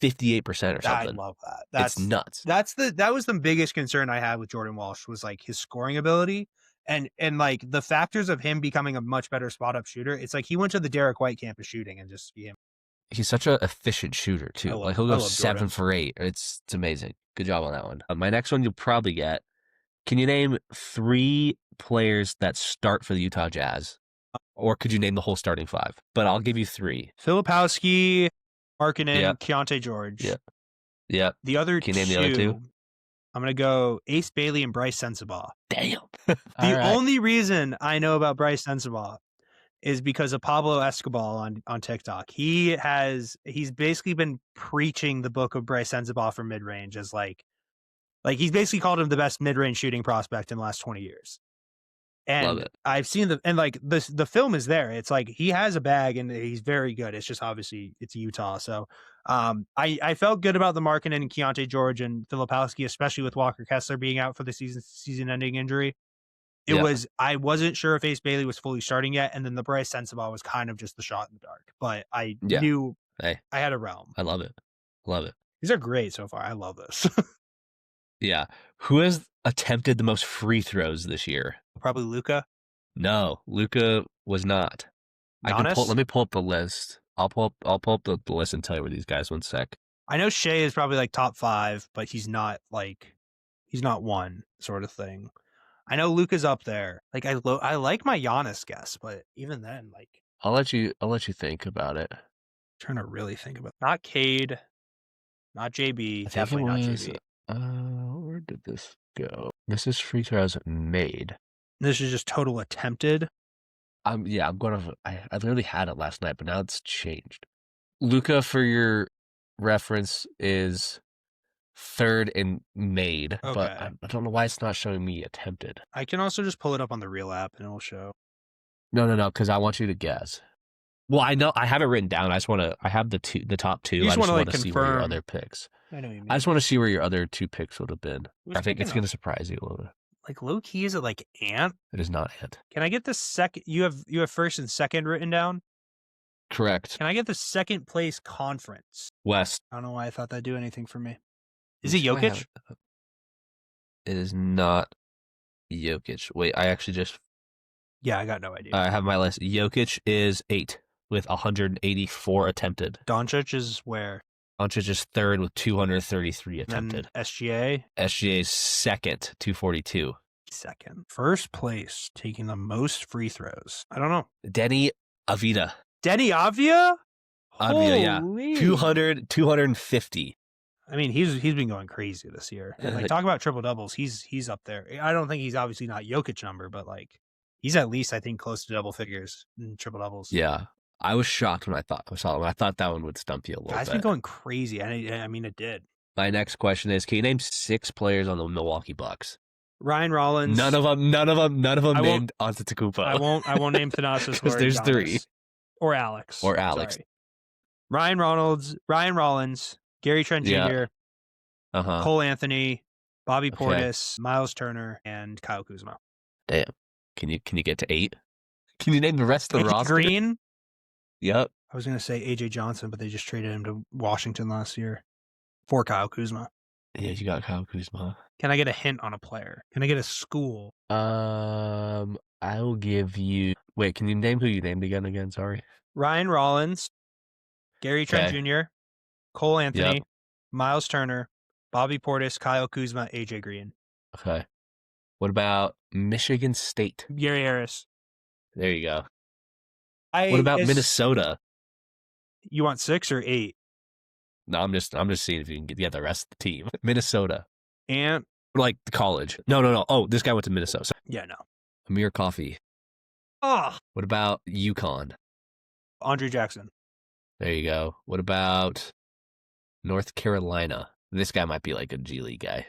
[SPEAKER 2] 58% or something.
[SPEAKER 1] I love that. That's
[SPEAKER 2] nuts.
[SPEAKER 1] That was the biggest concern I had with Jordan Walsh was like his scoring ability and like the factors of him becoming a much better spot up shooter. It's like he went to the Derek White campus shooting and just him.
[SPEAKER 2] He's such an efficient shooter too. Like he'll go 7 for 8. It's amazing. Good job on that one. My next one you'll probably get. Can you name 3 players that start for the Utah Jazz? Or could you name the whole starting 5? But I'll give you 3.
[SPEAKER 1] Filipowski, Markkanen, Keontae George.
[SPEAKER 2] Yeah.
[SPEAKER 1] The other
[SPEAKER 2] Can you name the other 2?
[SPEAKER 1] I'm going to go Ace Bailey and Bryce Sensabaugh.
[SPEAKER 2] Damn.
[SPEAKER 1] The only reason I know about Bryce Sensabaugh is because of Pablo Escobar on TikTok. He's basically been preaching the book of Bryce Sensabaugh for mid-range as like he's basically called him the best mid-range shooting prospect in the last 20 years. And
[SPEAKER 2] love it.
[SPEAKER 1] I've seen the film is there. It's like he has a bag and he's very good. It's just obviously it's Utah. So I felt good about the Markkanen and Keontae George and Filipowski, especially with Walker Kessler being out for the season-ending injury. I wasn't sure if Ace Bailey was fully starting yet, and then the Bryce Sensabaugh was kind of just the shot in the dark. But I knew I had a realm.
[SPEAKER 2] I love it.
[SPEAKER 1] These are great so far. I love this.
[SPEAKER 2] Yeah. Who has attempted the most free throws this year?
[SPEAKER 1] Probably Luca.
[SPEAKER 2] No, Luca was not.
[SPEAKER 1] Giannis.
[SPEAKER 2] Let me pull up the list. I'll pull up the list and tell you where these guys. 1 sec.
[SPEAKER 1] I know Shea is probably like top 5, but he's not one sort of thing. I know Luca's up there. Like I like my Giannis guess, but even then, like
[SPEAKER 2] I'll let you think about it.
[SPEAKER 1] trying to really think about it. Not Cade, not JB,
[SPEAKER 2] I think
[SPEAKER 1] definitely not JB.
[SPEAKER 2] Where did this go? This is free throws made.
[SPEAKER 1] This is just total attempted.
[SPEAKER 2] Yeah, I literally had it last night, but now it's changed. Luca, for your reference, is third in made, but
[SPEAKER 1] Okay.
[SPEAKER 2] I don't know why it's not showing me attempted.
[SPEAKER 1] I can also just pull it up on the real app and it'll show.
[SPEAKER 2] No, because I want you to guess. Well, I know I have it written down. I have the top two.
[SPEAKER 1] You just
[SPEAKER 2] I just
[SPEAKER 1] wanna,
[SPEAKER 2] want
[SPEAKER 1] like,
[SPEAKER 2] to see where your
[SPEAKER 1] confirm.
[SPEAKER 2] other picks.
[SPEAKER 1] I know what you mean.
[SPEAKER 2] I just want to see where your other 2 picks would have been. I think it's
[SPEAKER 1] thinking
[SPEAKER 2] going to surprise you a little bit.
[SPEAKER 1] like low key, is it like Ant?
[SPEAKER 2] It is not Ant.
[SPEAKER 1] Can I get the second? You have first and second written down.
[SPEAKER 2] Correct.
[SPEAKER 1] Can I get the second place conference?
[SPEAKER 2] West.
[SPEAKER 1] I don't know why I thought that'd do anything for me. Is it Jokic?
[SPEAKER 2] It is not Jokic. Wait, I actually just...
[SPEAKER 1] Yeah, I got no idea.
[SPEAKER 2] I have my list. Jokic is 8 with 184 attempted.
[SPEAKER 1] Doncic is where?
[SPEAKER 2] Doncic is third with 233
[SPEAKER 1] And
[SPEAKER 2] attempted.
[SPEAKER 1] SGA?
[SPEAKER 2] SGA is second, 242.
[SPEAKER 1] Second. First place, taking the most free throws. I don't know.
[SPEAKER 2] Denny Avila.
[SPEAKER 1] Denny Avia?
[SPEAKER 2] Avila, yeah.
[SPEAKER 1] Holy.
[SPEAKER 2] 250.
[SPEAKER 1] I mean, he's been going crazy this year. And like, talk about triple doubles. He's up there. I don't think he's obviously not Jokic number, but like he's at least, I think, close to double figures in triple doubles.
[SPEAKER 2] Yeah. I was shocked when I saw him. I thought that one would stump you a little
[SPEAKER 1] Guy's
[SPEAKER 2] bit.
[SPEAKER 1] been going crazy. I mean, it did.
[SPEAKER 2] My next question is: can you name 6 players on the Milwaukee Bucks?
[SPEAKER 1] Ryan Rollins.
[SPEAKER 2] None of them named Antetokounmpo.
[SPEAKER 1] I won't name Thanasis
[SPEAKER 2] because there's
[SPEAKER 1] Giannis.
[SPEAKER 2] 3
[SPEAKER 1] or Alex.
[SPEAKER 2] Sorry.
[SPEAKER 1] Ryan Rollins, Gary Trent Jr., Cole Anthony, Bobby Portis, Miles Turner, and Kyle Kuzma.
[SPEAKER 2] Damn. Can you get to 8? Can you name the rest of the roster?
[SPEAKER 1] Green.
[SPEAKER 2] Yep.
[SPEAKER 1] I was gonna say AJ Johnson, but they just traded him to Washington last year for Kyle Kuzma.
[SPEAKER 2] Yeah, you got Kyle Kuzma.
[SPEAKER 1] Can I get a hint on a player? Can I get a school?
[SPEAKER 2] I'll give you. Wait, can you name who you named again? Sorry.
[SPEAKER 1] Ryan Rollins, Gary Trent Jr., Cole Anthony, Miles Turner, Bobby Portis, Kyle Kuzma, AJ Green.
[SPEAKER 2] Okay. What about Michigan State?
[SPEAKER 1] Gary Harris.
[SPEAKER 2] There you go. What about Minnesota?
[SPEAKER 1] You want 6 or 8?
[SPEAKER 2] No, I'm just seeing if you can get the rest of the team. Minnesota.
[SPEAKER 1] And
[SPEAKER 2] like the college. No. Oh, this guy went to Minnesota.
[SPEAKER 1] Yeah, no.
[SPEAKER 2] Amir Coffey.
[SPEAKER 1] Oh.
[SPEAKER 2] What about UConn?
[SPEAKER 1] Andre Jackson. There
[SPEAKER 2] you go. What about North Carolina? This guy might be like a G League guy.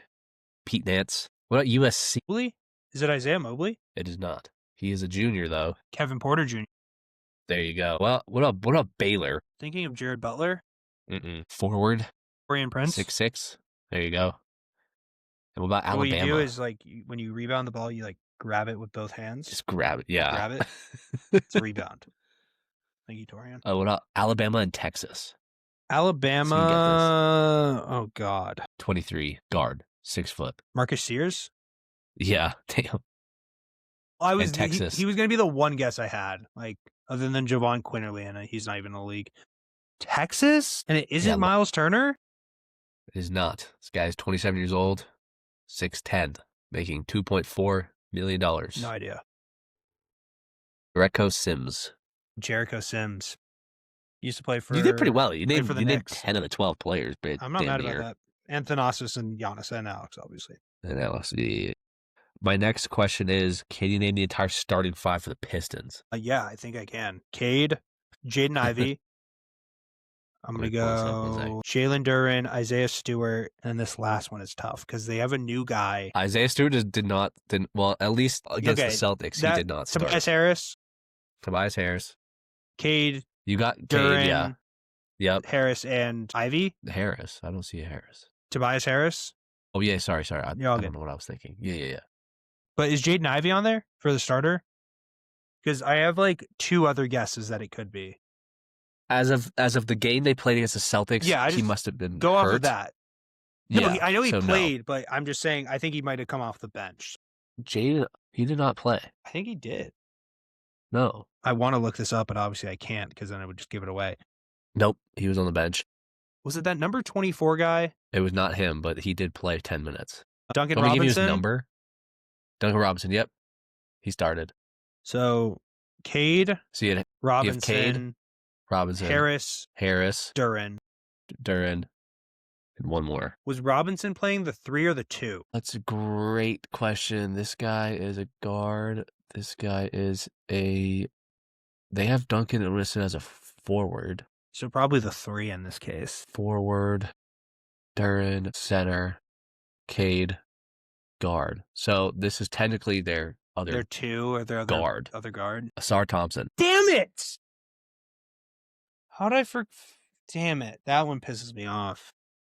[SPEAKER 2] Pete Nance. What about USC?
[SPEAKER 1] Is it Isaiah Mobley?
[SPEAKER 2] It is not. He is a junior, though.
[SPEAKER 1] Kevin Porter Jr.
[SPEAKER 2] There you go. Well, what about Baylor?
[SPEAKER 1] Thinking of Jared Butler.
[SPEAKER 2] Forward.
[SPEAKER 1] Dorian Prince.
[SPEAKER 2] 6'6". There you go. And what about Alabama?
[SPEAKER 1] What you do is, like, when you rebound the ball, you, like, grab it with both hands.
[SPEAKER 2] Just grab it, yeah.
[SPEAKER 1] Grab it. It's a rebound. Thank you, Torian.
[SPEAKER 2] Oh, what about Alabama and Texas?
[SPEAKER 1] Alabama. Oh, God.
[SPEAKER 2] 23. Guard. 6 foot.
[SPEAKER 1] Marcus Sears?
[SPEAKER 2] Yeah. Damn.
[SPEAKER 1] And
[SPEAKER 2] Texas.
[SPEAKER 1] He was going to be the one guess I had, like, other than Javon Quinterly, and he's not even in the league. Texas? And it isn't Miles Turner?
[SPEAKER 2] It is not. This guy's 27 years old, 6'10", making $2.4 million.
[SPEAKER 1] No idea.
[SPEAKER 2] Jericho Sims.
[SPEAKER 1] Used to play for...
[SPEAKER 2] You did pretty well. You named
[SPEAKER 1] 10
[SPEAKER 2] of the 12 players.
[SPEAKER 1] I'm not mad about that. And Thanasis and Giannis and Alex, obviously.
[SPEAKER 2] And Alex, yeah. My next question is, can you name the entire starting 5 for the Pistons?
[SPEAKER 1] Yeah, I think I can. Cade, Jaden Ivey. I'm going to go Jalen Duren, Isaiah Stewart, and this last one is tough because they have a new guy.
[SPEAKER 2] Isaiah Stewart didn't well, at least against the Celtics, he did not start. Tobias Harris.
[SPEAKER 1] Cade.
[SPEAKER 2] You got
[SPEAKER 1] Duren,
[SPEAKER 2] Cade, yeah. Yep.
[SPEAKER 1] Harris and Ivy.
[SPEAKER 2] Harris. I don't see a Harris.
[SPEAKER 1] Tobias Harris.
[SPEAKER 2] Oh, yeah, sorry. I don't know what I was thinking. Yeah.
[SPEAKER 1] But is Jaden Ivey on there for the starter? Because I have like 2 other guesses that it could be.
[SPEAKER 2] As of the game they played against the Celtics, he must have been
[SPEAKER 1] go
[SPEAKER 2] hurt.
[SPEAKER 1] off of that. Yeah,
[SPEAKER 2] Yeah,
[SPEAKER 1] I know he
[SPEAKER 2] so no.
[SPEAKER 1] played, but I'm just saying I think he might have come off the bench.
[SPEAKER 2] Jaden, he did not play.
[SPEAKER 1] I think he did.
[SPEAKER 2] No.
[SPEAKER 1] I want to look this up, but obviously I can't because then I would just give it away.
[SPEAKER 2] Nope, he was on the bench.
[SPEAKER 1] Was it that number 24 guy?
[SPEAKER 2] It was not him, but he did play 10 minutes.
[SPEAKER 1] Duncan
[SPEAKER 2] Let me give you his
[SPEAKER 1] Robinson?
[SPEAKER 2] number. Duncan Robinson, yep. He started.
[SPEAKER 1] So, Cade,
[SPEAKER 2] So you have
[SPEAKER 1] Robinson,
[SPEAKER 2] Cade, Robinson,
[SPEAKER 1] Harris,
[SPEAKER 2] Duran, and one more.
[SPEAKER 1] Was Robinson playing the 3 or the 2?
[SPEAKER 2] That's a great question. This guy is a guard. This guy is a... They have Duncan listed as a forward.
[SPEAKER 1] So probably the 3 in this case.
[SPEAKER 2] Forward, Duran, center, Cade, guard. So this is technically their other
[SPEAKER 1] Their 2 or their
[SPEAKER 2] guard.
[SPEAKER 1] Other guard.
[SPEAKER 2] Asar Thompson.
[SPEAKER 1] Damn it! How did I Damn it. That one pisses me off.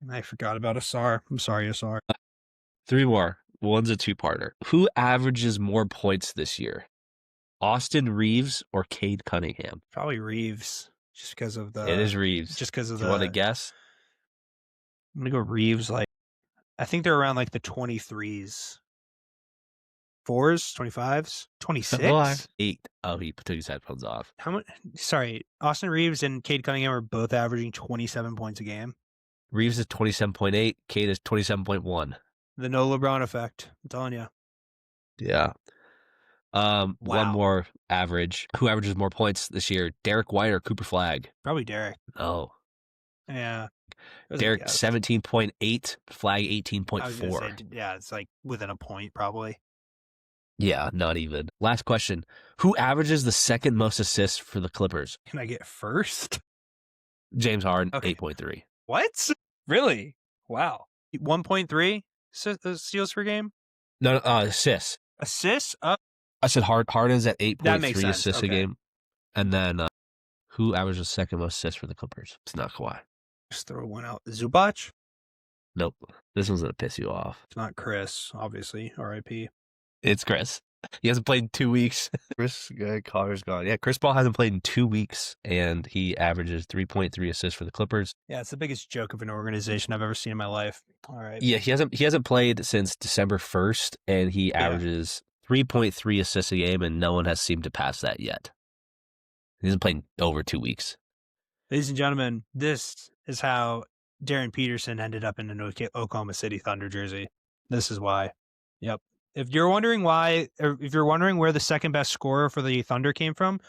[SPEAKER 1] I forgot about Asar. I'm sorry, Asar.
[SPEAKER 2] 3 more. One's a 2-parter. Who averages more points this year? Austin Reeves or Cade Cunningham?
[SPEAKER 1] Probably Reeves. Just because of the...
[SPEAKER 2] It is Reeves.
[SPEAKER 1] Just because of
[SPEAKER 2] Do you want to guess?
[SPEAKER 1] I'm going to go Reeves. I think they're around the 23s. 4s? 25s? 26?
[SPEAKER 2] 8. Oh, he took his headphones off.
[SPEAKER 1] How much? Sorry, Austin Reeves and Cade Cunningham are both averaging 27 points a game.
[SPEAKER 2] Reeves is 27.8. Cade is 27.1.
[SPEAKER 1] The no LeBron effect. I'm telling you.
[SPEAKER 2] Yeah.
[SPEAKER 1] Wow.
[SPEAKER 2] One more average. Who averages more points this year? Derek White or Cooper Flagg?
[SPEAKER 1] Probably Derek.
[SPEAKER 2] Oh.
[SPEAKER 1] Yeah.
[SPEAKER 2] Derek 17.8, Flagg 18.4.
[SPEAKER 1] Yeah, it's within a point probably.
[SPEAKER 2] Yeah, not even. Last question. Who averages the second most assists for the Clippers?
[SPEAKER 1] Can I get first?
[SPEAKER 2] James Harden,
[SPEAKER 1] Okay.
[SPEAKER 2] 8.3.
[SPEAKER 1] What? Really? Wow. 1.3 steals per game?
[SPEAKER 2] No, assists.
[SPEAKER 1] Assists?
[SPEAKER 2] I said Harden's at 8.3
[SPEAKER 1] sense.
[SPEAKER 2] assists
[SPEAKER 1] Okay.
[SPEAKER 2] a game. And then who averages the second most assists for the Clippers? It's not Kawhi.
[SPEAKER 1] Just throw one out. Zubac?
[SPEAKER 2] Nope. This one's going to piss you off.
[SPEAKER 1] It's not Chris, obviously. R.I.P.
[SPEAKER 2] It's Chris. He hasn't played in 2 weeks. Chris Carter's gone. Yeah, Chris Paul hasn't played in 2 weeks, and he averages 3.3 assists for the Clippers.
[SPEAKER 1] Yeah, it's the biggest joke of an organization I've ever seen in my life. All right.
[SPEAKER 2] Yeah, he hasn't played since December 1st, and he averages 3.3 assists a game, and no one has seemed to pass that yet. He hasn't played in over 2 weeks.
[SPEAKER 1] Ladies and gentlemen, this is how Darren Peterson ended up in an Oklahoma City Thunder jersey. This is why. Yep. If you're wondering why, or if you're wondering where the second best scorer for the Thunder came from,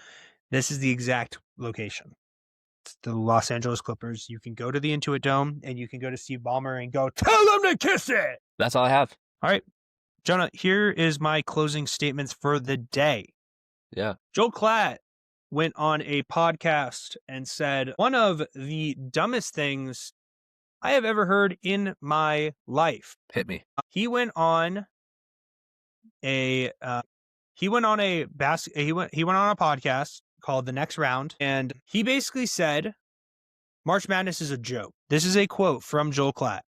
[SPEAKER 1] this is the exact location. It's the Los Angeles Clippers. You can go to the Intuit Dome and you can go to Steve Ballmer and go, tell them to kiss it.
[SPEAKER 2] That's all I have.
[SPEAKER 1] All right. Jonah, here is my closing statements for the day.
[SPEAKER 2] Yeah.
[SPEAKER 1] Joel Klatt went on a podcast and said, one of the dumbest things I have ever heard in my life.
[SPEAKER 2] Hit me.
[SPEAKER 1] He went on a podcast called The Next Round, and he basically said March Madness is a joke. This is a quote from Joel Klatt.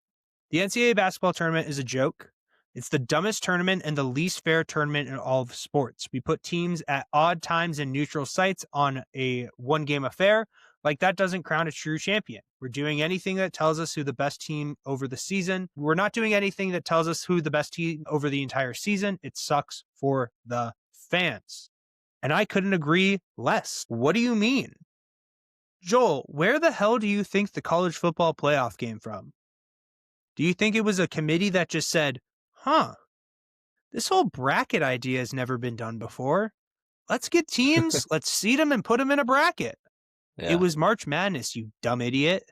[SPEAKER 1] The NCAA basketball tournament is a joke. It's the dumbest tournament and the least fair tournament in all of sports. We put teams at odd times in neutral sites on a one-game affair. Like, that doesn't crown a true champion. We're doing anything that tells us who the best team over the season. We're not doing anything that tells us who the best team over the entire season. It sucks for the fans. And I couldn't agree less. What do you mean? Joel, where the hell do you think the college football playoff came from? Do you think it was a committee that just said, this whole bracket idea has never been done before. Let's get teams, let's seed them and put them in a bracket. Yeah. It was March Madness, you dumb idiot.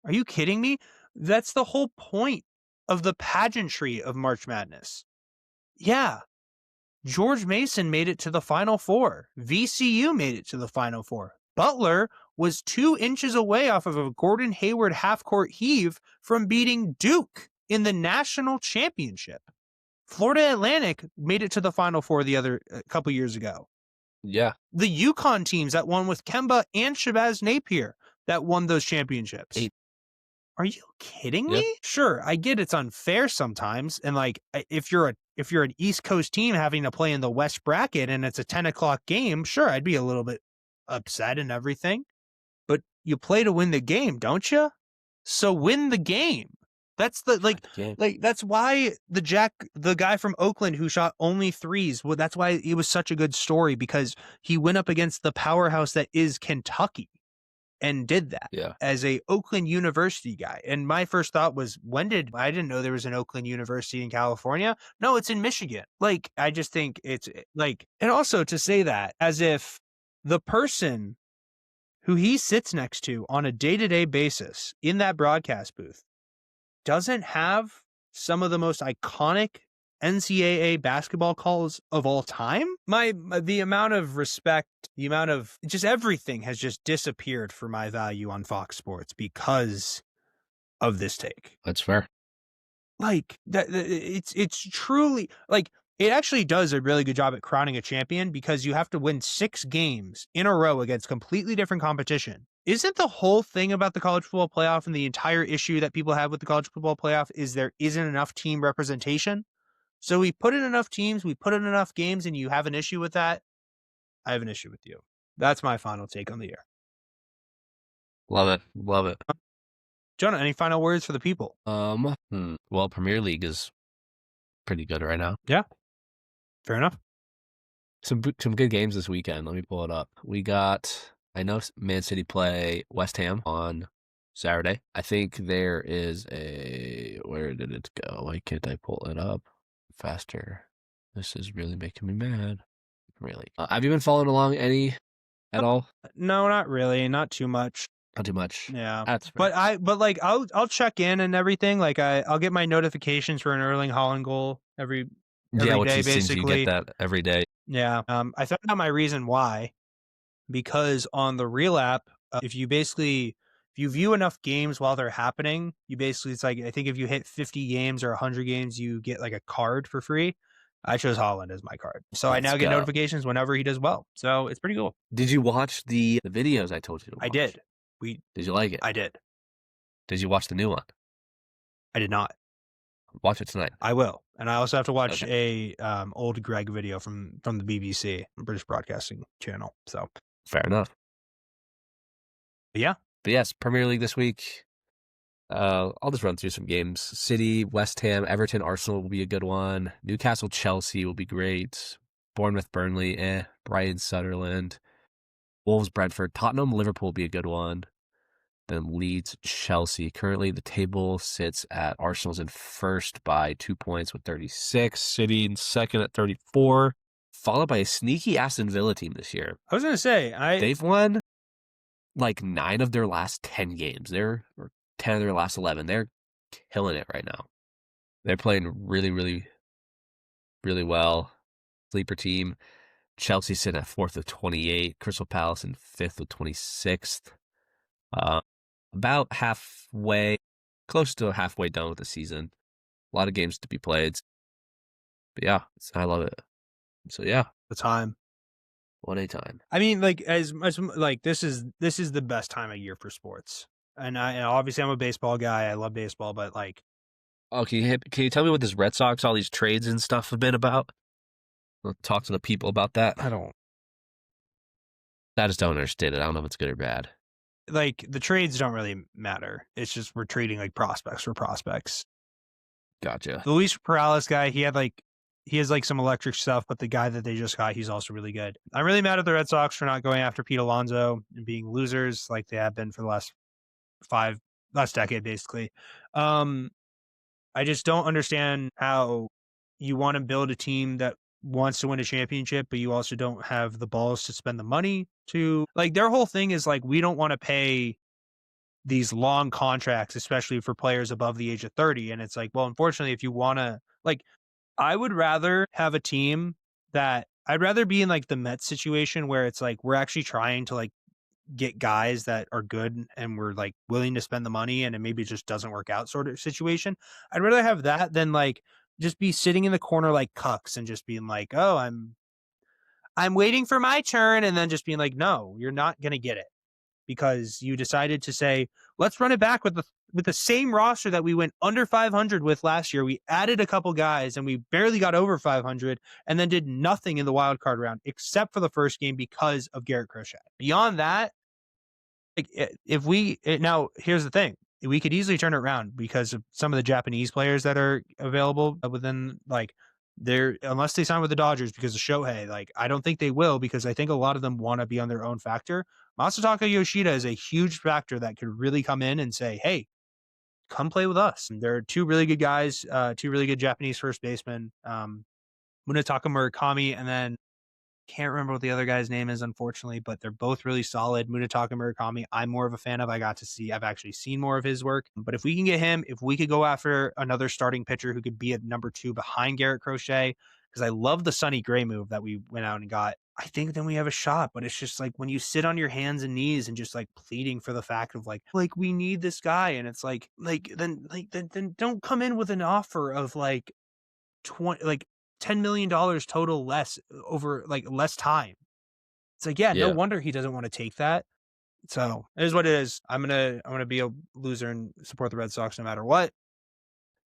[SPEAKER 1] Are you kidding me? That's the whole point of the pageantry of March Madness. Yeah. George Mason made it to the Final Four. VCU made it to the Final Four. Butler was 2 inches away off of a Gordon Hayward half-court heave from beating Duke in the national championship. Florida Atlantic made it to the Final Four a couple years ago.
[SPEAKER 2] Yeah.
[SPEAKER 1] The UConn teams that won with Kemba and Shabazz Napier that won those championships.
[SPEAKER 2] 8.
[SPEAKER 1] Are you kidding me? Sure, I get it's unfair sometimes. And if you're an East Coast team having to play in the West bracket and it's a 10 o'clock game, sure, I'd be a little bit upset and everything. But you play to win the game, don't you? So win the game. That's the
[SPEAKER 2] game.
[SPEAKER 1] that's why the guy from Oakland who shot only threes. Well, that's why it was such a good story, because he went up against the powerhouse that is Kentucky and did that
[SPEAKER 2] Yeah.
[SPEAKER 1] as a Oakland University guy. And my first thought was, I didn't know there was an Oakland University in California. No, it's in Michigan. Like, I just think it's like, and also to say that as if the person who he sits next to on a day-to-day basis in that broadcast booth doesn't have some of the most iconic NCAA basketball calls of all time. The amount of respect, the amount of just everything has just disappeared for my value on Fox Sports because of this take.
[SPEAKER 2] That's fair.
[SPEAKER 1] Like that, it's truly like, it actually does a really good job at crowning a champion, because you have to win 6 games in a row against completely different competition. Isn't the whole thing about the college football playoff and the entire issue that people have with the college football playoff is there isn't enough team representation? So we put in enough teams, we put in enough games, and you have an issue with that. I have an issue with you. That's my final take on the year.
[SPEAKER 2] Love it. Love it.
[SPEAKER 1] Jonah, any final words for the people?
[SPEAKER 2] Well, Premier League is pretty good right now.
[SPEAKER 1] Yeah. Fair enough.
[SPEAKER 2] Some good games this weekend. Let me pull it up. I know Man City play West Ham on Saturday. I think there is where did it go? Why can't I pull it up faster? This is really making me mad. Really. Have you been following along any at all?
[SPEAKER 1] No, not really. Not too much.
[SPEAKER 2] Not too much.
[SPEAKER 1] Yeah.
[SPEAKER 2] That's fair.
[SPEAKER 1] But like I'll check in and everything. Like I'll get my notifications for an Erling Haaland goal every day, basically.
[SPEAKER 2] You get that every day.
[SPEAKER 1] Yeah. I found out my reason why, because on the Real app, if you view enough games while they're happening, it's like, I think if you hit 50 games or 100 games, you get like a card for free. I chose Haaland as my card. So I now get notifications whenever he does well. So it's pretty cool.
[SPEAKER 2] Did you watch the videos I told you to watch?
[SPEAKER 1] I did.
[SPEAKER 2] Did you like it?
[SPEAKER 1] I did.
[SPEAKER 2] Did you watch the new one?
[SPEAKER 1] I did not.
[SPEAKER 2] Watch it tonight.
[SPEAKER 1] I will. And I also have to watch a old Greg video from the BBC, British Broadcasting Channel. So
[SPEAKER 2] fair enough.
[SPEAKER 1] Yeah.
[SPEAKER 2] But yes, Premier League this week. I'll just run through some games. City, West Ham, Everton, Arsenal will be a good one. Newcastle, Chelsea will be great. Bournemouth, Burnley, Brighton, Sunderland. Wolves, Brentford, Tottenham, Liverpool will be a good one. Then Leeds, Chelsea. Currently, the table sits at Arsenal's in first by 2 points with 36. City in second at 34. Followed by a sneaky Aston Villa team this year.
[SPEAKER 1] I was going to say,
[SPEAKER 2] they've won like 9 of their last 10 games. Or 10 of their last 11. They're killing it right now. They're playing really, really, really well. Sleeper team. Chelsea sitting at 4th with 28. Crystal Palace in 5th with 26th. About halfway, close to halfway done with the season. A lot of games to be played. But yeah, I love it. So yeah.
[SPEAKER 1] The time.
[SPEAKER 2] What a time.
[SPEAKER 1] I mean, like, as much like this is the best time of year for sports. And obviously I'm a baseball guy. I love baseball, but like,
[SPEAKER 2] can you tell me what this Red Sox, all these trades and stuff have been about? We'll talk to the people about that.
[SPEAKER 1] I
[SPEAKER 2] just don't understand it. I don't know if it's good or bad.
[SPEAKER 1] Like, the trades don't really matter. It's just we're trading like prospects for prospects.
[SPEAKER 2] Gotcha.
[SPEAKER 1] The Luis Perales guy, he has like some electric stuff, but the guy that they just got, he's also really good. I'm really mad at the Red Sox for not going after Pete Alonso and being losers like they have been for the last decade, basically. I just don't understand how you want to build a team that wants to win a championship, but you also don't have the balls to spend the money to, like, their whole thing is like, we don't want to pay these long contracts, especially for players above the age of 30. And it's like, well, unfortunately, if you want to, like, I would rather have a team I'd rather be in like the Mets situation where it's like, we're actually trying to like get guys that are good and we're like willing to spend the money and it maybe just doesn't work out sort of situation. I'd rather have that than like just be sitting in the corner like cucks and just being like, oh, I'm waiting for my turn. And then just being like, no, you're not going to get it because you decided to say, let's run it back with the same roster that we went under 500 with last year. We added a couple guys and we barely got over 500 and then did nothing in the wild card round except for the first game because of Garrett Crochet. Beyond that, like, now here's the thing. we could easily turn it around because of some of the Japanese players that are available within like they're unless they sign with the Dodgers because of Shohei. Like I don't think they will because I think a lot of them want to be on their own factor. Masataka Yoshida is a huge factor that could really come in and say, "Hey, come play with us." And there are two really good guys, two really good Japanese first basemen, Munetaka Murakami, and then can't remember what the other guy's name is, unfortunately, but they're both really solid. Munetaka Murakami, I'm more of a fan of. I've actually seen more of his work. But if we can get him, if we could go after another starting pitcher who could be at number 2 behind Garrett Crochet, because I love the Sonny Gray move that we went out and got, I think then we have a shot. But it's just like when you sit on your hands and knees and just like pleading for the fact of like we need this guy, and it's then don't come in with an offer of like 20 like $10 million total less over like less time. It's like, yeah, no
[SPEAKER 2] Yeah.
[SPEAKER 1] wonder he doesn't want to take that. So it is what it is. I'm gonna be a loser and support the Red Sox no matter what.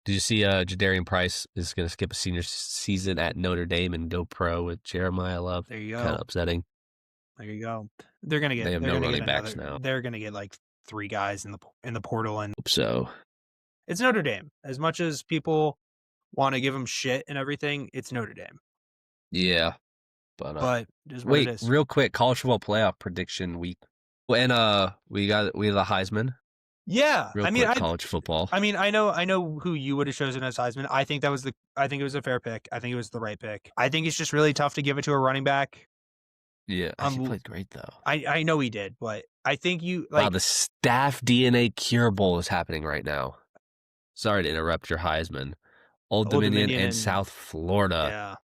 [SPEAKER 2] Did you see Jadarian Price is going to skip a senior season at Notre Dame and go pro with Jeremiah Love?
[SPEAKER 1] There you go.
[SPEAKER 2] Kind of upsetting.
[SPEAKER 1] There you go. They're gonna get.
[SPEAKER 2] They have no running backs now.
[SPEAKER 1] They're gonna get like 3 guys in the portal, and
[SPEAKER 2] Hope so.
[SPEAKER 1] it's Notre Dame. As much as people want to give them shit and everything, it's Notre Dame.
[SPEAKER 2] Yeah, but
[SPEAKER 1] just what it is.
[SPEAKER 2] Real quick, college football playoff prediction week. And we have the Heisman.
[SPEAKER 1] Yeah,
[SPEAKER 2] Real quick, college football.
[SPEAKER 1] I mean, I know who you would have chosen as Heisman. I think it was a fair pick. I think it was the right pick. I think it's just really tough to give it to a running back.
[SPEAKER 2] Yeah, he played great though.
[SPEAKER 1] I know he did, but I think you like
[SPEAKER 2] wow, the Staff DNA Cure Bowl is happening right now. Sorry to interrupt your Heisman. Old Dominion and South Florida.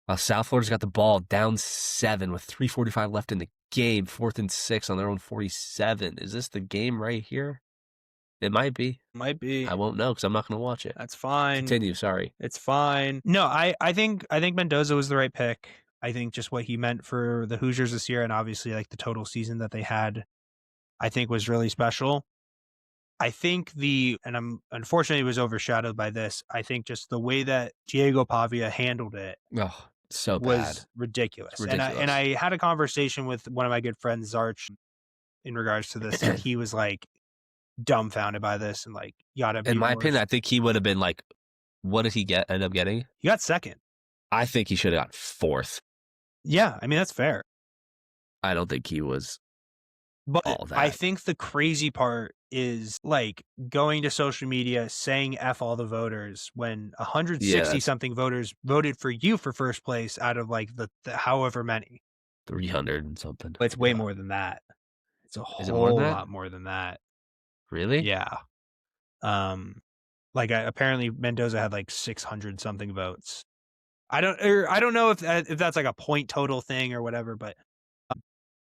[SPEAKER 1] Yeah.
[SPEAKER 2] South Florida's got the ball down 7 with 3:45 left in the game, 4th and 6 on their own 47. Is this the game right here? It might be.
[SPEAKER 1] Might be.
[SPEAKER 2] I won't know because I'm not going to watch it.
[SPEAKER 1] That's fine.
[SPEAKER 2] Continue. Sorry.
[SPEAKER 1] It's fine. No, I think Mendoza was the right pick. I think just what he meant for the Hoosiers this year, and obviously like the total season that they had, I think was really special. I think unfortunately was overshadowed by this. I think just the way that Diego Pavia handled it
[SPEAKER 2] so
[SPEAKER 1] was
[SPEAKER 2] bad.
[SPEAKER 1] Ridiculous. And I had a conversation with one of my good friends, Zarch, in regards to this, and he was like dumbfounded by this and like gotta be.
[SPEAKER 2] In my opinion, I think he would have been like, what did he end up getting?
[SPEAKER 1] He got 2nd.
[SPEAKER 2] I think he should have got 4th.
[SPEAKER 1] Yeah, I mean that's fair.
[SPEAKER 2] I don't think he was.
[SPEAKER 1] But
[SPEAKER 2] all that.
[SPEAKER 1] I think the crazy part is like going to social media saying F all the voters when 160 something voters voted for you for first place out of like the however many.
[SPEAKER 2] 300 and something.
[SPEAKER 1] It's way more than that. It's a whole lot more than that.
[SPEAKER 2] Really?
[SPEAKER 1] Yeah. Apparently Mendoza had like 600 something votes. I don't know if that's like a point total thing or whatever, but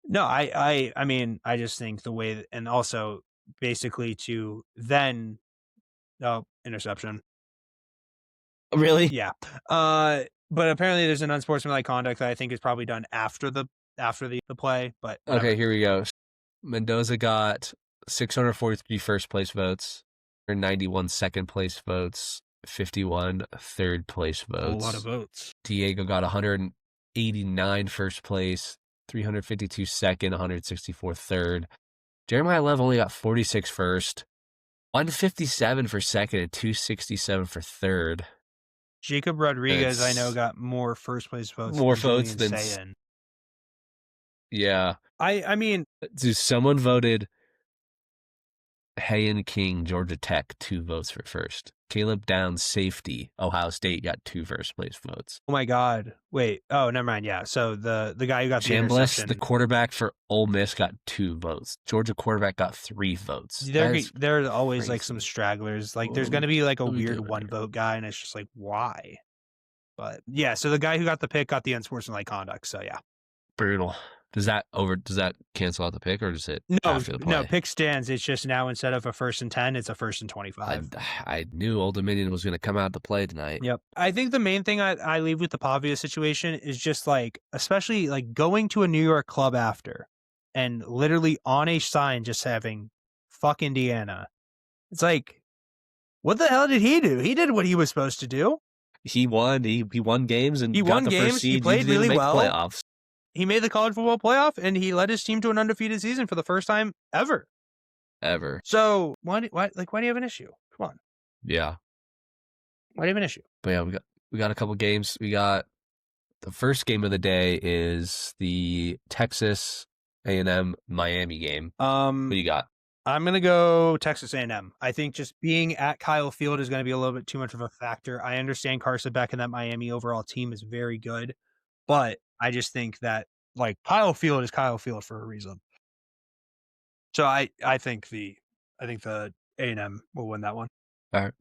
[SPEAKER 1] no, I mean, I just think the way and also basically to then interception.
[SPEAKER 2] Really?
[SPEAKER 1] Yeah. But apparently there's an unsportsmanlike conduct that I think is probably done after the play, but whatever.
[SPEAKER 2] Okay, here we go. Mendoza got 643 first place votes, 91 second place votes, 51 third place votes.
[SPEAKER 1] A lot of votes.
[SPEAKER 2] Diego got 189 first place, 352 second, 164 third. Jeremiah Love only got 46 first, 157 for second, and 267 for third.
[SPEAKER 1] Jacob Rodriguez, I know, got more first place votes.
[SPEAKER 2] More votes than
[SPEAKER 1] Sayin.
[SPEAKER 2] Yeah.
[SPEAKER 1] I mean,
[SPEAKER 2] dude, someone voted Hayen King, Georgia Tech, 2 votes for first. Caleb Downs, safety, Ohio State, got 2 first place votes.
[SPEAKER 1] Oh my God! Wait. Oh, never mind. Yeah. So the guy who got the interception,
[SPEAKER 2] the quarterback for Ole Miss, got 2 votes. Georgia quarterback got 3 votes.
[SPEAKER 1] There's always like some stragglers. Like there's gonna be like a weird 1 vote guy, and it's just like why? But yeah. So the guy who got the pick got the unsportsmanlike conduct. So yeah.
[SPEAKER 2] Brutal. Does that cancel out the pick, or does it after the play?
[SPEAKER 1] No, pick stands. It's just now instead of a 1st and 10, it's a 1st and 25.
[SPEAKER 2] I knew Old Dominion was going to come out to play tonight.
[SPEAKER 1] Yep. I think the main thing I leave with the Pavia situation is just like, especially like going to a New York club after and literally on a sign just having fuck Indiana. It's like, what the hell did he do? He did what he was supposed to do.
[SPEAKER 2] He won. He won games and got the first seed.
[SPEAKER 1] He played really well.
[SPEAKER 2] Playoffs.
[SPEAKER 1] He made the college football playoff, and he led his team to an undefeated season for the first time ever.
[SPEAKER 2] ever.
[SPEAKER 1] So why do you have an issue? Come on.
[SPEAKER 2] Yeah.
[SPEAKER 1] Why do you have an issue?
[SPEAKER 2] But yeah, we got a couple games. We got the first game of the day is the Texas A&M Miami game. What do you got?
[SPEAKER 1] I'm going to go Texas A&M. I think just being at Kyle Field is going to be a little bit too much of a factor. I understand Carson Beck and that Miami overall team is very good, but I just think that like Kyle Field is Kyle Field for a reason. So I think the A&M will win that one.
[SPEAKER 2] All right.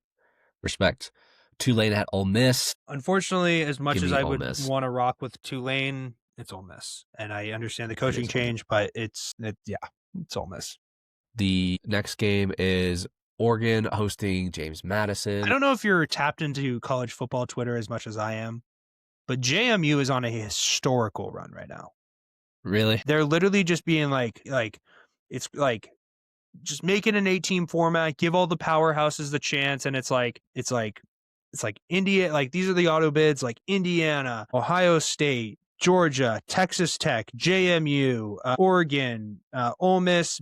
[SPEAKER 2] Respect. Tulane at Ole Miss.
[SPEAKER 1] Unfortunately, as much
[SPEAKER 2] Give
[SPEAKER 1] as
[SPEAKER 2] me
[SPEAKER 1] I
[SPEAKER 2] Ole
[SPEAKER 1] would
[SPEAKER 2] Miss.
[SPEAKER 1] want to rock with Tulane, it's Ole Miss. And I understand the coaching change, but it's Ole Miss.
[SPEAKER 2] The next game is Oregon hosting James
[SPEAKER 1] I
[SPEAKER 2] Madison.
[SPEAKER 1] don't know if you're tapped into college football Twitter as much as I am, but JMU is on a historical run right now.
[SPEAKER 2] Really?
[SPEAKER 1] They're literally just being like it's like just make it an 8-team format, give all the powerhouses the chance, and it's like India, like these are the auto bids, like Indiana, Ohio State, Georgia, Texas Tech, JMU, Oregon, Ole Miss,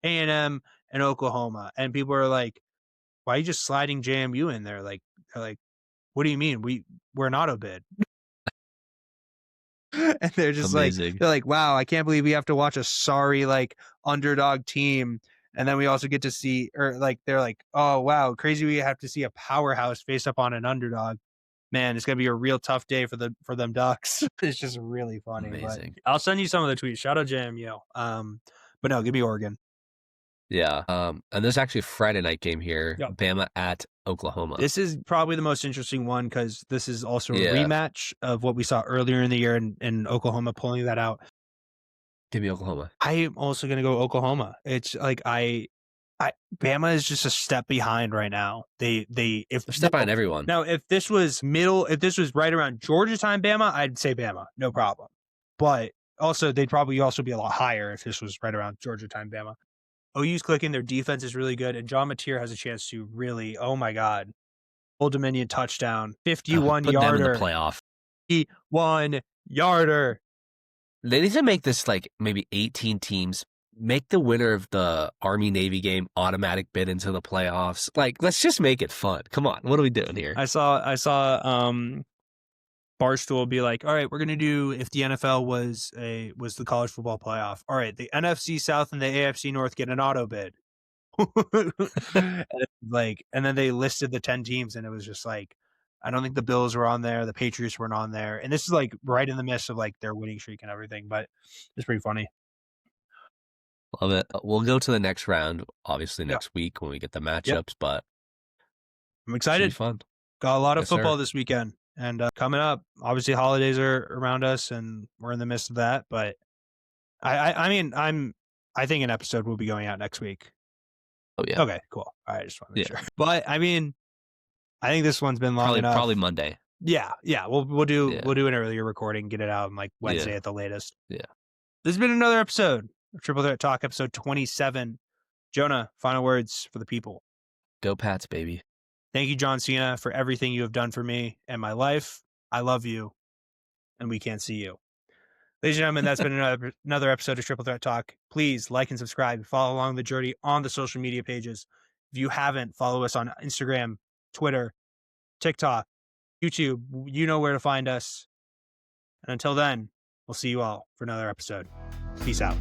[SPEAKER 1] A&M, and Oklahoma, and people are like, why are you just sliding JMU in there? Like, they're like, what do you mean? We're an auto bid. And they're just
[SPEAKER 2] Amazing.
[SPEAKER 1] like, wow, I can't believe we have to watch a sorry like underdog team. And then we also get to see, or like, they're like, oh wow, crazy. We have to see a powerhouse face up on an underdog. Man, it's gonna be a real tough day for them Ducks. It's just really funny.
[SPEAKER 2] Amazing.
[SPEAKER 1] But I'll send you some of the tweets. Shout out JMU. But no, give me Oregon.
[SPEAKER 2] Yeah. And there's actually a Friday night game here.
[SPEAKER 1] Yep.
[SPEAKER 2] Bama at Oklahoma.
[SPEAKER 1] This is probably the most interesting one because this is also a
[SPEAKER 2] Yeah.
[SPEAKER 1] rematch of what we saw earlier in the year in Oklahoma pulling that out.
[SPEAKER 2] Give me Oklahoma.
[SPEAKER 1] I am also going to go Oklahoma. It's like Bama is just a step behind right now. They're
[SPEAKER 2] step behind everyone.
[SPEAKER 1] Now, if this was right around Georgia time Bama, I'd say Bama, no problem. But also, they'd probably also be a lot higher if this was right around Georgia time Bama. OU's clicking. Their defense is really good, and John Mateer has a chance to really, oh my God, Old Dominion touchdown, 51-yarder.
[SPEAKER 2] Put them in the playoff.
[SPEAKER 1] 51-yarder.
[SPEAKER 2] They need to make this like maybe 18 teams. Make the winner of the Army-Navy game automatic bid into the playoffs. Like, let's just make it fun. Come on, what are we doing here?
[SPEAKER 1] I saw Barstool be like, all right, we're gonna do if the NFL was the college football playoff. All right, the NFC South and the AFC North get an auto bid. And then they listed the 10 teams, and it was just like, I don't think the Bills were on there, the Patriots weren't on there, and this is like right in the midst of like their winning streak and everything. But it's pretty funny.
[SPEAKER 2] Love it. We'll go to the next round, obviously next week when we get the matchups. But
[SPEAKER 1] I'm excited.
[SPEAKER 2] Fun.
[SPEAKER 1] Got a lot of football this weekend, and coming up. Obviously, holidays are around us, and we're in the midst of that. But I think an episode will be going out next week.
[SPEAKER 2] Oh yeah.
[SPEAKER 1] Okay, cool. All right, just want to make sure. But I mean, I think this one's been long enough.
[SPEAKER 2] Probably Monday.
[SPEAKER 1] Yeah. We'll do an earlier recording, get it out on like Wednesday at the latest.
[SPEAKER 2] Yeah.
[SPEAKER 1] This has been another episode of Triple Threat Talk, episode 27. Jonah, final words for the people.
[SPEAKER 2] Go Pats, baby.
[SPEAKER 1] Thank you, John Cena, for everything you have done for me and my life. I love you, and we can't see you. Ladies and gentlemen, that's been another episode of Triple Threat Talk. Please like and subscribe. Follow along the journey on the social media pages. If you haven't, follow us on Instagram, Twitter, TikTok, YouTube. You know where to find us. And until then, we'll see you all for another episode. Peace out.